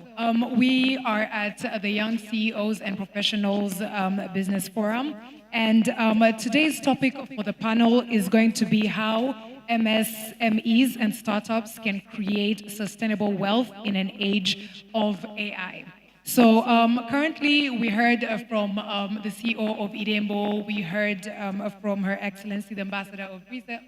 we are at the Young CEOs and Professionals Business Forum, and today's topic for the panel is going to be how MSMEs and startups can create sustainable wealth in an age of AI. So currently, we heard from the CEO of Idembo, we heard from Her Excellency, the Ambassador of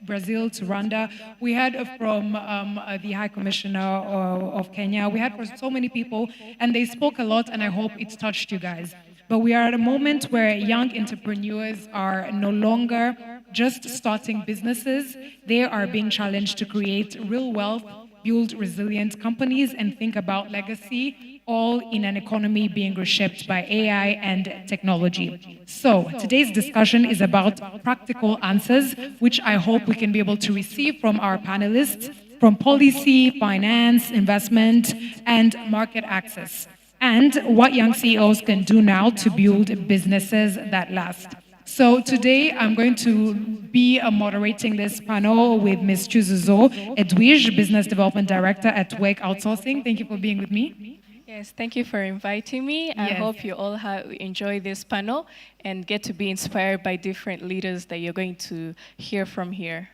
Brazil to Rwanda, we heard from the High Commissioner of Kenya, we heard from so many people, and they spoke a lot, and I hope it's touched you guys. But we are at a moment where young entrepreneurs are no longer just starting businesses. They are being challenged to create real wealth, build resilient companies, and think about legacy, all in an economy being reshaped by AI and technology. So today's discussion is about practical answers, which I hope we can be able to receive from our panelists, from policy, finance, investment, and market access, and what young CEOs can do now to build businesses that last. So today I'm going to be moderating this panel with Ms. Chuzuzo Edwige, Business Development Director at Wake Outsourcing. Thank you for being with me.
Yes, thank you for inviting me. I hope you all enjoy this panel and get to be inspired by different leaders that you're going to hear from here.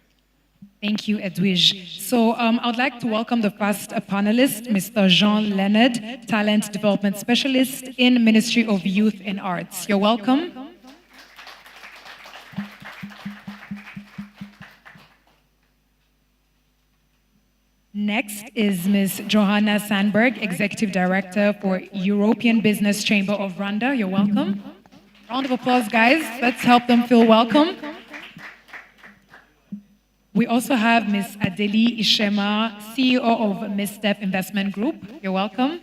Thank you, Edwige. So I'd like to welcome the first panelist, Mr. Jean Leonard, Talent Development Specialist in Ministry of Youth and Arts. You're welcome. Next is Ms. Johanna Sandberg, Executive Director for European Business Chamber of Rwanda. You're welcome. Round of applause, guys. Let's help them feel welcome. We also have Ms. Adeli Ishema, CEO of Misstep Investment Group. You're welcome.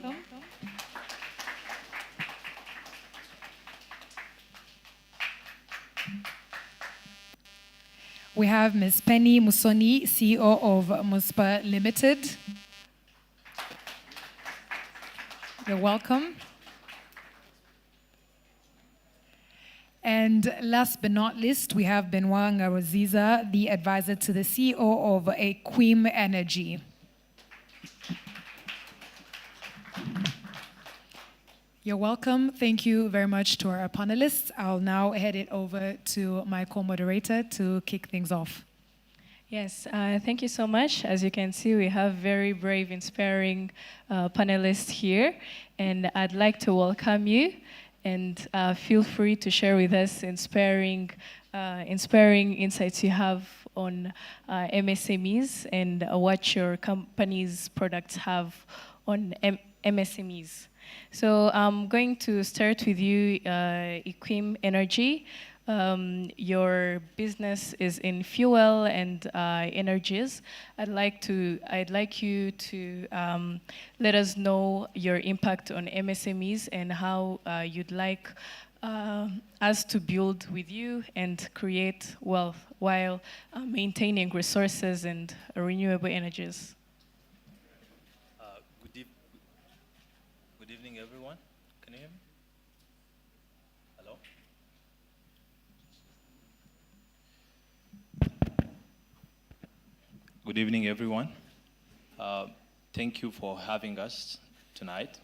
We have Ms. Penny Musoni, CEO of Muspa Limited. You're welcome. And last but not least, we have Benoit Ngaroziza, the advisor to the CEO of Agcp Energy. You're welcome. Thank you very much to our panelists. I'll now head it over to my co-moderator to kick things off.
Yes, thank you so much. As you can see, we have very brave, inspiring panelists here, and I'd like to welcome you, and feel free to share with us inspiring insights you have on MSMEs and what your company's products have on MSMEs. So I'm going to start with you, Agcp Energy. Your business is in fuel and energies. I'd like you to let us know your impact on MSMEs and how you'd like us to build with you and create wealth while maintaining resources and renewable energies.
Good evening, everyone. Can you hear me? Hello? Good evening, everyone. Thank you for having us tonight.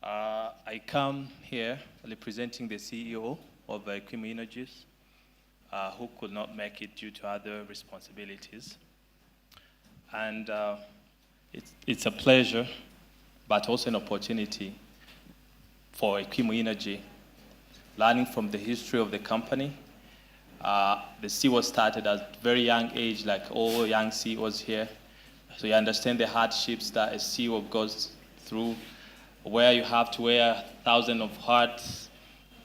I come here representing the CEO of Agcp Energies, who could not make it due to other responsibilities. And it's a pleasure, but also an opportunity for Agcp Energy, learning from the history of the company. The CEO started at a very young age, like all young CEOs here. So you understand the hardships that a CEO goes through, where you have to wear thousands of hats,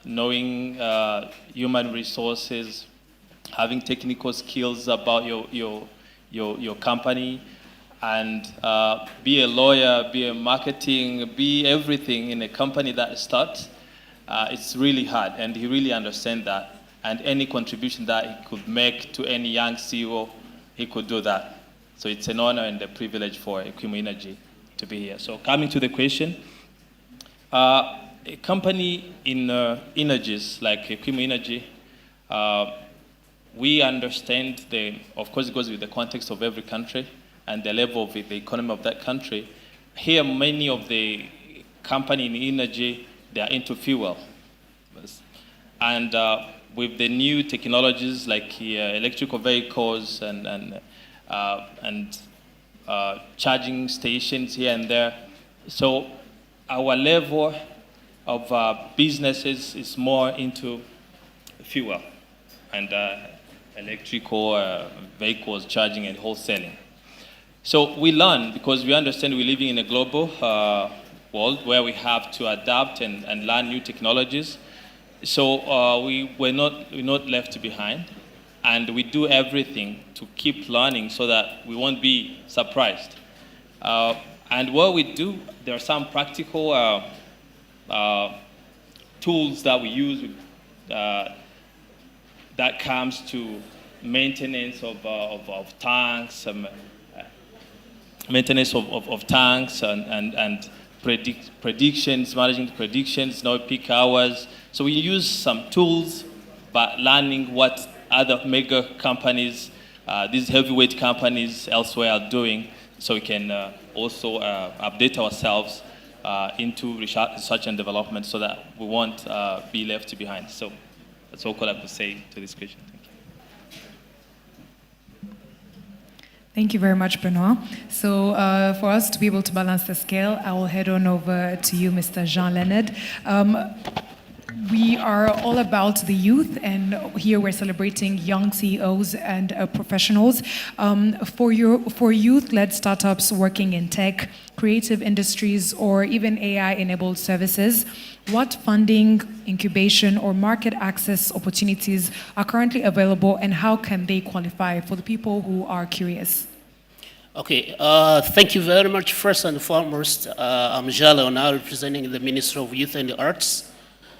knowing human resources, having technical skills about your company, and be a lawyer, be a marketing, be everything in a company that starts. It's really hard, and he really understands that. And any contribution that he could make to any young CEO, he could do that. So it's an honor and a privilege for Agcp Energy to be here. So coming to the question, a company in energies like Agcp Energy, we understand of course it goes with the context of every country and the level of the economy of that country. Here, many of the company in energy, they are into fuel. And with the new technologies like electrical vehicles and charging stations here and there, so our level of businesses is more into fuel and electrical vehicles charging and wholesaling. So we learn because we understand we're living in a global world where we have to adapt and learn new technologies. So we're not left behind, and we do everything to keep learning so that we won't be surprised. And what we do, there are some practical tools that we use that comes to maintenance of tanks, maintenance of tanks and predictions, managing the predictions, peak hours. So we use some tools but learning what other mega companies, these heavyweight companies elsewhere are doing, so we can also update ourselves into research and development so that we won't be left behind. So that's all I could say to this question. Thank you.
Thank you very much, Benoit. So for us to be able to balance the scale, I will head on over to you, Mr. Jean-Leonard. We are all about the youth, and here we're celebrating young CEOs and professionals. For youth-led startups working in tech, creative industries, or even AI-enabled services, what funding, incubation, or market access opportunities are currently available, and how can they qualify for the people who are curious?
Okay, thank you very much. First and foremost, I'm Jean now representing the Ministry of Youth and the Arts.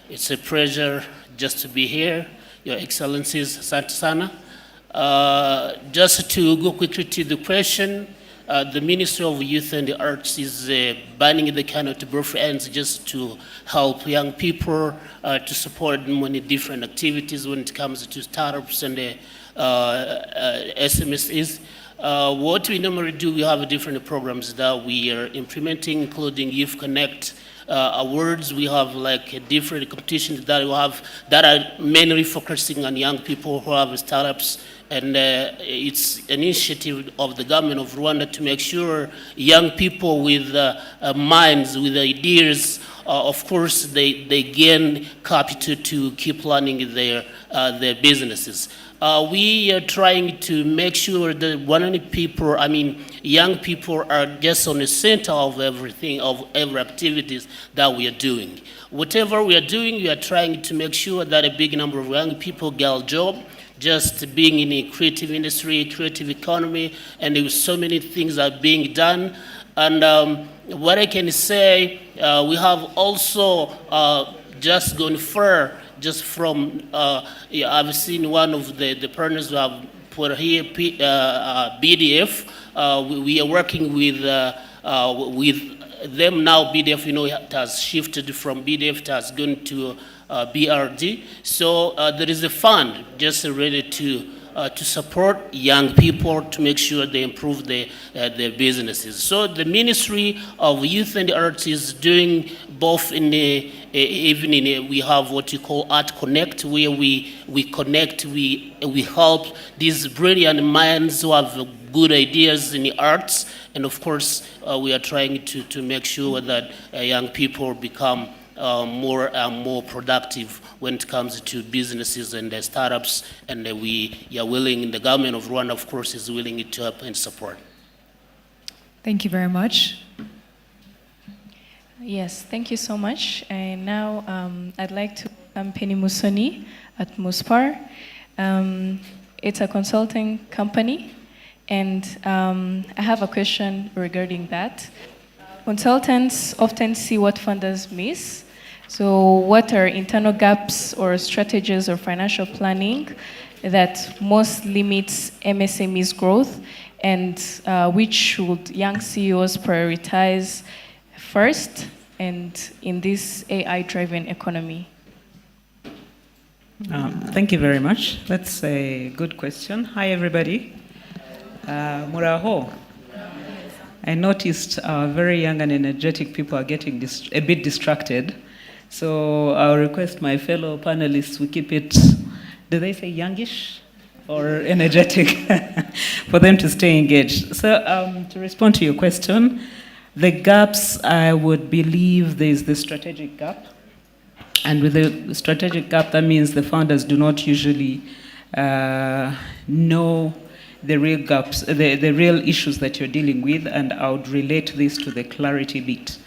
It's a pleasure just to be here. Your Excellencies, Asante sana. Just to go quickly to the question, the Ministry of Youth and the Arts is banding the canoe to both ends just to help young people, to support many different activities when it comes to startups and SMSs. What we normally do, we have different programs that we are implementing, including Youth Connect awards. We have like different competitions that we have that are mainly focusing on young people who have startups. And it's an initiative of the government of Rwanda to make sure young people with minds, with ideas, of course, they gain capital to keep running their businesses. We are trying to make sure that young people are just on the center of everything, of every activities that we are doing. Whatever we are doing, we are trying to make sure that a big number of young people get a job, just being in the creative industry, creative economy, and there are so many things are being done. And what I can say, we have also just gone far, just from, I've seen one of the partners who have put here, BDF. We are working with them now. BDF, it has shifted from BDF, it has gone to BRD. So there is a fund just ready to support young people to make sure they improve their businesses. So the Ministry of Youth and Arts is doing both we have what you call Art Connect, where we connect, we help these brilliant minds who have good ideas in the arts, and of course we are trying to make sure that young people become more and more productive when it comes to businesses and startups, and we are willing, the government of Rwanda, of course, is willing to help and support.
Thank you very much.
Yes, thank you so much. And now I'd like to welcome Penny Musoni at Muspar. It's a consulting company, and I have a question regarding that. Consultants often see what funders miss. So what are internal gaps or strategies or financial planning that most limits MSME's growth, and which should young CEOs prioritize first and in this AI-driven economy?
Thank you very much. That's a good question. Hi, everybody. Muraho. I noticed very young and energetic people are getting a bit distracted. So I'll request my fellow panelists, we keep it, do they say youngish or energetic, for them to stay engaged. So to respond to your question, the gaps, I would believe there's the strategic gap. And with the strategic gap, that means the founders do not usually know the real gaps, the real issues that you're dealing with, and I would relate this to the clarity bit.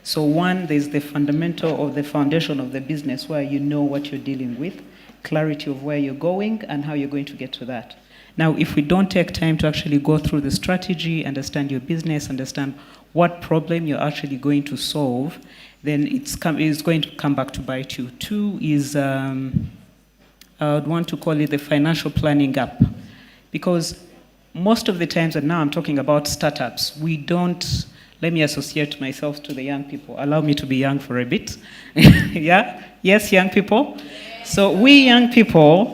So one, there's the fundamental or the foundation of the business where you know what you're dealing with, clarity of where you're going and how you're going to get to that. Now, if we don't take time to actually go through the strategy, understand your business, understand what problem you're actually going to solve, then it's going to come back to bite you. Two is, I would want to call it the financial planning gap. Because most of the times, and now I'm talking about startups, we don't, let me associate myself to the young people. Allow me to be young for a bit. Yeah? Yes, young people? So we young people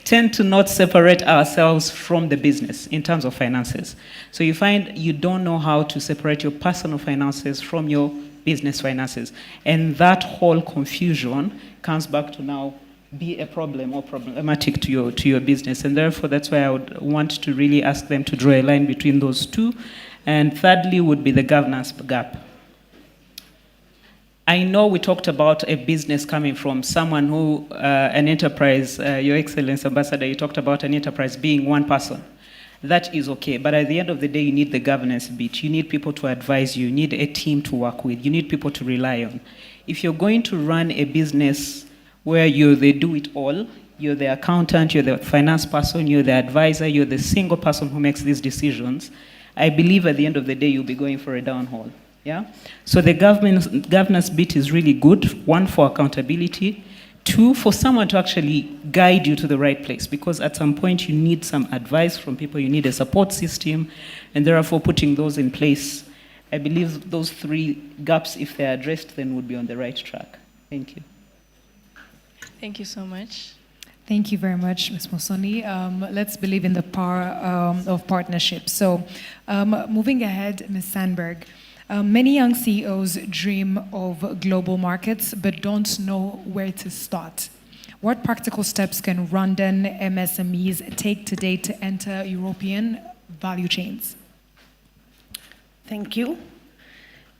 tend to not separate ourselves from the business in terms of finances. So you find you don't know how to separate your personal finances from your business finances. And that whole confusion comes back to now be a problem or problematic to your business. And therefore, that's why I would want to really ask them to draw a line between those two. And thirdly would be the governance gap. I know we talked about a business coming from someone who, an enterprise, Your Excellency Ambassador, you talked about an enterprise being one person. That is okay, but at the end of the day, you need the governance bit. You need people to advise you. You need a team to work with. You need people to rely on. If you're going to run a business where you're the do-it-all, you're the accountant, you're the finance person, you're the advisor, you're the single person who makes these decisions, I believe at the end of the day, you'll be going for a downhaul. Yeah? So the governance bit is really good. One, for accountability. Two, for someone to actually guide you to the right place, because at some point you need some advice from people, you need a support system, and therefore putting those in place, I believe those three gaps, if they're addressed, then would be on the right track. Thank you.
Thank you so much.
Thank you very much, Ms. Mosoni. Let's believe in the power of partnership. So moving ahead, Ms. Sandberg. Many young CEOs dream of global markets, but don't know where to start. What practical steps can Rwandan MSMEs take today to enter European value chains?
Thank you.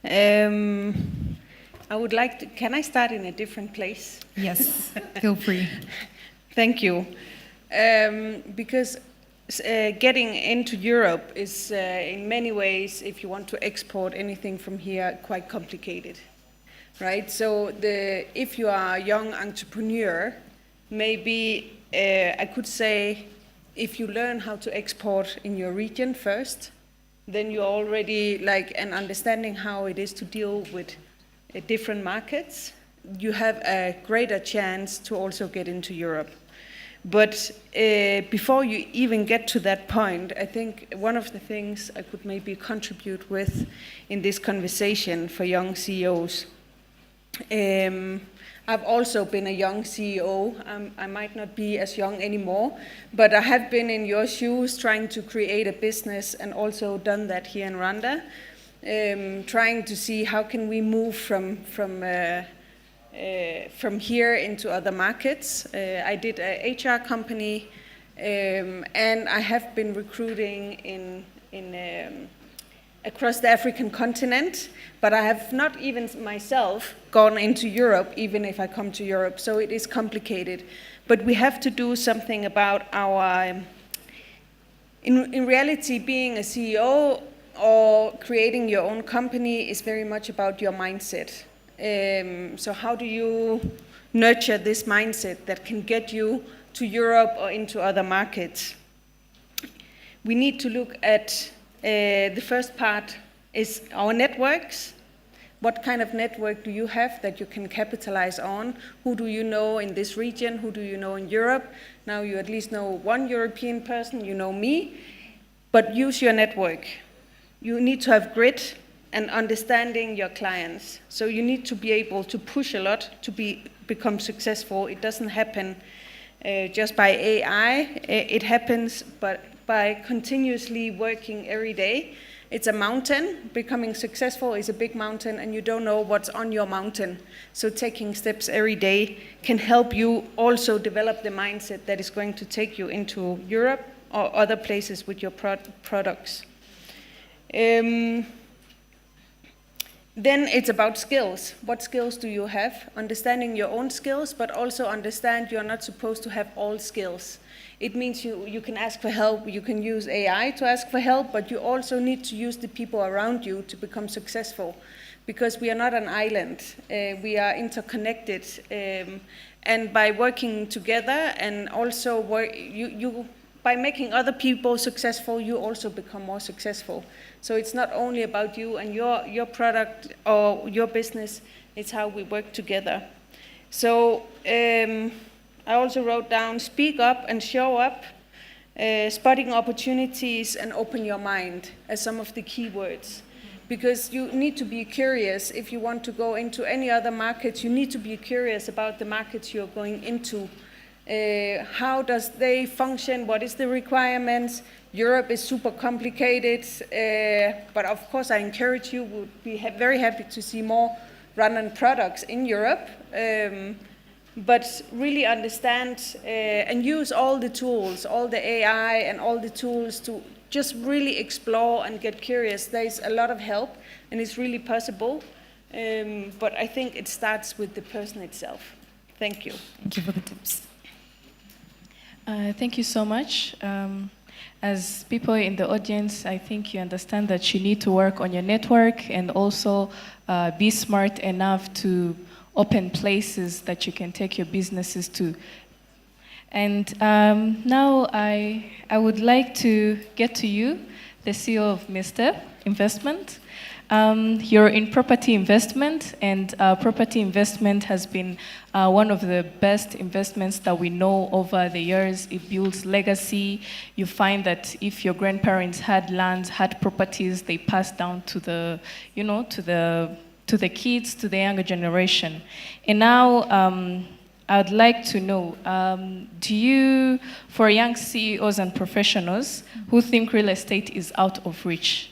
I would like to, can I start in a different place?
Yes, feel free.
Thank you. Because getting into Europe is in many ways, if you want to export anything from here, quite complicated, right? So if you are a young entrepreneur, maybe I could say if you learn how to export in your region first, then you already like an understanding how it is to deal with different markets, you have a greater chance to also get into Europe. But before you even get to that point, I think one of the things I could maybe contribute with in this conversation for young CEOs, I've also been a young CEO. I might not be as young anymore, but I have been in your shoes trying to create a business and also done that here in Rwanda, trying to see how can we move from here into other markets. I did a HR company, and I have been recruiting across the African continent, but I have not even myself gone into Europe, even if I come to Europe, so it is complicated. But we have to do something about our, in reality, being a CEO or creating your own company is very much about your mindset. So how do you nurture this mindset that can get you to Europe or into other markets? We need to look at the first part is our networks. What kind of network do you have that you can capitalize on? Who do you know in this region? Who do you know in Europe? Now you at least know one European person, you know me, but use your network. You need to have grit and understanding your clients. So you need to be able to push a lot to become successful. It doesn't happen just by AI. It happens by continuously working every day. It's a mountain. Becoming successful is a big mountain, and you don't know what's on your mountain. So taking steps every day can help you also develop the mindset that is going to take you into Europe or other places with your products. Then it's about skills. What skills do you have? Understanding your own skills, but also understand you're not supposed to have all skills. It means you can ask for help, you can use AI to ask for help, but you also need to use the people around you to become successful, because we are not an island. We are interconnected, and by working together and also by making other people successful, you also become more successful. So it's not only about you and your product or your business, it's how we work together. So I also wrote down, speak up and show up, spotting opportunities and open your mind as some of the key words. because you need to be curious. If you want to go into any other market, you need to be curious about the markets you're going into. How does they function? What is the requirements? Europe is super complicated, but of course I encourage you, would be very happy to see more run-on products in Europe, but really understand and use all the tools, all the AI and all the tools to just really explore and get curious. There's a lot of help and it's really possible, but I think it starts with the person itself. Thank you.
Thank you for the tips. Thank you so much. As people in the audience, I think you understand that you need to work on your network and also be smart enough to open places that you can take your businesses to. And now I would like to get to you, the CEO of Mr. Investment. You're in property investment, and property investment has been one of the best investments that we know over the years. It builds legacy. You find that if your grandparents had lands, had properties, they pass down to the, to the kids, to the younger generation. And now I'd like to know, do you, for young CEOs and professionals who think real estate is out of reach,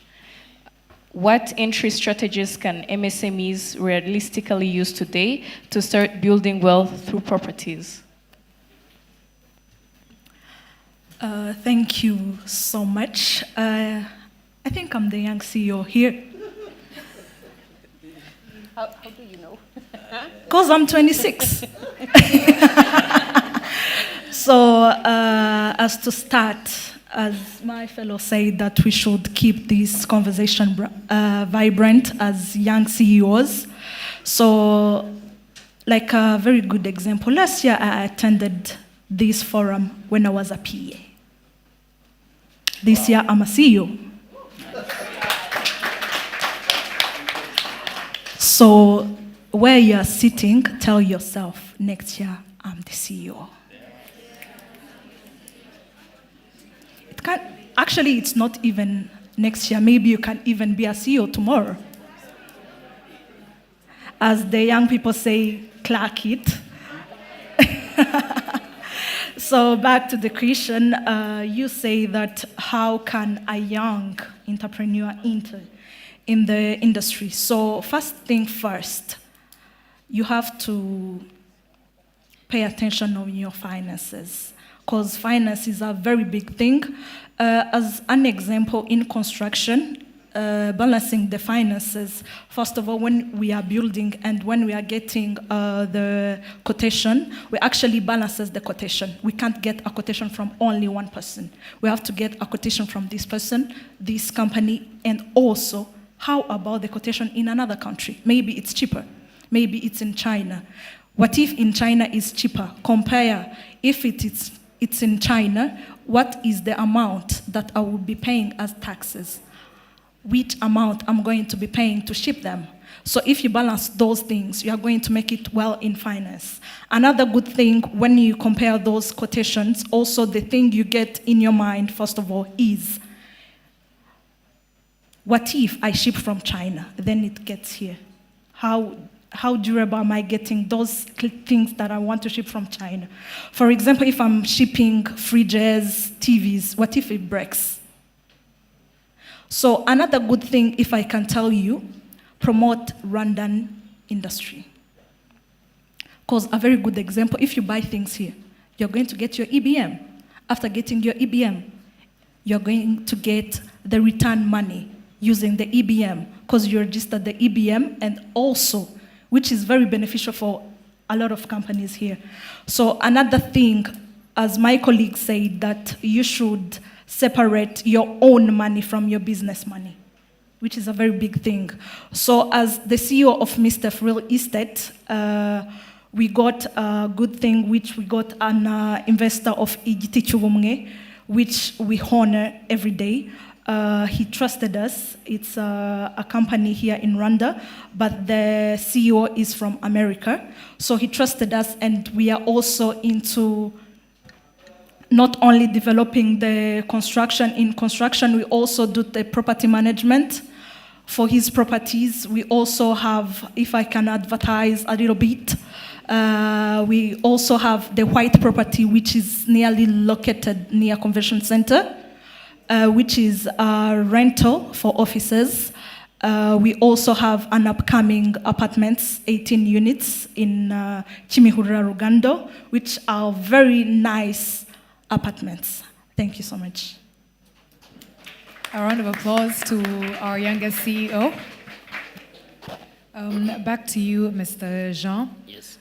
what entry strategies can MSMEs realistically use today to start building wealth through properties?
Thank you so much. I think I'm the young CEO here.
How do you know?
Because I'm 26. So as to start, as my fellow said, that we should keep this conversation vibrant as young CEOs. So, like a very good example, last year I attended this forum when I was a PA. This year I'm a CEO. So, where you are sitting, tell yourself, next year I'm the CEO. Actually, it's not even next year. Maybe you can even be a CEO tomorrow. As the young people say, clock it. So back to the question, you say that how can a young entrepreneur enter in the industry? So first thing first, you have to pay attention on your finances, because finance is a very big thing. As an example, in construction, balancing the finances, first of all, when we are building and when we are getting the quotation, we actually balances the quotation. We can't get a quotation from only one person. We have to get a quotation from this person, this company, and also, how about the quotation in another country? Maybe it's cheaper. Maybe it's in China. What if in China is cheaper? Compare if it's in China, what is the amount that I will be paying as taxes? Which amount I'm going to be paying to ship them? So if you balance those things, you are going to make it well in finance. Another good thing when you compare those quotations, also the thing you get in your mind, first of all, is, what if I ship from China, then it gets here? How durable am I getting those things that I want to ship from China? For example, if I'm shipping fridges, TVs, what if it breaks? So another good thing, if I can tell you, promote Rwandan industry. Because a very good example, if you buy things here, you're going to get your EBM. After getting your EBM, you're going to get the return money using the EBM, because you registered the EBM, and also, which is very beneficial for a lot of companies here. So another thing, as my colleague said, that you should separate your own money from your business money, which is a very big thing. So as the CEO of Mr. Real Estate, we got a good thing, which we got an investor of Igiti Chubumwe, which we honor every day. He trusted us. It's a company here in Rwanda, but the CEO is from America. So he trusted us, and we are also into not only developing the construction. In construction, we also do the property management. For his properties, we also have, if I can advertise a little bit, we also have the white property, which is nearly located near Convention Center, which is a rental for offices. We also have an upcoming apartments, 18 units in Kimihurura, Rugando, which are very nice apartments. Thank you so much.
A round of applause to our youngest CEO. Back to you, Mr. Jean.
Yes.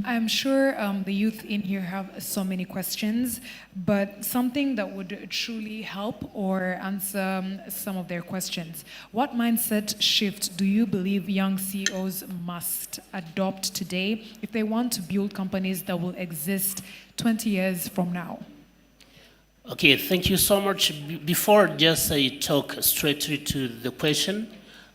I'm sure the youth in here have so many questions, but something that would truly help or answer some of their questions. What mindset shift do you believe young CEOs must adopt today if they want to build companies that will exist 20 years from now?
Okay, thank you so much. Before just I talk straight to the question,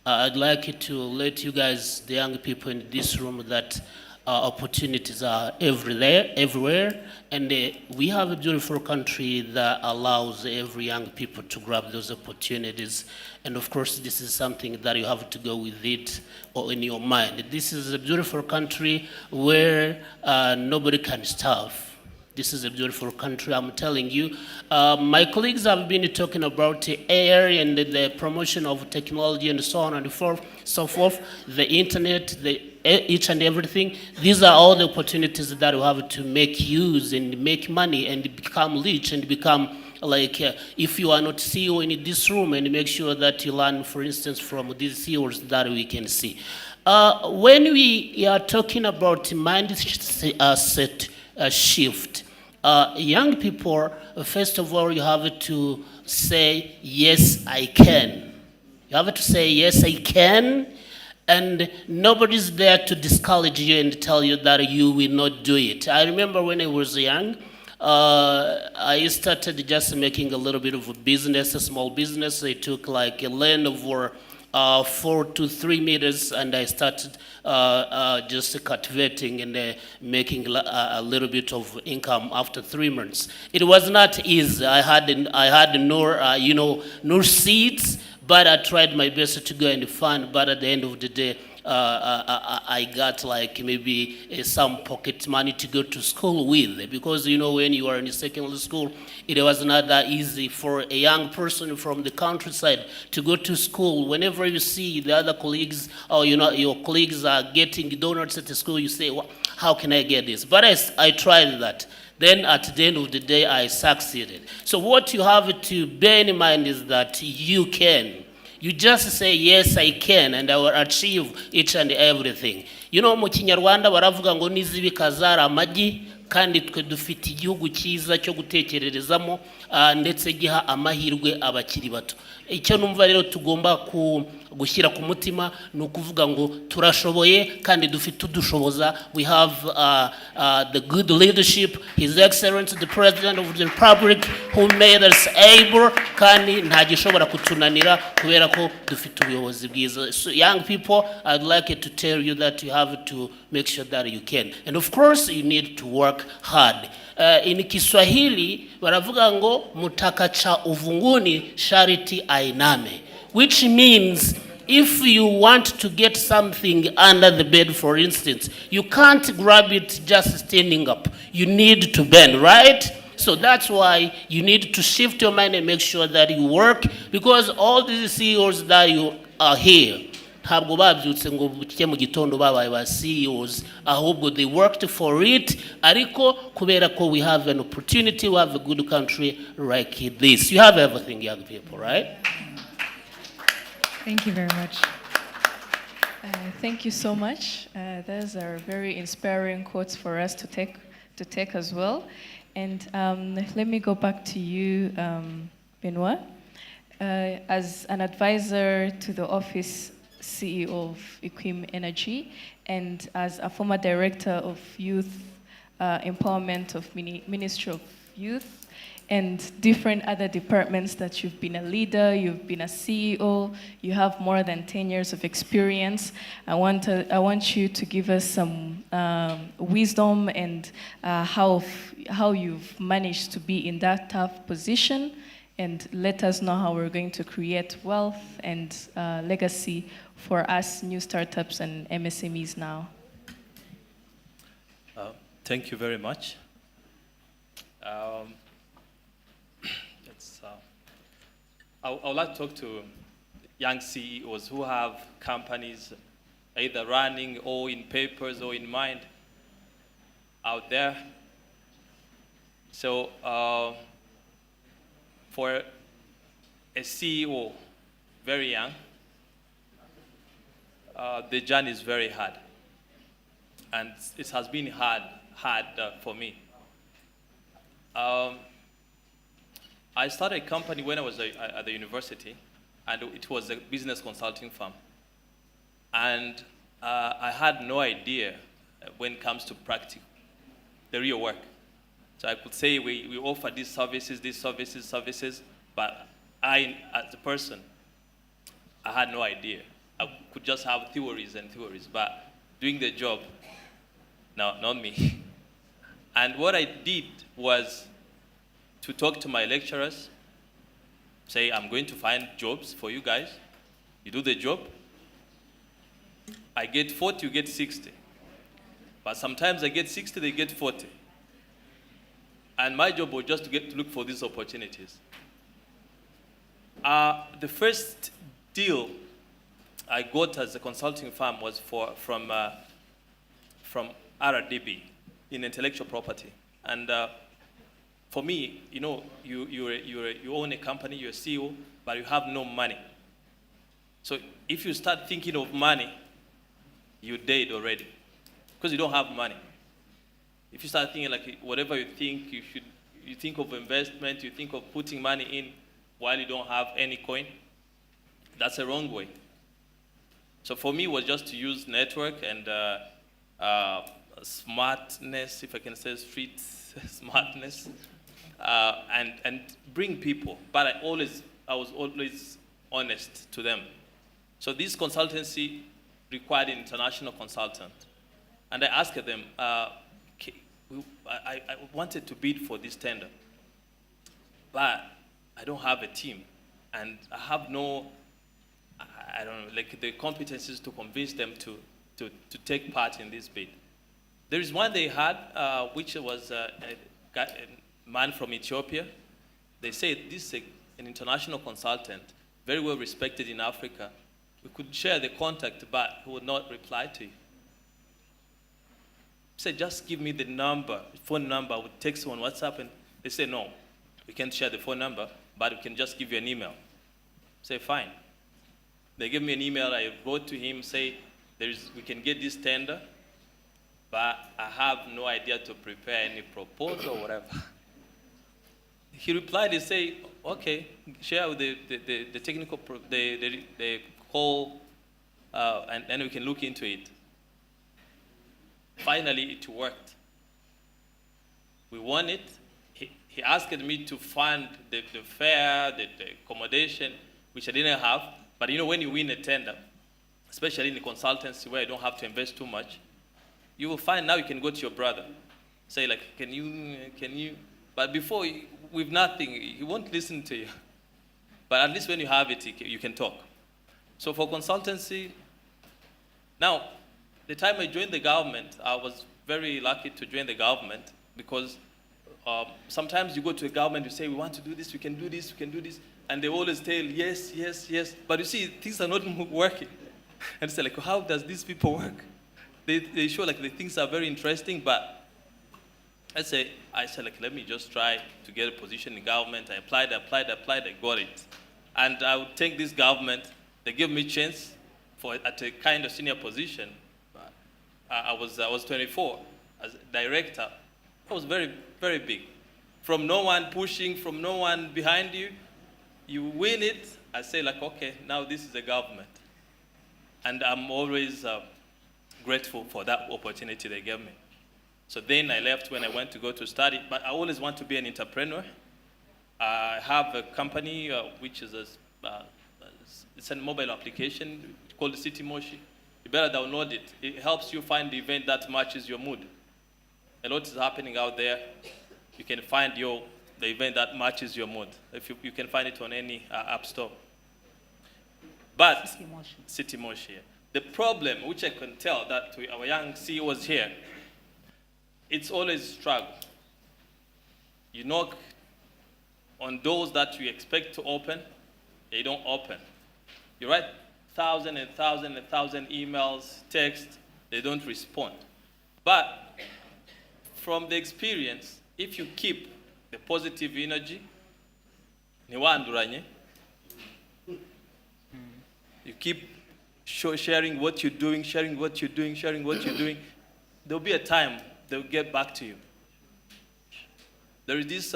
I'd like to let you guys, the young people in this room, that opportunities are everywhere, and we have a beautiful country that allows every young people to grab those opportunities. And of course, this is something that you have to go with it or in your mind. This is a beautiful country where nobody can starve. This is a beautiful country, I'm telling you. My colleagues have been talking about AI and the promotion of technology and so on and so forth, the internet, each and everything. These are all the opportunities that you have to make use and make money and become rich and become like, if you are not CEO in this room, and make sure that you learn, for instance, from these CEOs that we can see. When we are talking about mindset shift, young people, first of all, you have to say, yes, I can. You have to say, yes, I can, and nobody's there to discourage you and tell you that you will not do it. I remember when I was young, I started just making a little bit of a business, a small business. I took like a land over 4 to 3 meters, and I started just cultivating and making a little bit of income after 3 months. It was not easy. I had no seeds, but I tried my best to go and find. But at the end of the day, I got like maybe some pocket money to go to school with, because when you are in secondary school, it was not that easy for a young person from the countryside to go to school. Whenever you see the other colleagues or your colleagues are getting donuts at the school, you say, well, how can I get this? But I tried that. Then at the end of the day, I succeeded. So what you have to bear in mind is that you can. You just say, yes, I can, and I will achieve each and everything. Mu Kinyarwanda baravuga ngo nizibika zara amagi, kandi twe dufite igihugu cyiza cyo gutekererezamo ndetse giha amahirwe abakiri bato. Icyo numva rero tugomba gushyira ku mutima ni ukuvuga ngo turashoboye kandi dufite udushoboza. We have the good leadership, His Excellency the President of the Republic, who made us able, kandi nta gishobora kutunanira kubera ko dufite ubuyobozi bwiza. So young people, I'd like to tell you that you have to make sure that you can. And of course, you need to work hard. In Kiswahili, baravuga ngo mutakacha uvunguni shariti ainame, which means if you want to get something under the bed, for instance, you can't grab it just standing up. You need to bend, right? So that's why you need to shift your mind and make sure that you work, because all these CEOs that you are here, ntabwo babyutse ngo buke mu gitondo babaye ba CEOs, ahubwo they worked for it, ariko kubera ko we have an opportunity, we have a good country like this. You have everything, young people, right?
Thank you very much.
Thank you so much. Those are very inspiring quotes for us to take as well. And let me go back to you, Benoit. As an advisor to the office CEO of Equim Energy, and as a former director of youth empowerment of Ministry of Youth, and different other departments that you've been a leader, you've been a CEO, you have more than 10 years of experience. I want you to give us some wisdom and how you've managed to be in that tough position, and let us know how we're going to create wealth and legacy for us new startups and MSMEs now.
Thank you very much. I would like to talk to young CEOs who have companies either running or in papers or in mind out there. So for a CEO, very young, the journey is very hard. And it has been hard for me. I started a company when I was at the university, and it was a business consulting firm. And I had no idea when it comes to practice, the real work. So I could say we offer these services, but I, as a person, I had no idea. I could just have theories and theories, but doing the job, no, not me. And what I did was to talk to my lecturers, say, I'm going to find jobs for you guys. You do the job. I get 40, you get 60. But sometimes I get 60, they get 40. And my job was just to look for these opportunities. The first deal I got as a consulting firm was from RDB in intellectual property. And for me, you know, you own a company, you're a CEO, but you have no money. So if you start thinking of money, you're dead already, because you don't have money. If you start thinking like whatever you think, you think of investment, you think of putting money in while you don't have any coin, that's a wrong way. So for me, it was just to use network and smartness, if I can say street smartness, and bring people. But I was always honest to them. So this consultancy required an international consultant. And I asked them, I wanted to bid for this tender, but I don't have a team, and I have no, I don't know, like the competencies to convince them to take part in this bid. There is one they had, which was a man from Ethiopia. They said, this is an international consultant, very well respected in Africa. We could share the contact, but he would not reply to you. He said, just give me the number, phone number, I would text you on WhatsApp, and they said, no, we can't share the phone number, but we can just give you an email. I said, fine. They gave me an email, I wrote to him, say, we can get this tender, but I have no idea to prepare any proposal or whatever. He replied, he said, okay, share with the technical, the call, and then we can look into it. Finally, it worked. We won it. He asked me to fund the fare, the accommodation, which I didn't have. But you know, when you win a tender, especially in the consultancy where you don't have to invest too much, you will find now you can go to your brother, say like, can you, but before, with nothing, he won't listen to you. But at least when you have it, you can talk. So for consultancy, now, the time I joined the government, I was very lucky to join the government because sometimes you go to a government, you say, we want to do this, we can do this, we can do this, and they always tell, yes, yes, yes. But you see, things are not working. And it's like, how does these people work? They show like the things are very interesting, but I said, like, let me just try to get a position in government. I applied, I got it. And I would thank this government. They gave me a chance at a kind of senior position. I was 24 as director. It was very, very big. From no one pushing, from no one behind you, you win it. I say like, okay, now this is the government. And I'm always grateful for that opportunity they gave me. So then I left when I went to go to study, but I always want to be an entrepreneur. I have a company which is it's a mobile application called City Moshi. You better download it. It helps you find the event that matches your mood. A lot is happening out there. You can find your the event that matches your mood. If you can find it on any app store. But City Moshi. The problem, which I can tell that our young CEOs here, it's always a struggle. You knock on doors that you expect to open, they don't open. You write 1,000 and 1,000 and 1,000 emails, texts, they don't respond. But from the experience, if you keep the positive energy, you keep sharing what you're doing, there'll be a time they'll get back to you. There is this, is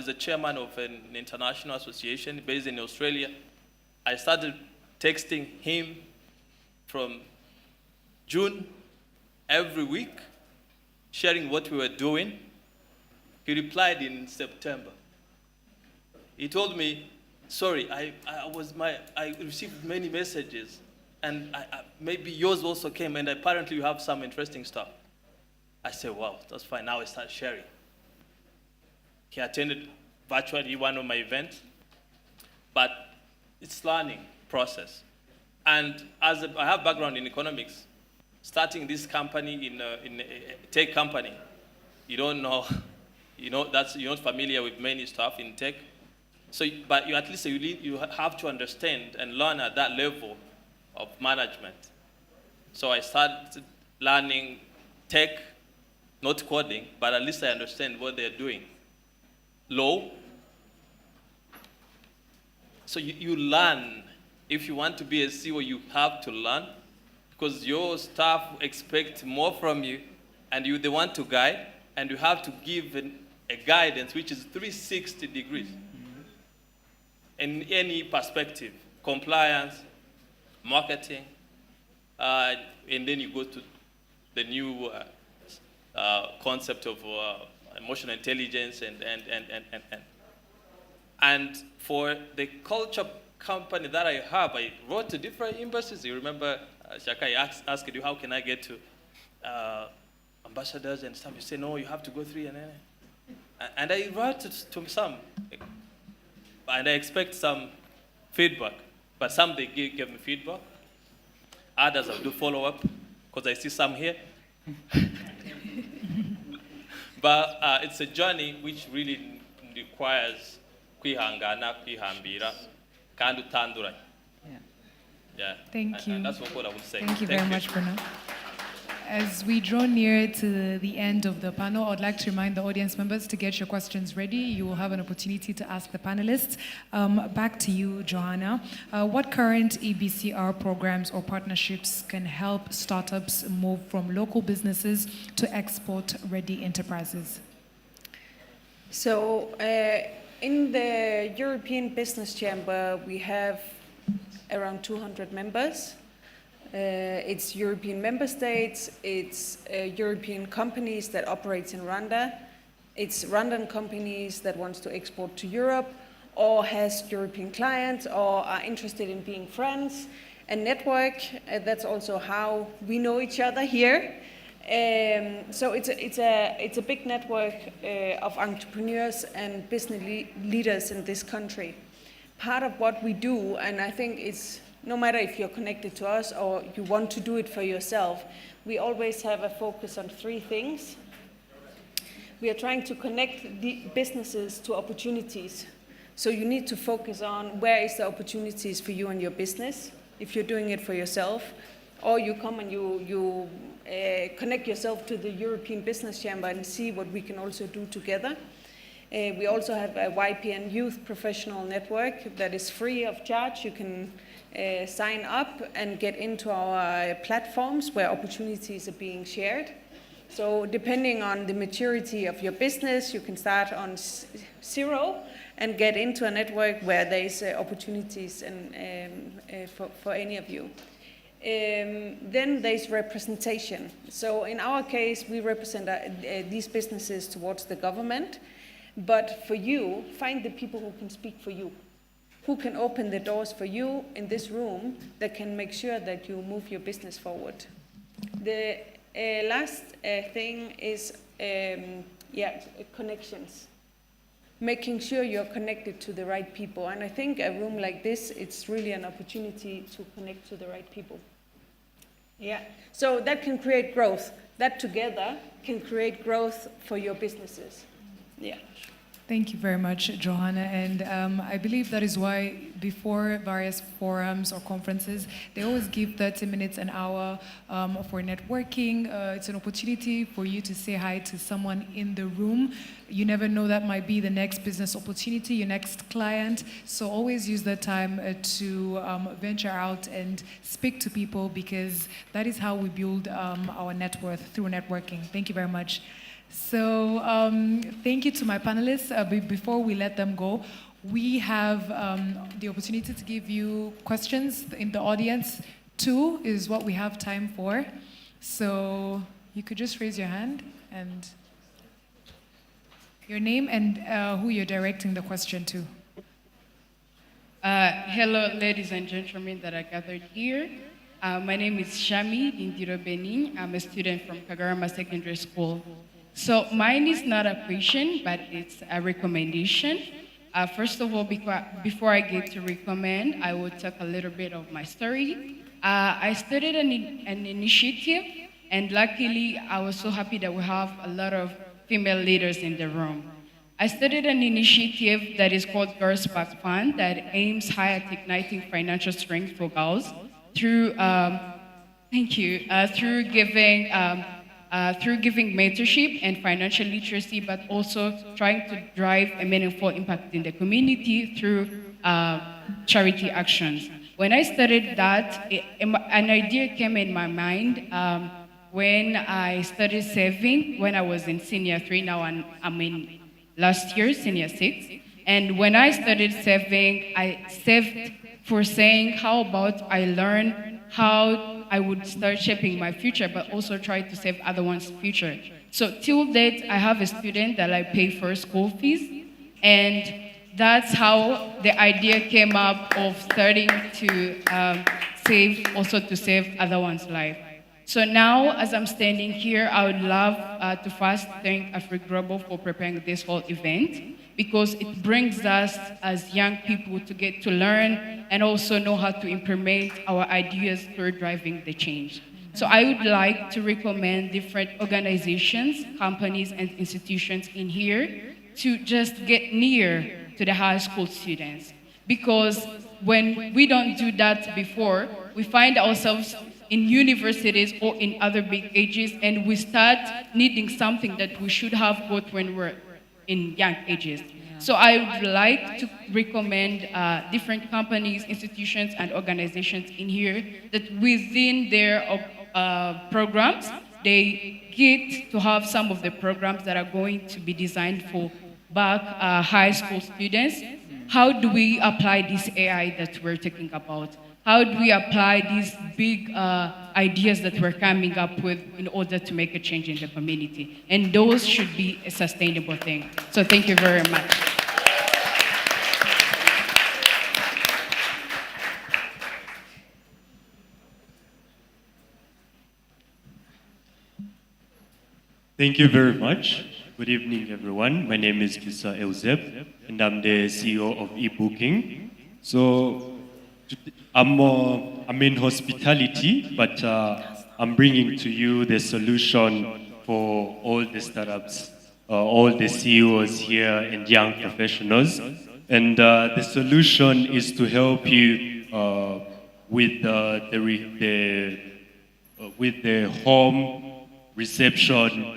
a chairman of an international association based in Australia. I started texting him from June every week, sharing what we were doing. He replied in September. He told me, sorry, I received many messages, and maybe yours also came, and apparently you have some interesting stuff. I said, wow, that's fine. Now I start sharing. He attended virtually one of my events, but it's learning process. And as I have background in economics, starting this company in a tech company, you don't know, you're not familiar with many stuff in tech. So, but you at least you have to understand and learn at that level of management. So I started learning tech, not coding, but at least I understand what they're doing. Law. So you learn. If you want to be a CEO, you have to learn, because your staff expect more from you, and you they want to guide, and you have to give a guidance which is 360 degrees. In any perspective, compliance, marketing, and then you go to the new concept of emotional intelligence and for the culture company that I have, I wrote to different embassies. You remember, Shakai asked you, how can I get to ambassadors and stuff? You say, no, you have to go through and I wrote to some. And I expect some feedback. But some they gave me feedback. Others I'll do follow-up, because I see some here. But it's a journey which really requires kwihangana, kwihambira, kandi utanduranye. Yeah.
Thank you.
And that's what I would say.
Thank you very much, Bruno. As we draw near to the end of the panel, I'd like to remind the audience members to get your questions ready. You will have an opportunity to ask the panelists. Back to you, Johanna. What current EBCR programs or partnerships can help startups move from local businesses to export-ready enterprises?
So, in the European Business Chamber, we have around 200 members. It's European member states, it's European companies that operate in Rwanda, it's Rwandan companies that wants to export to Europe, or has European clients, or are interested in being friends, and network. That's also how we know each other here. So it's a big network of entrepreneurs and business leaders in this country. Part of what we do, and I think it's no matter if you're connected to us or you want to do it for yourself, we always have a focus on three things. We are trying to connect the businesses to opportunities. So you need to focus on where is the opportunities for you and your business, if you're doing it for yourself, or you come and you connect yourself to the European Business Chamber and see what we can also do together. We also have a YPN Youth Professional Network that is free of charge. You can sign up and get into our platforms where opportunities are being shared. So depending on the maturity of your business, you can start on 0 and get into a network where there's opportunities for any of you. Then there's representation. So in our case, we represent these businesses towards the government. But for you, find the people who can speak for you, who can open the doors for you in this room that can make sure that you move your business forward. The last thing is connections. making sure you're connected to the right people. And I think a room like this, it's really an opportunity to connect to the right people. Yeah, so that can create growth. That together can create growth for your businesses. Yeah.
Thank you very much, Johanna. And I believe that is why before various forums or conferences, they always give 30 minutes, an hour for networking. It's an opportunity for you to say hi to someone in the room. You never know, that might be the next business opportunity, your next client. So always use that time to venture out and speak to people, because that is how we build our net worth, through networking. Thank you very much. So thank you to my panelists. Before we let them go, we have the opportunity to give you questions in the audience. 2 is what we have time for. So you could just raise your hand and your name and who you're directing the question to.
Hello, ladies and gentlemen that are gathered here. My name is Shami Indiro Benin. I'm a student from Kagarama Secondary School. So mine is not a question, but it's a recommendation. First of all, before I get to recommend, I will talk a little bit of my story. I started an initiative, and luckily, I was so happy that we have a lot of female leaders in the room. I started an initiative that is called Girls Back Fund that aims high at igniting financial strength for girls through, through giving mentorship and financial literacy, but also trying to drive a meaningful impact in the community through charity actions. When I started that, an idea came in my mind when I started saving when I was in senior 3. Now I'm in last year, senior 6. And when I started saving, I saved for saying, how about I learn how I would start shaping my future, but also try to save other one's future. So till date, I have a student that I pay for school fees, and that's how the idea came up of starting to save, also to save other one's life. So now, as I'm standing here, I would love to first thank Afri-Global for preparing this whole event, because it brings us as young people to get to learn and also know how to implement our ideas through driving the change. So I would like to recommend different organizations, companies, and institutions in here to just get near to the high school students. Because when we don't do that before, we find ourselves in universities or in other big ages, and we start needing something that we should have got when we're in young ages. So I would like to recommend different companies, institutions, and organizations in here that within their programs, they get to have some of the programs that are going to be designed for back high school students. How do we apply this AI that we're talking about? How do we apply these big ideas that we're coming up with in order to make a change in the community? And those should be a sustainable thing. So thank you very much.
Thank you very much. Good evening, everyone. My name is Mr. Euseb, and I'm the CEO of eBooking. So I'm in hospitality, but I'm bringing to you the solution for all the startups, all the CEOs here and young professionals. And the solution is to help you with the home reception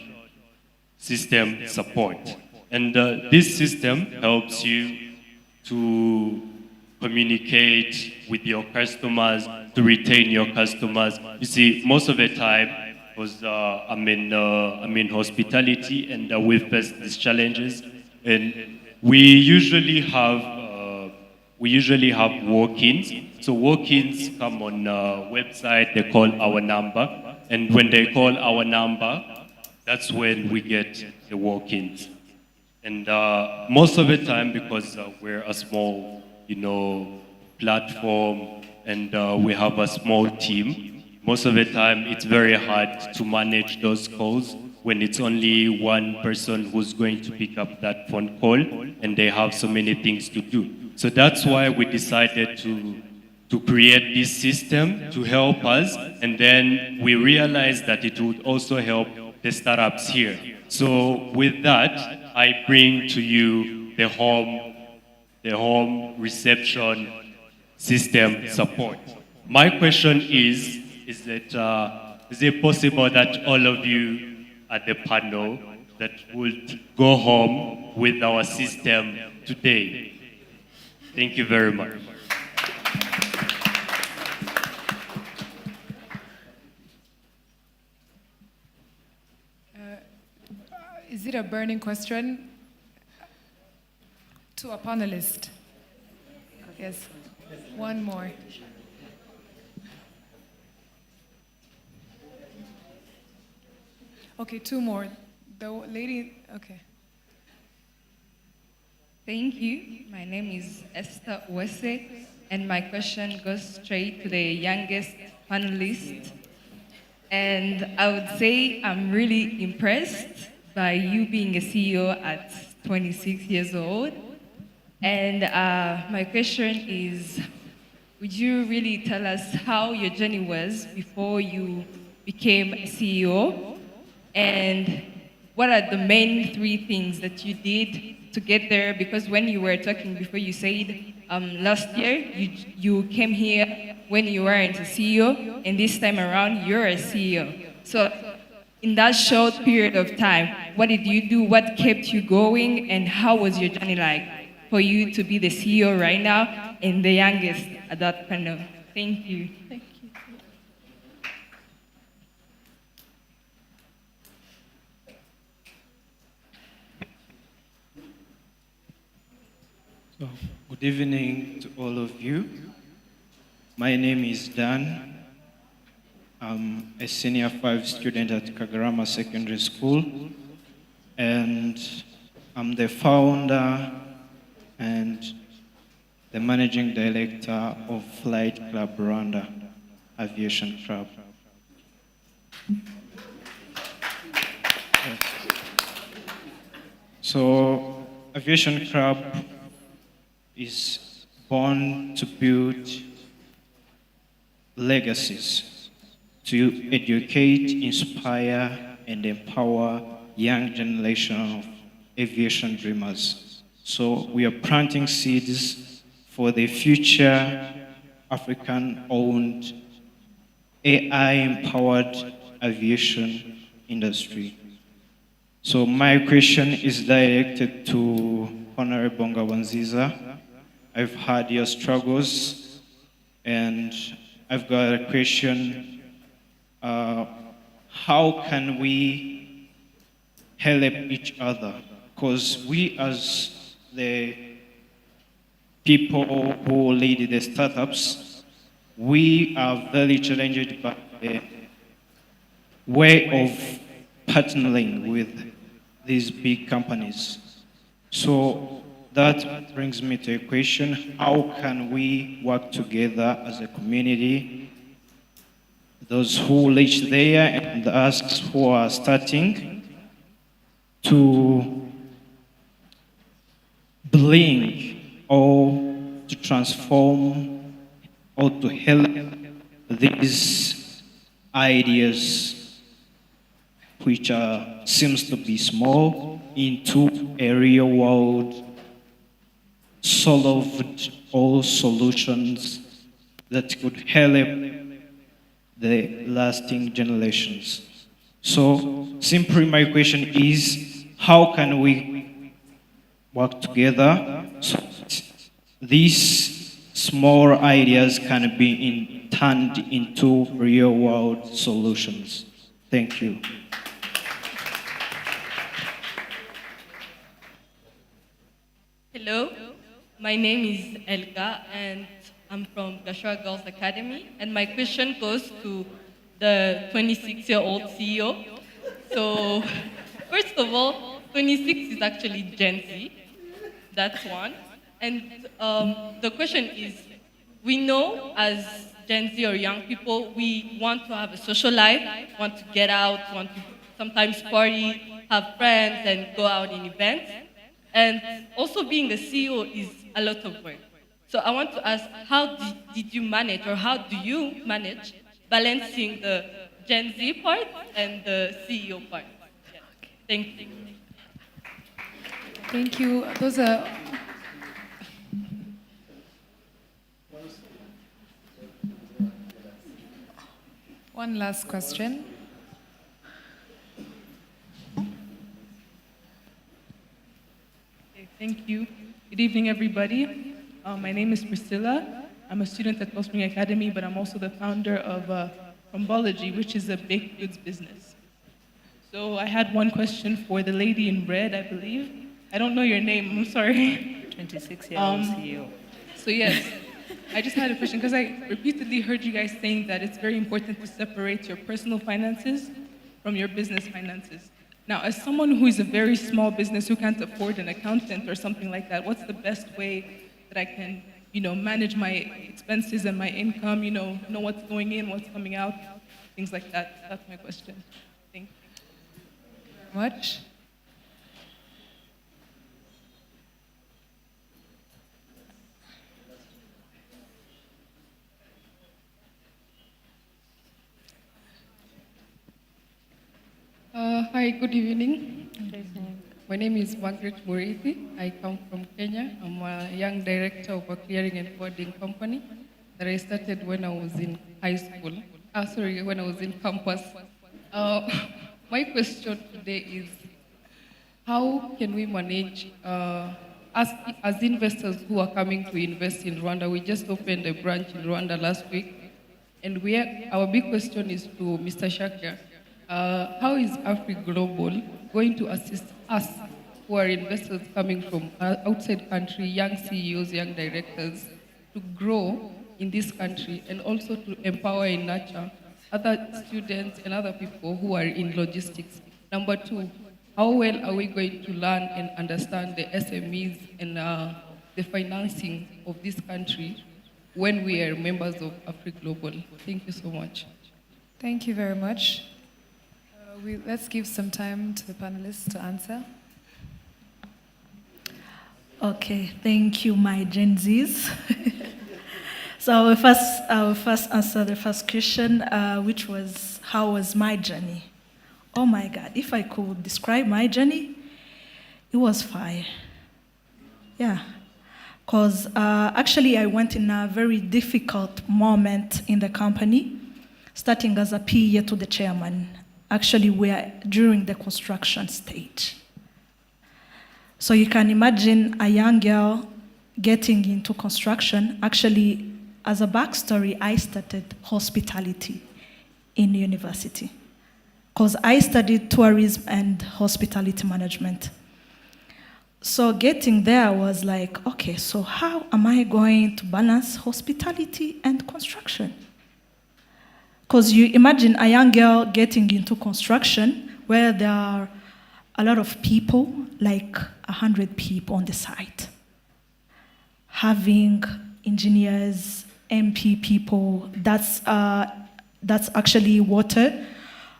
system support. And this system helps you to communicate with your customers, to retain your customers. You see, most of the time, because I'm in hospitality, and we face these challenges, and we usually have walk-ins. So walk-ins come on a website, they call our number, and when they call our number, that's when we get the walk-ins. And most of the time, because we're a small, platform, and we have a small team, most of the time it's very hard to manage those calls when it's only one person who's going to pick up that phone call and they have so many things to do. So that's why we decided to create this system to help us, and then we realized that it would also help the startups here. So with that, I bring to you the home reception system support. My question is it possible that all of you at the panel that would go home with our system today? Thank you very much.
Is it a burning question to a panelist? Yes, one more. Okay, two more. The lady, okay.
Thank you. My name is Esther Wese, and my question goes straight to the youngest panelist. And I would say I'm really impressed by you being a CEO at 26 years old. And my question is, would you really tell us how your journey was before you became a CEO? And what are the main 3 things that you did to get there? Because when you were talking before, you said last year you came here when you weren't a CEO, and this time around you're a CEO. So in that short period of time, what did you do? What kept you going? And how was your journey like for you to be the CEO right now and the youngest at that panel? Thank you. Thank you.
So, good evening to all of you. My name is Dan. I'm a senior 5 student at Kagarama Secondary School, and I'm the founder and the managing director of Flight Club Rwanda, Aviation Club. Yes. So, Aviation Club is born to build legacies, to educate, inspire, and empower young generation of aviation dreamers. So we are planting seeds for the future African-owned, AI-empowered aviation industry. So my question is directed to Honorable Ngawanziza. I've heard your struggles, and I've got a question. How can we help each other? Because we as the people who lead the startups, we are very challenged by the way of partnering with these big companies. So that brings me to a question: how can we work together as a community, those who reach there and us who are starting, to bring or to transform or to help these ideas, which seems to be small, into a real world solved all solutions that could help the lasting generations. So simply my question is, how can we work together so these small ideas can be turned into real world solutions? Thank you.
Hello, my name is Elka, and I'm from Gashua Girls Academy, and my question goes to the 26-year-old CEO. So, first of all, 26 is actually Gen Z. That's one. And the question is, we know as Gen Z or young people, we want to have a social life, want to get out, want to
sometimes party, have friends, and go out in events. And also being a CEO is a lot of work. So I want to ask, how did you manage, or how do you manage balancing the Gen Z part and the CEO part? Yeah. Thank you.
Thank you. Those are. One last question.
Okay, thank you. Good evening, everybody. My name is Priscilla. I'm a student at Wellspring Academy, but I'm also the founder of Rumbology, which is a baked goods business. So I had one question for the lady in red, I believe. I don't know your name, I'm sorry.
26-year-old CEO.
So yes, I just had a question because I repeatedly heard you guys saying that it's very important to separate your personal finances from your business finances. Now, as someone who is a very small business who can't afford an accountant or something like that, what's the best way that I can, manage my expenses and my income, know what's going in, what's coming out, things like that? That's my question. Thank you.
Very much.
Hi, good evening. My name is Margaret Murithi. I come from Kenya. I'm a young director of a clearing and forwarding company that I started when I was in high school. When I was in campus. My question today is, how can we manage, as investors who are coming to invest in Rwanda? We just opened a branch in Rwanda last week, and our big question is to Mr. Shakya. How is Afri-Global going to assist us who are investors coming from outside country, young CEOs, young directors, to grow in this country and also to empower and nurture other students and other people who are in logistics? Number two, how well are we going to learn and understand the SMEs and the financing of this country when we are members of Afri-Global? Thank you so much.
Thank you very much. Let's give some time to the panelists to answer.
Okay, thank you, my Gen Zs. So I will first answer the first question, which was, how was my journey? Oh my God, if I could describe my journey, it was fire. Yeah, because actually I went in a very difficult moment in the company, starting as a PA to the chairman. Actually, we are during the construction stage. So you can imagine a young girl getting into construction. Actually, as a backstory, I started hospitality in university, because I studied tourism and hospitality management. So getting there was like, okay, so how am I going to balance hospitality and construction? Because you imagine a young girl getting into construction where there are a lot of people, like 100 people on the site, having engineers, MP people, that's actually water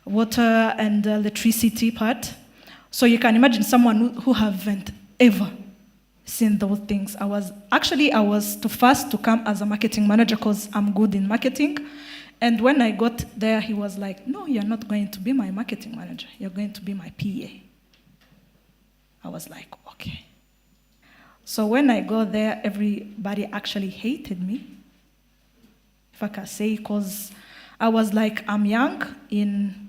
and electricity part. So you can imagine someone who haven't ever seen those things. I was the first to come as a marketing manager because I'm good in marketing. And when I got there, he was like, no, you're not going to be my marketing manager. You're going to be my PA. I was like, okay. So when I got there, everybody actually hated me, if I can say, because I was like, I'm young in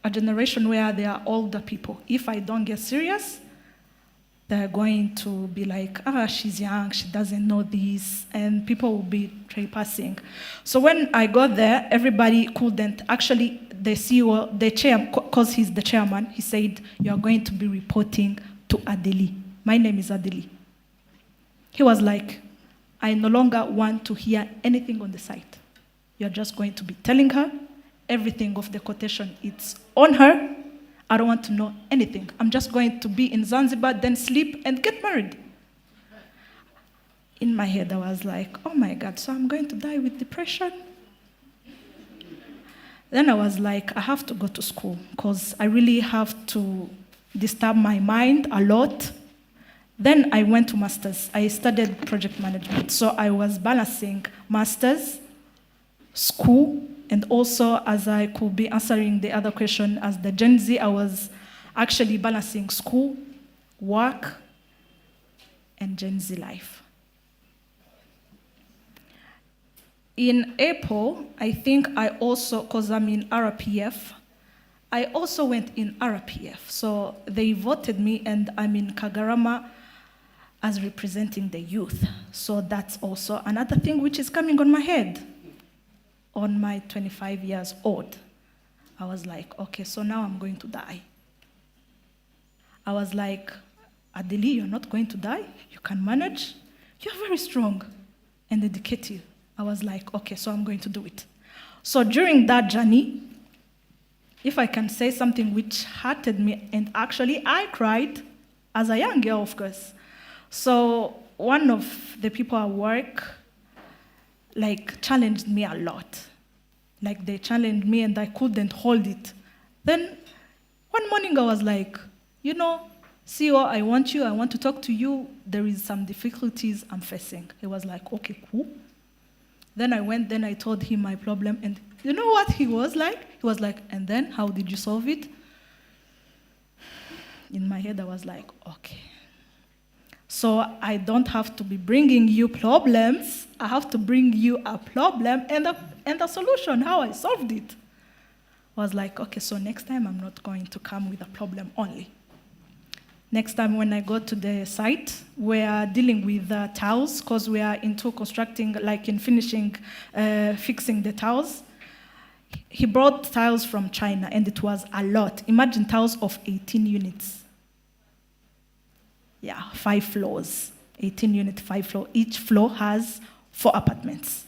a generation where there are older people. If I don't get serious, they're going to be like, she's young, she doesn't know this, and people will be trespassing. So when I got there, everybody couldn't. Actually, the CEO, the chair, because he's the chairman, he said, you're going to be reporting to Adeli. My name is Adeli. He was like, I no longer want to hear anything on the site. You're just going to be telling her everything of the quotation. It's on her. I don't want to know anything. I'm just going to be in Zanzibar, then sleep and get married. In my head, I was like, oh my God, so I'm going to die with depression? Then I was like, I have to go to school because I really have to disturb my mind a lot. Then I went to master's. I studied project management. So I was balancing master's, school, and also as I could be answering the other question as the Gen Z, I was actually balancing school, work, and Gen Z life. In April, I think I also, because I'm in RPF, I also went in RPF. So they voted me and I'm in Kagarama as representing the youth. So that's also another thing which is coming on my head on my 25 years old. I was like, okay, so now I'm going to die. I was like, Adeli, you're not going to die. You can manage. You're very strong and educated. I was like, okay, so I'm going to do it. So during that journey, if I can say something which hurted me, and actually I cried as a young girl, of course. So one of the people at work, challenged me a lot. They challenged me and I couldn't hold it. Then one morning I was like, CEO, I want to talk to you. There is some difficulties I'm facing. He was like, okay, cool. Then I went, then I told him my problem, and you know what he was like? He was like, and then how did you solve it? In my head, I was like, okay. So I don't have to be bringing you problems. I have to bring you a problem and a solution, how I solved it. I was like, okay, so next time I'm not going to come with a problem only. Next time when I go to the site, we are dealing with tiles because we are into constructing, in finishing, fixing the tiles. He brought tiles from China and it was a lot. Imagine tiles of 18 units. Yeah, 5 floors. 18 units, 5 floors. Each floor has 4 apartments.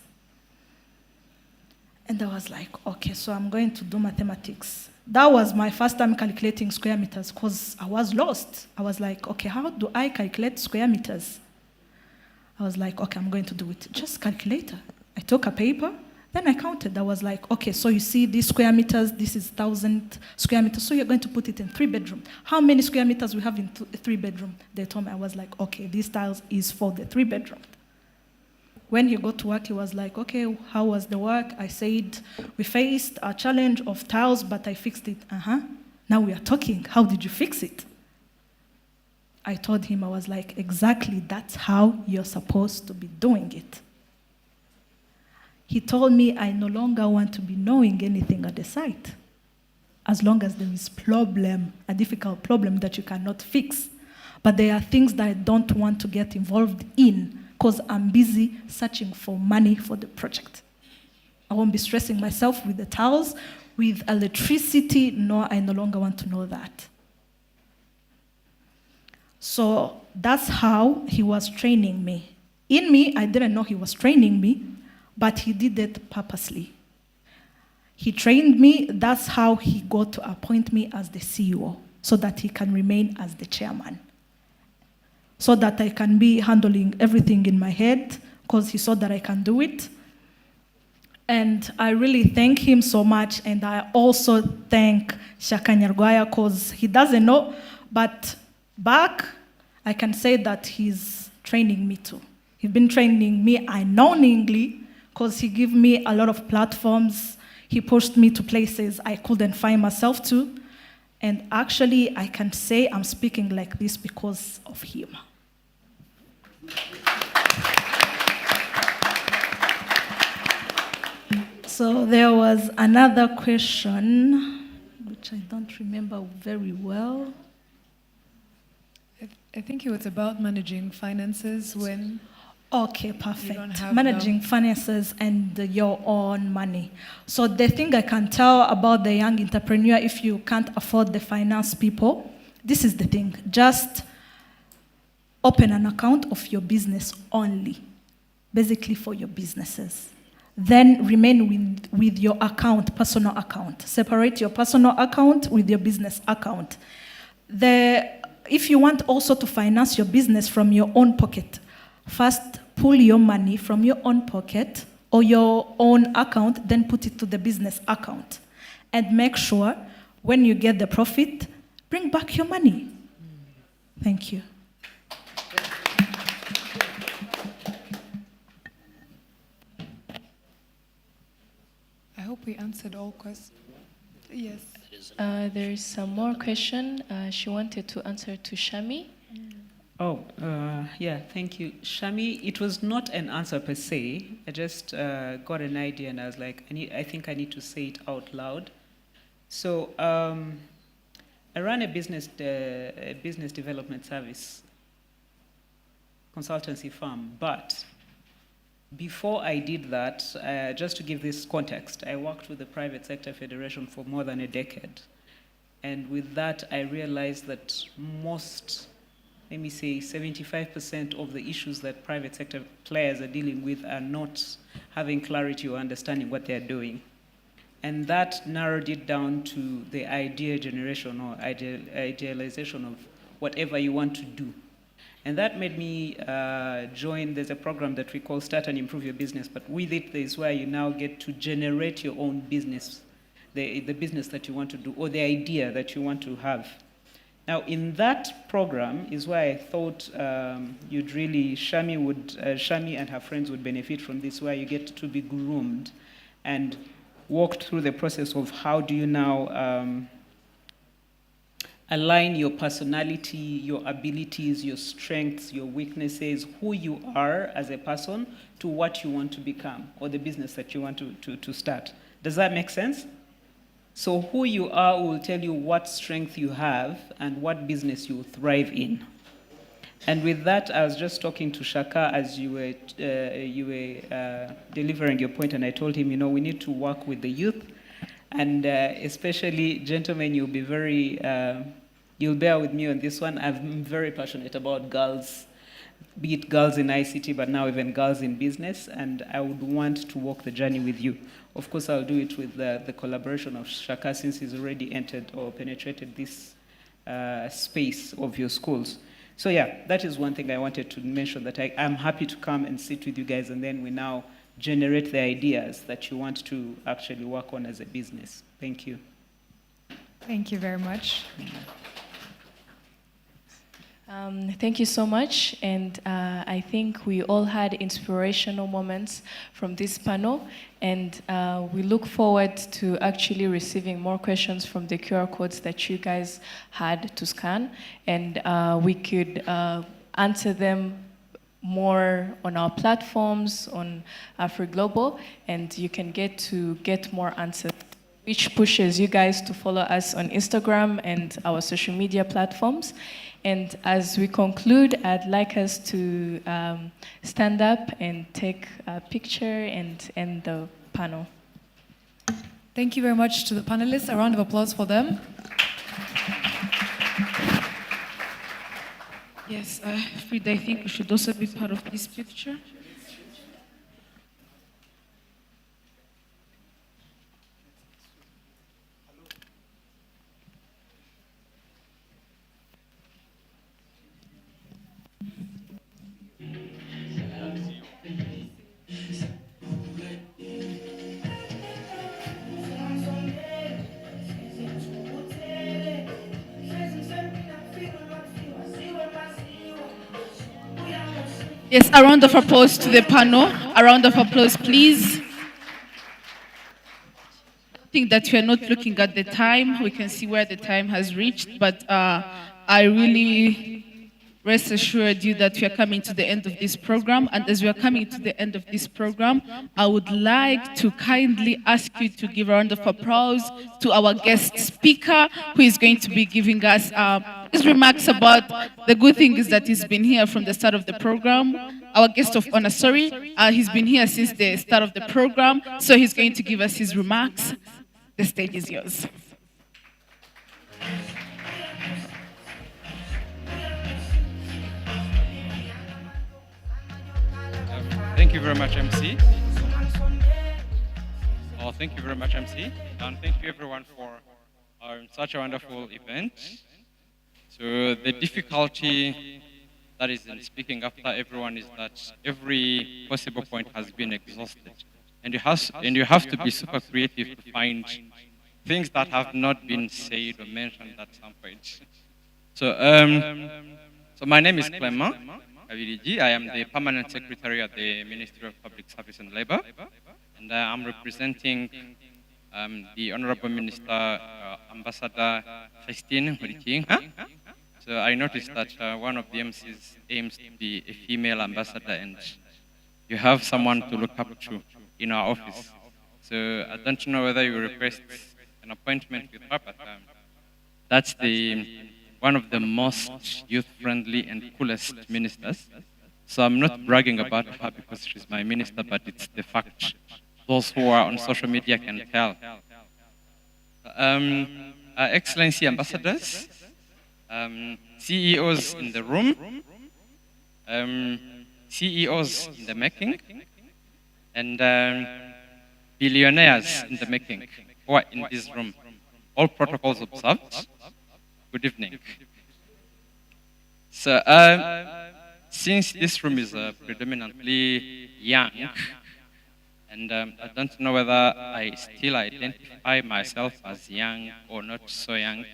And I was like, okay, so I'm going to do mathematics. That was my first time calculating square meters because I was lost. I was like, okay, how do I calculate square meters? I was like, okay, I'm going to do it. Just calculator. I took a paper, then I counted. I was like, okay, so you see these square meters, this is 1,000 square meters, so you're going to put it in 3 bedroom. How many square meters we have in 3 bedroom? They told me, I was like, okay, this tiles is for the 3 bedroom. When he got to work, he was like, okay, how was the work? I said, we faced a challenge of tiles, but I fixed it. Now we are talking. How did you fix it? I told him, I was like, exactly, that's how you're supposed to be doing it. He told me, I no longer want to be knowing anything at the site, as long as there is problem, a difficult problem that you cannot fix. But there are things that I don't want to get involved in, because I'm busy searching for money for the project. I won't be stressing myself with the tiles, with electricity. No, I no longer want to know that. So that's how he was training me. In me, I didn't know he was training me, but he did it purposely. He trained me. That's how he got to appoint me as the CEO, so that he can remain as the chairman, so that I can be handling everything in my head, because he saw that I can do it. And I really thank him so much, and I also thank Shaka Nyarwaya, because he doesn't know, but back, I can say that he's training me too. He's been training me unknowingly, because he gave me a lot of platforms. He pushed me to places I couldn't find myself to. And actually, I can say I'm speaking like this because of him. So there was another question, which I don't remember very well.
I think it was about managing finances when...
Okay, perfect. Managing finances and your own money. So the thing I can tell about the young entrepreneur, if you can't afford the finance people, this is the thing. Just open an account of your business only, basically for your businesses. Then remain with your account, personal account. Separate your personal account with your business account. If you want also to finance your business from your own pocket, first pull your money from your own pocket or your own account, then put it to the business account. and make sure when you get the profit, bring back your money. Thank you.
I hope we answered all questions. Yes.
There is some more question. She wanted to answer to Shami.
Oh, yeah, thank you. Shami, it was not an answer per se. I just got an idea and I was like, I think I need to say it out loud. So I run a business development service consultancy firm, but before I did that, just to give this context, I worked with the Private Sector Federation for more than a decade. And with that, I realized that most, let me say, 75% of the issues that private sector players are dealing with are not having clarity or understanding what they're doing. And that narrowed it down to the idea generation or idealization of whatever you want to do. And that made me join, there's a program that we call Start and Improve Your Business, but with it, there's where you now get to generate your own business, the business that you want to do, or the idea that you want to have. Now, in that program is where I thought you'd really, Shami and her friends would benefit from this, where you get to be groomed and walked through the process of how do you now align your personality, your abilities, your strengths, your weaknesses, who you are as a person to what you want to become or the business that you want to start. Does that make sense? So who you are will tell you what strength you have and what business you thrive in. And with that, I was just talking to Shaka as you were delivering your point, and I told him, we need to work with the youth, and especially, gentlemen, you'll be very, you'll bear with me on this one. I'm very passionate about girls, be it girls in ICT, but now even girls in business, and I would want to walk the journey with you. Of course, I'll do it with the collaboration of Shaka, since he's already entered or penetrated this space of your schools. So yeah, that is one thing I wanted to mention, that I'm happy to come and sit with you guys, and then we now generate the ideas that you want to actually work on as a business. Thank you.
Thank you very much.
Thank you so much, and I think we all had inspirational moments from this panel, and we look forward to actually receiving more questions from the QR codes that you guys had to scan, and we could answer them more on our platforms on Afri-Global, and you can get more answers, which pushes you guys to follow us on Instagram and our social media platforms. And as we conclude, I'd like us to stand up and take a picture and end the panel.
Thank you very much to the panelists. A round of applause for them.
Yes, Frida, I think we should also be part of this picture. Yes, a round of applause to the panel. A round of applause, please. I think that we are not looking at the time. We can see where the time has reached, but I really rest assured you that we are coming to the end of this program. And as we are coming to the end of this program, I would like to kindly ask you to give a round of applause to our guest speaker, who is going to be giving us his remarks about the good things that he's been here from the start of the program. Our guest of honor, he's been here since the start of the program, so he's going to give us his remarks. The stage is yours.
Thank you very much, MC. Thank you very much, MC. And thank you everyone for such a wonderful event. So the difficulty that is in speaking after everyone is that every possible point has been exhausted. And you have to be super creative to find things that have not been said or mentioned at some point. So, so my name is Clement Abiliji. I am the Permanent Secretary at the Ministry of Public Service and Labor, and I'm representing the Honorable Minister, Ambassador Christine Murikinga. So I noticed that one of the MCs aims to be a female ambassador, and you have someone to look up to in our office. So I don't know whether you request an appointment with her, but that's one of the most youth-friendly and coolest ministers. So I'm not bragging about her because she's my minister, but it's the fact. Those who are on social media can tell. Excellency ambassadors, CEOs in the room, CEOs in the making, and billionaires in the making who are in this room. All protocols observed. Good evening. So, since this room is predominantly young, and I don't know whether I still identify myself as young or not so young,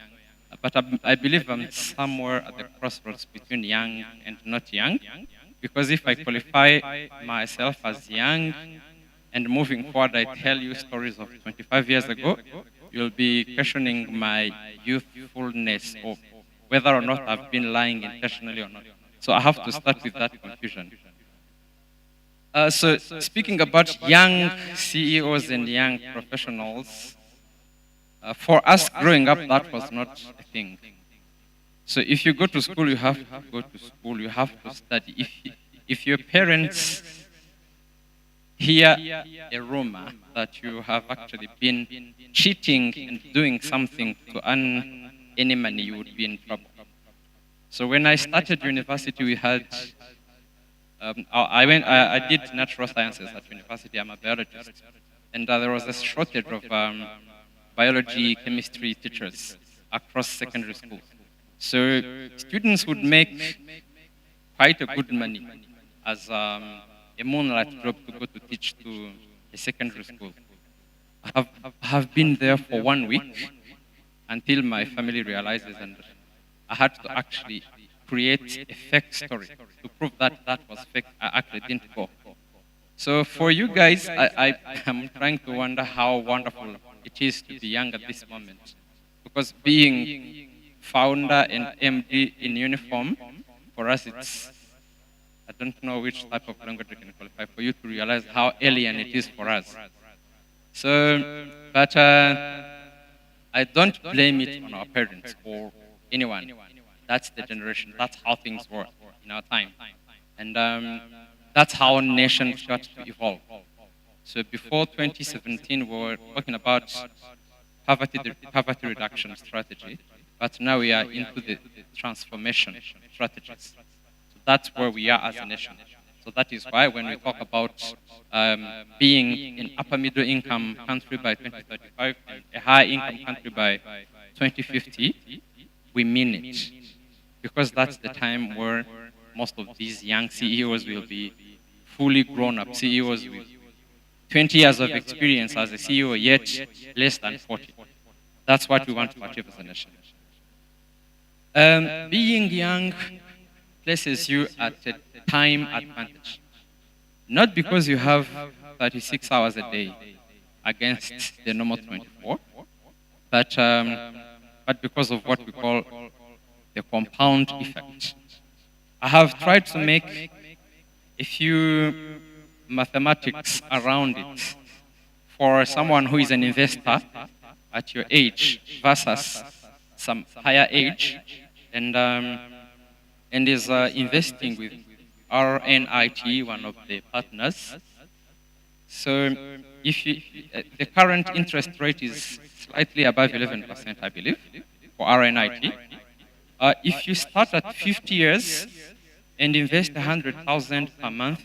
but I believe I'm somewhere at the crossroads between young and not young, because if I qualify myself as young and moving forward I tell you stories of 25 years ago, you'll be questioning my youthfulness or whether or not I've been lying intentionally or not. So I have to start with that confusion. So speaking about young CEOs and young professionals, for us growing up, that was not a thing. So if you go to school, you have to go to school, you have to study. If your parents hear a rumor that you have actually been cheating and doing something to earn any money, you would be in trouble. So when I started university, we had, I did natural sciences at university, I'm a biologist, and there was a shortage of biology, chemistry teachers across secondary schools. So students would make quite a good money as a moonlight job to go to teach to a secondary school. I have been there for 1 week until my family realizes, and I had to actually create a fake story to prove that that was fake. I actually didn't go. So for you guys, I am trying to wonder how wonderful it is to be young at this moment. Because being founder and MD in uniform, for us it's, I don't know which type of language we can qualify for you to realize how alien it is for us. So, but I don't blame it on our parents or anyone. That's the generation. That's how things were in our time. And that's how nations got to evolve. So before 2017, we were talking about poverty reduction strategy, but now we are into the transformation strategies. So that's where we are as a nation. So that is why when we talk about being an upper middle income country by 2035 and a high income country by 2050, we mean it. Because that's the time where most of these young CEOs will be fully grown up CEOs with 20 years of experience as a CEO, yet less than 40. That's what we want to achieve as a nation. Being young places you at a time advantage. Not because you have 36 hours a day against the normal 24, but because of what we call the compound effect. I have tried to make a few mathematics around it for someone who is an investor at your age versus some higher age and is investing with RNIT, one of the partners. So if the current interest rate is slightly above 11%, I believe, for RNIT. If you start at 50 years and invest 100,000 per month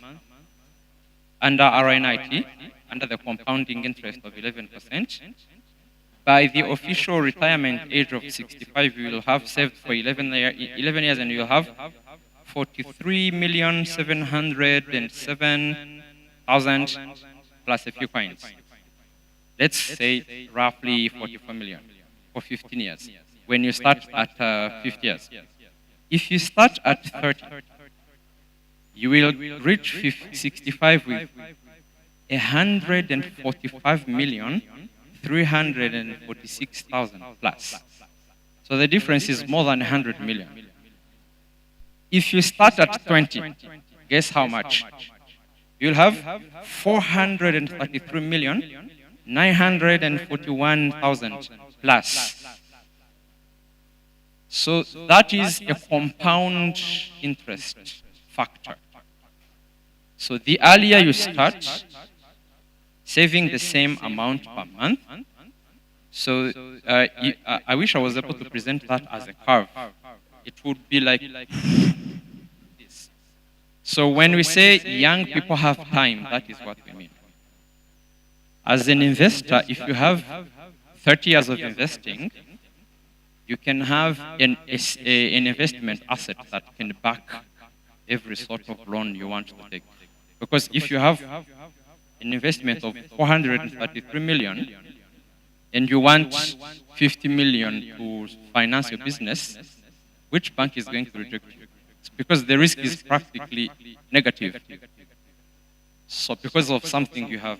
under RNIT, under the compounding interest of 11%, by the official retirement age of 65, you will have saved for 11 years and you'll have 43,707,000 plus a few coins. let's say roughly 44 million for 15 years, when you start at 50 years. If you start at 30, you will reach 65 with 145,346,000 plus. So the difference is more than 100 million. If you start at 20, guess how much? You'll have 433,941,000 plus. So that is a compound interest factor. So the earlier you start saving the same amount per month, so I wish I was able to present that as a curve. It would be like this. So when we say young people have time, that is what we mean. As an investor, if you have 30 years of investing, you can have an investment asset that can back every sort of loan you want to take. Because if you have an investment of 433 million and you want 50 million to finance your business, which bank is going to reject you? It's because the risk is practically negative. So because of something you have...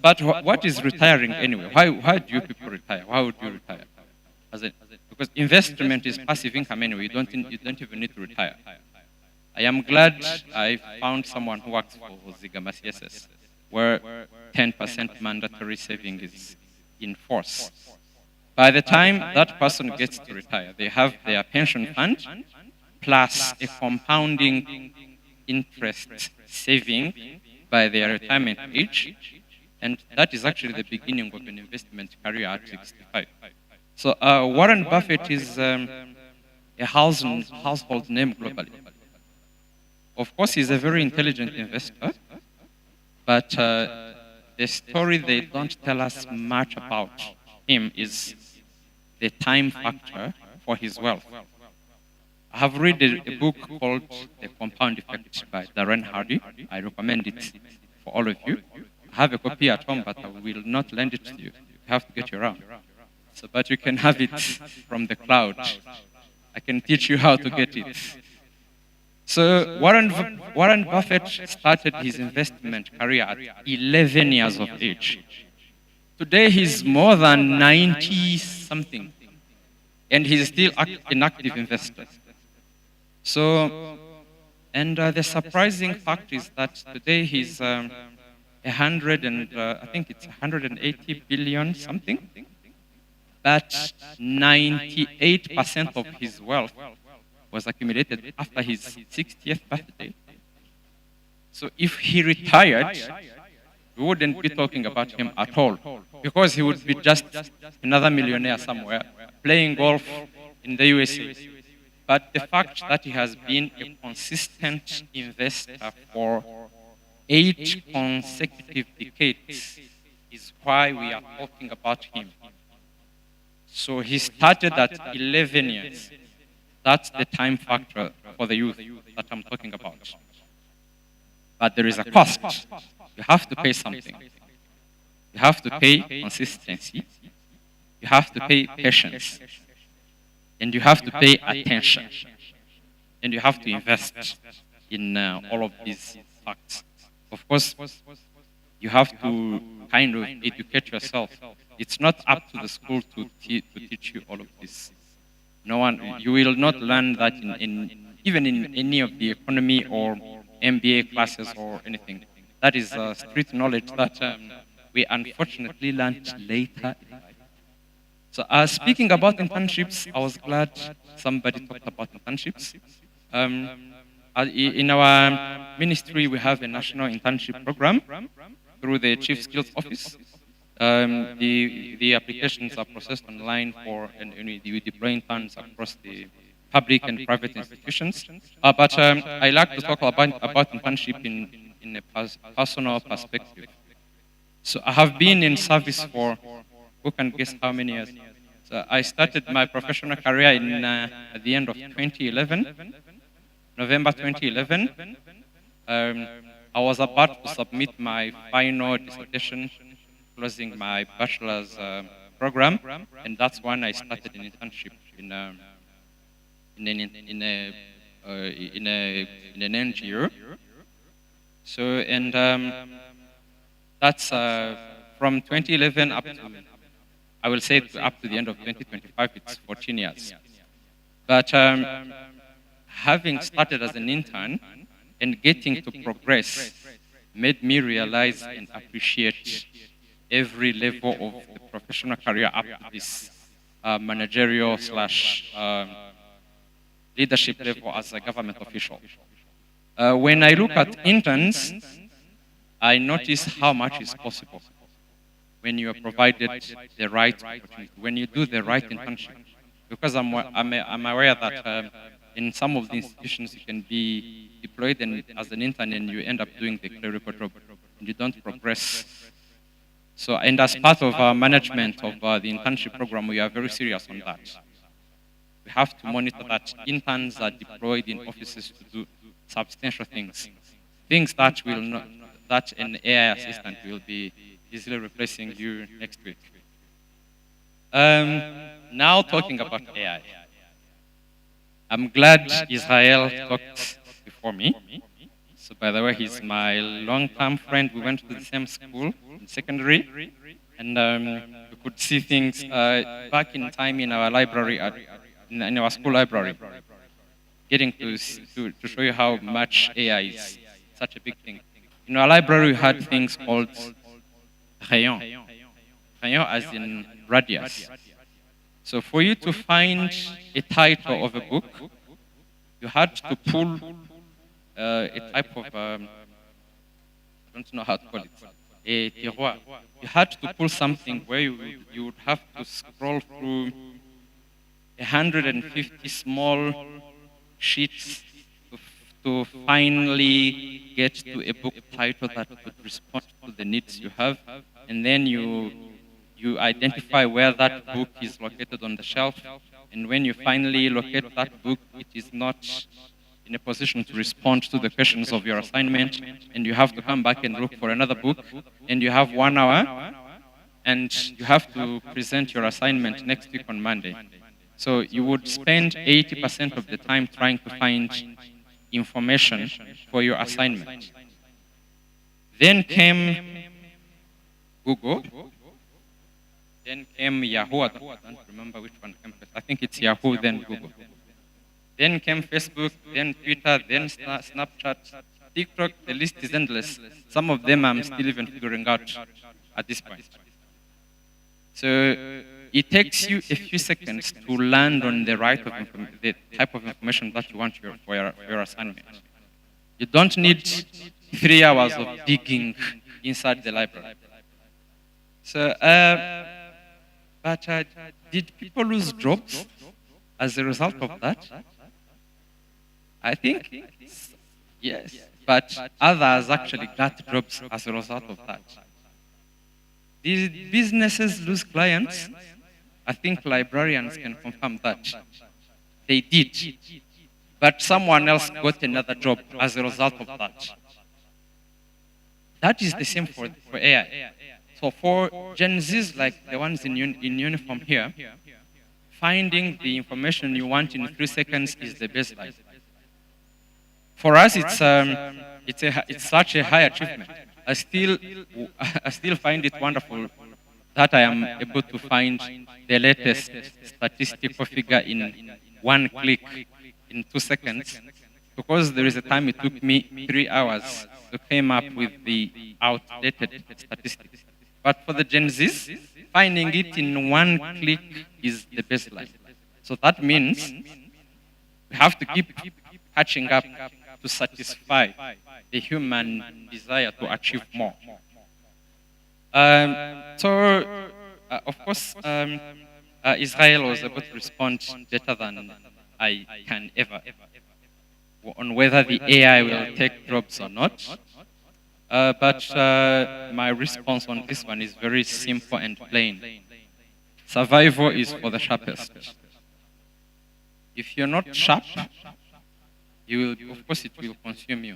but what is retiring anyway? Why do you people retire? Why would you retire? Because investment is passive income anyway. You don't even need to retire. I am glad I found someone who works for Zigama CSS, where 10% mandatory saving is in force. By the time that person gets to retire, they have their pension fund plus a compounding interest saving by their retirement age, and that is actually the beginning of an investment career at 65. So Warren Buffett is a household name globally. Of course, he's a very intelligent investor, but the story they don't tell us much about him is the time factor for his wealth. I have read a book called The Compound Effect by Darren Hardy. I recommend it for all of you. I have a copy at home, but I will not lend it to you. You have to get your own. So, but you can have it from the cloud. I can teach you how to get it. So Warren Buffett started his investment career at 11 years of age. Today he's more than 90-something, and he's still an active investor. So, and the surprising fact is that today he's I think it's 180 billion something, but 98% of his wealth was accumulated after his 60th birthday. So if he retired, we wouldn't be talking about him at all, because he would be just another millionaire somewhere, playing golf in the USA. But the fact that he has been a consistent investor for 8 consecutive decades is why we are talking about him. So he started at 11 years. That's the time factor for the youth that I'm talking about. But there is a cost. You have to pay something. You have to pay consistency. You have to pay patience. And you have to pay attention. And you have to invest in all of these facts. Of course, you have to kind of educate yourself. It's not up to the school to teach you all of this. No one, you will not learn that even in any of the economy or MBA classes or anything. That is street knowledge that we unfortunately learned later in life. So speaking about internships, I was glad somebody talked about internships. In our ministry, we have a national internship program through the Chief Skills Office. The applications are processed online and we deploy interns across the public and private institutions. But I like to talk about internship in a personal perspective. So I have been in service for, who can guess how many years? So I started my professional career at the end of 2011, November 2011. I was about to submit my final dissertation closing my bachelor's program, and that's when I started an internship in an NGO. So, and that's from 2011 up to, I will say up to the end of 2025, it's 14 years. But having started as an intern and getting to progress made me realize and appreciate every level of the professional career up to this managerial / leadership level as a government official. When I look at interns, I notice how much is possible when you are provided the right opportunity, when you do the right internship. Because I'm aware that in some of the institutions you can be deployed as an intern and you end up doing the clerical job and you don't progress. So, and as part of our management of the internship program, we are very serious on that. We have to monitor that interns are deployed in offices to do substantial things. Things that will not, that an AI assistant will be easily replacing you next week. Now talking about AI. I'm glad Israel talked before me. So by the way, he's my long-term friend. We went to the same school in secondary, and we could see things back in time in our library, in our school library, getting to show you how much AI is such a big thing. In our library, we had things called rayon. Rayon as in radius. So for you to find a title of a book, you had to pull a type of, I don't know how to call it, a tiroir. You had to pull something where you would have to scroll through 150 small sheets to finally get to a book title that would respond to the needs you have. And then you identify where that book is located on the shelf. And when you finally locate that book, it is not in a position to respond to the questions of your assignment. And you have to come back and look for another book. And you have 1 hour. And you have to present your assignment next week on Monday. So you would spend 80% of the time trying to find information for your assignment. Then came Google. Then came Yahoo. I don't remember which one came first. I think it's Yahoo, then Google. Then came Facebook, then Twitter, then Snapchat, TikTok. The list is endless. Some of them I'm still even figuring out at this point. So it takes you a few seconds to land on the the type of information that you want for your assignment. You don't need 3 hours of digging inside the library. So, but did people lose jobs as a result of that? I think yes, but others actually got jobs as a result of that. Did businesses lose clients? I think librarians can confirm that. They did. But someone else got another job as a result of that. That is the same for AI. So for Gen Zs like the ones in uniform here, finding the information you want in 3 seconds is the baseline. For us, it's such a high achievement. I still find it wonderful that I am able to find the latest statistical figure in 1 click in 2 seconds, because there is a time it took me 3 hours to come up with the outdated statistics. But for the Gen Zs, finding it in 1 click is the baseline. So that means we have to keep catching up to satisfy the human desire to achieve more. Of course, Israel was able to respond better than I can ever on whether the AI will take jobs or not. But my response on this one is very simple and plain. Survival is for the sharpest. If you're not sharp, of course it will consume you.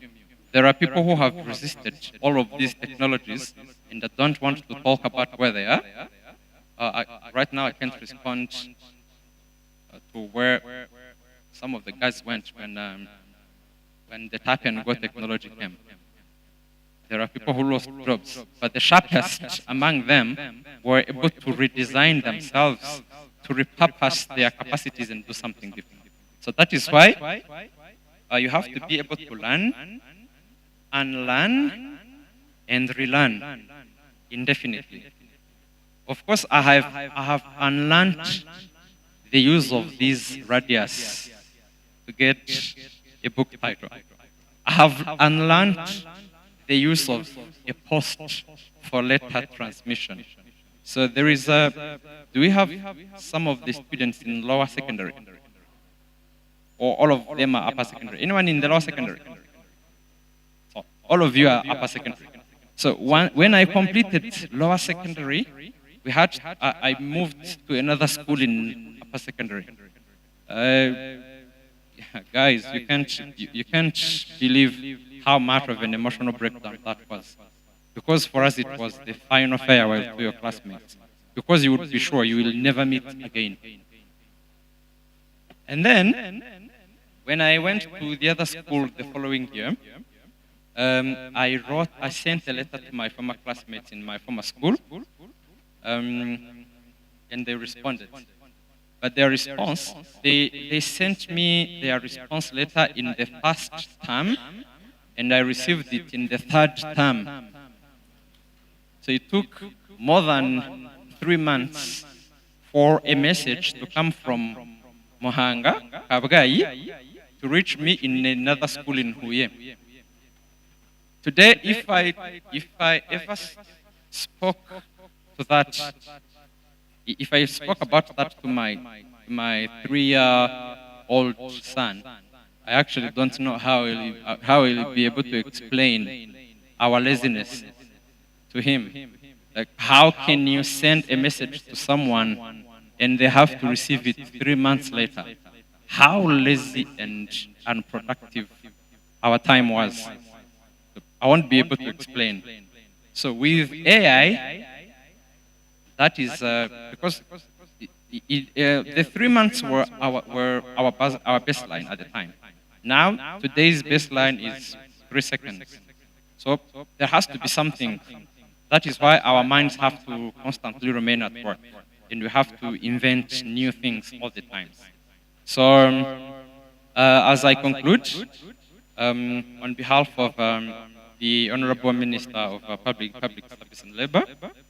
There are people who have resisted all of these technologies and that don't want to talk about where they are. Right now, I can't respond to where some of the guys went when the tap and go technology came. There are people who lost jobs, but the sharpest among them were able to redesign themselves, to repurpose their capacities and do something different. So that is why you have to be able to learn, unlearn, and relearn indefinitely. Of course, I have unlearned the use of these radius to get a book title. I have unlearned the use of a post for letter transmission. So there is do we have some of the students in lower secondary? Or all of them are upper secondary? Anyone in the lower secondary? So all of you are upper secondary. So when I completed lower secondary, I moved to another school in upper secondary. Guys, you can't believe how much of an emotional breakdown that was. Because for us it was the final farewell to your classmates. Because you would be sure you will never meet again. And then, when I went to the other school the following year, I sent a letter to my former classmates in my former school, and they responded. But their response, they sent me their response letter in the first term, and I received it in the third term. So it took more than 3 months for a message to come from Mohanga, Kabgai, to reach me in another school in Huye. Today, if I ever spoke to that, if I spoke about that to my 3-year-old son, I actually don't know how he'll be able to explain our laziness to him. Like, how can you send a message to someone and they have to receive it 3 months later? How lazy and unproductive our time was. I won't be able to explain. So with AI, that is because the 3 months were our baseline at the time. Now, today's baseline is 3 seconds. So there has to be something. That is why our minds have to constantly remain at work, and we have to invent new things all the time. So as I conclude, on behalf of the Honorable Minister of Public Service and Labor,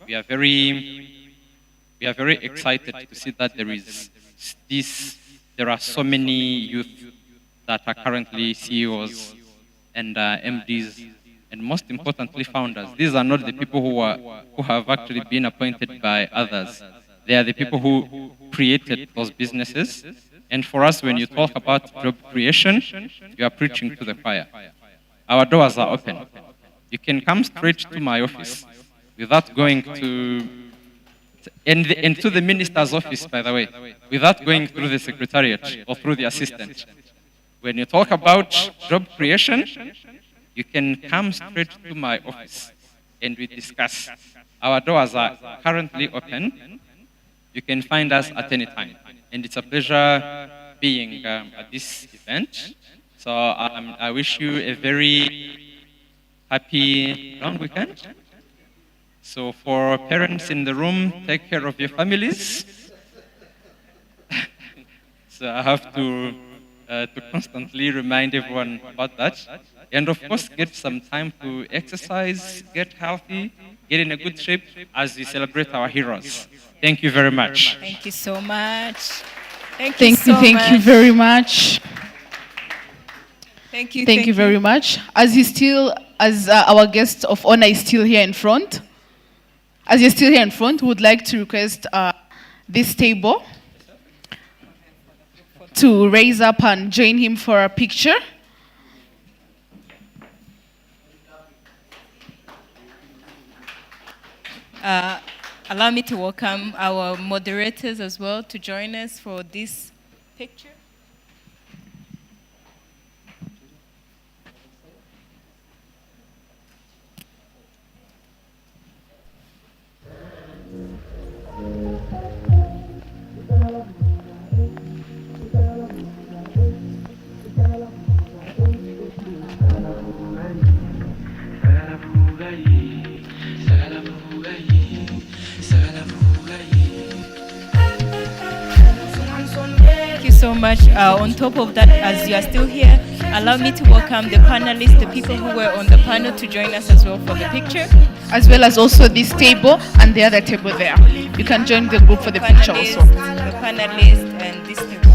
we are very excited to see that there are so many youth that are currently CEOs and MDs, and most importantly, founders. These are not the people who have actually been appointed by others. They are the people who created those businesses. And for us, when you talk about job creation, you are preaching to the choir. Our doors are open. You can come straight to my office without going to, and to the minister's office, by the way, without going through the secretariat or through the assistant. When you talk about job creation, you can come straight to my office and we discuss. Our doors are currently open. You can find us at any time. And it's a pleasure being at this event. So I wish you a very happy long weekend. So for parents in the room, take care of your families. So I have to constantly remind everyone about that. And of course, get some time to exercise, get healthy, get in a good shape as we celebrate our heroes. Thank you very much.
Thank you so much.
Thank you very much.
Thank you.
Thank you very much. As our guest of honor is still here in front, we would like to request this table to raise up and join him for a picture.
Allow me to welcome our moderators as well to join us for this picture. much. On top of that, as you are still here, allow me to welcome the panelists, the people who were on the panel, to join us as well for the picture.
As well as also this table and the other table there. You can join the group for the picture also.
The panelists and this table.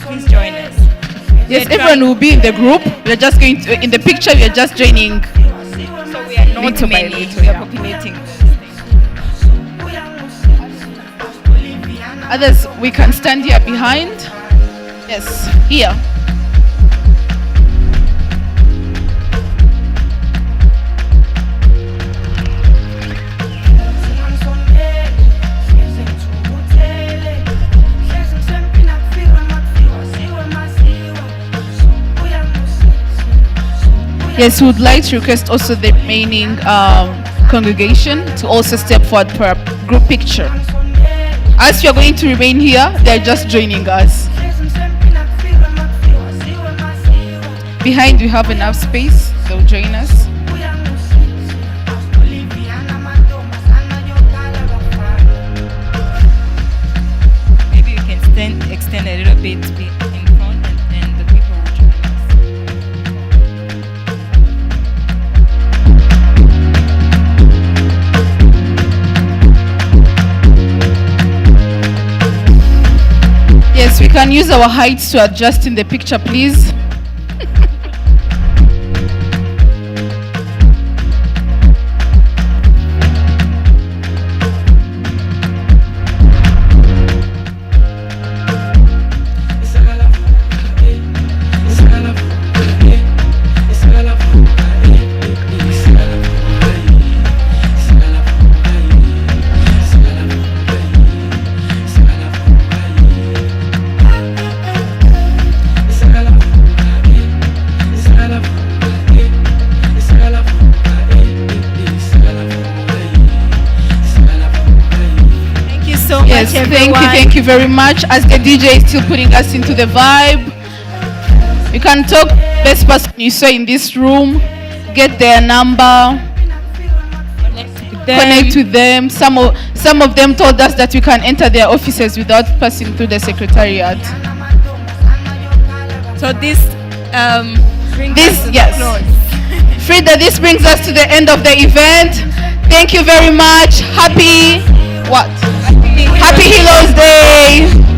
Please join us.
Yes, everyone will be in the group. We are just going to, in the picture, we are just joining.
So we are not many, we are populating.
Others, we can stand here behind. Yes, here. Yes, we would like to request also the remaining congregation to also step forward for a group picture. As you are going to remain here, they're just joining us. Behind we have enough space, they'll join us.
Maybe you can extend a little bit in front and the people will join
Yes, we can use our heights to adjust in the picture, please. Yes, thank you very much. As the DJ is still putting us into the vibe, you can talk best person you saw in this room, get their number, connect with them. Some of them told us that we can enter their offices without passing through the secretariat.
So this brings us to
yes.
the close.
Frida, this brings us to the end of the event. Thank you very much. Happy Heroes Day.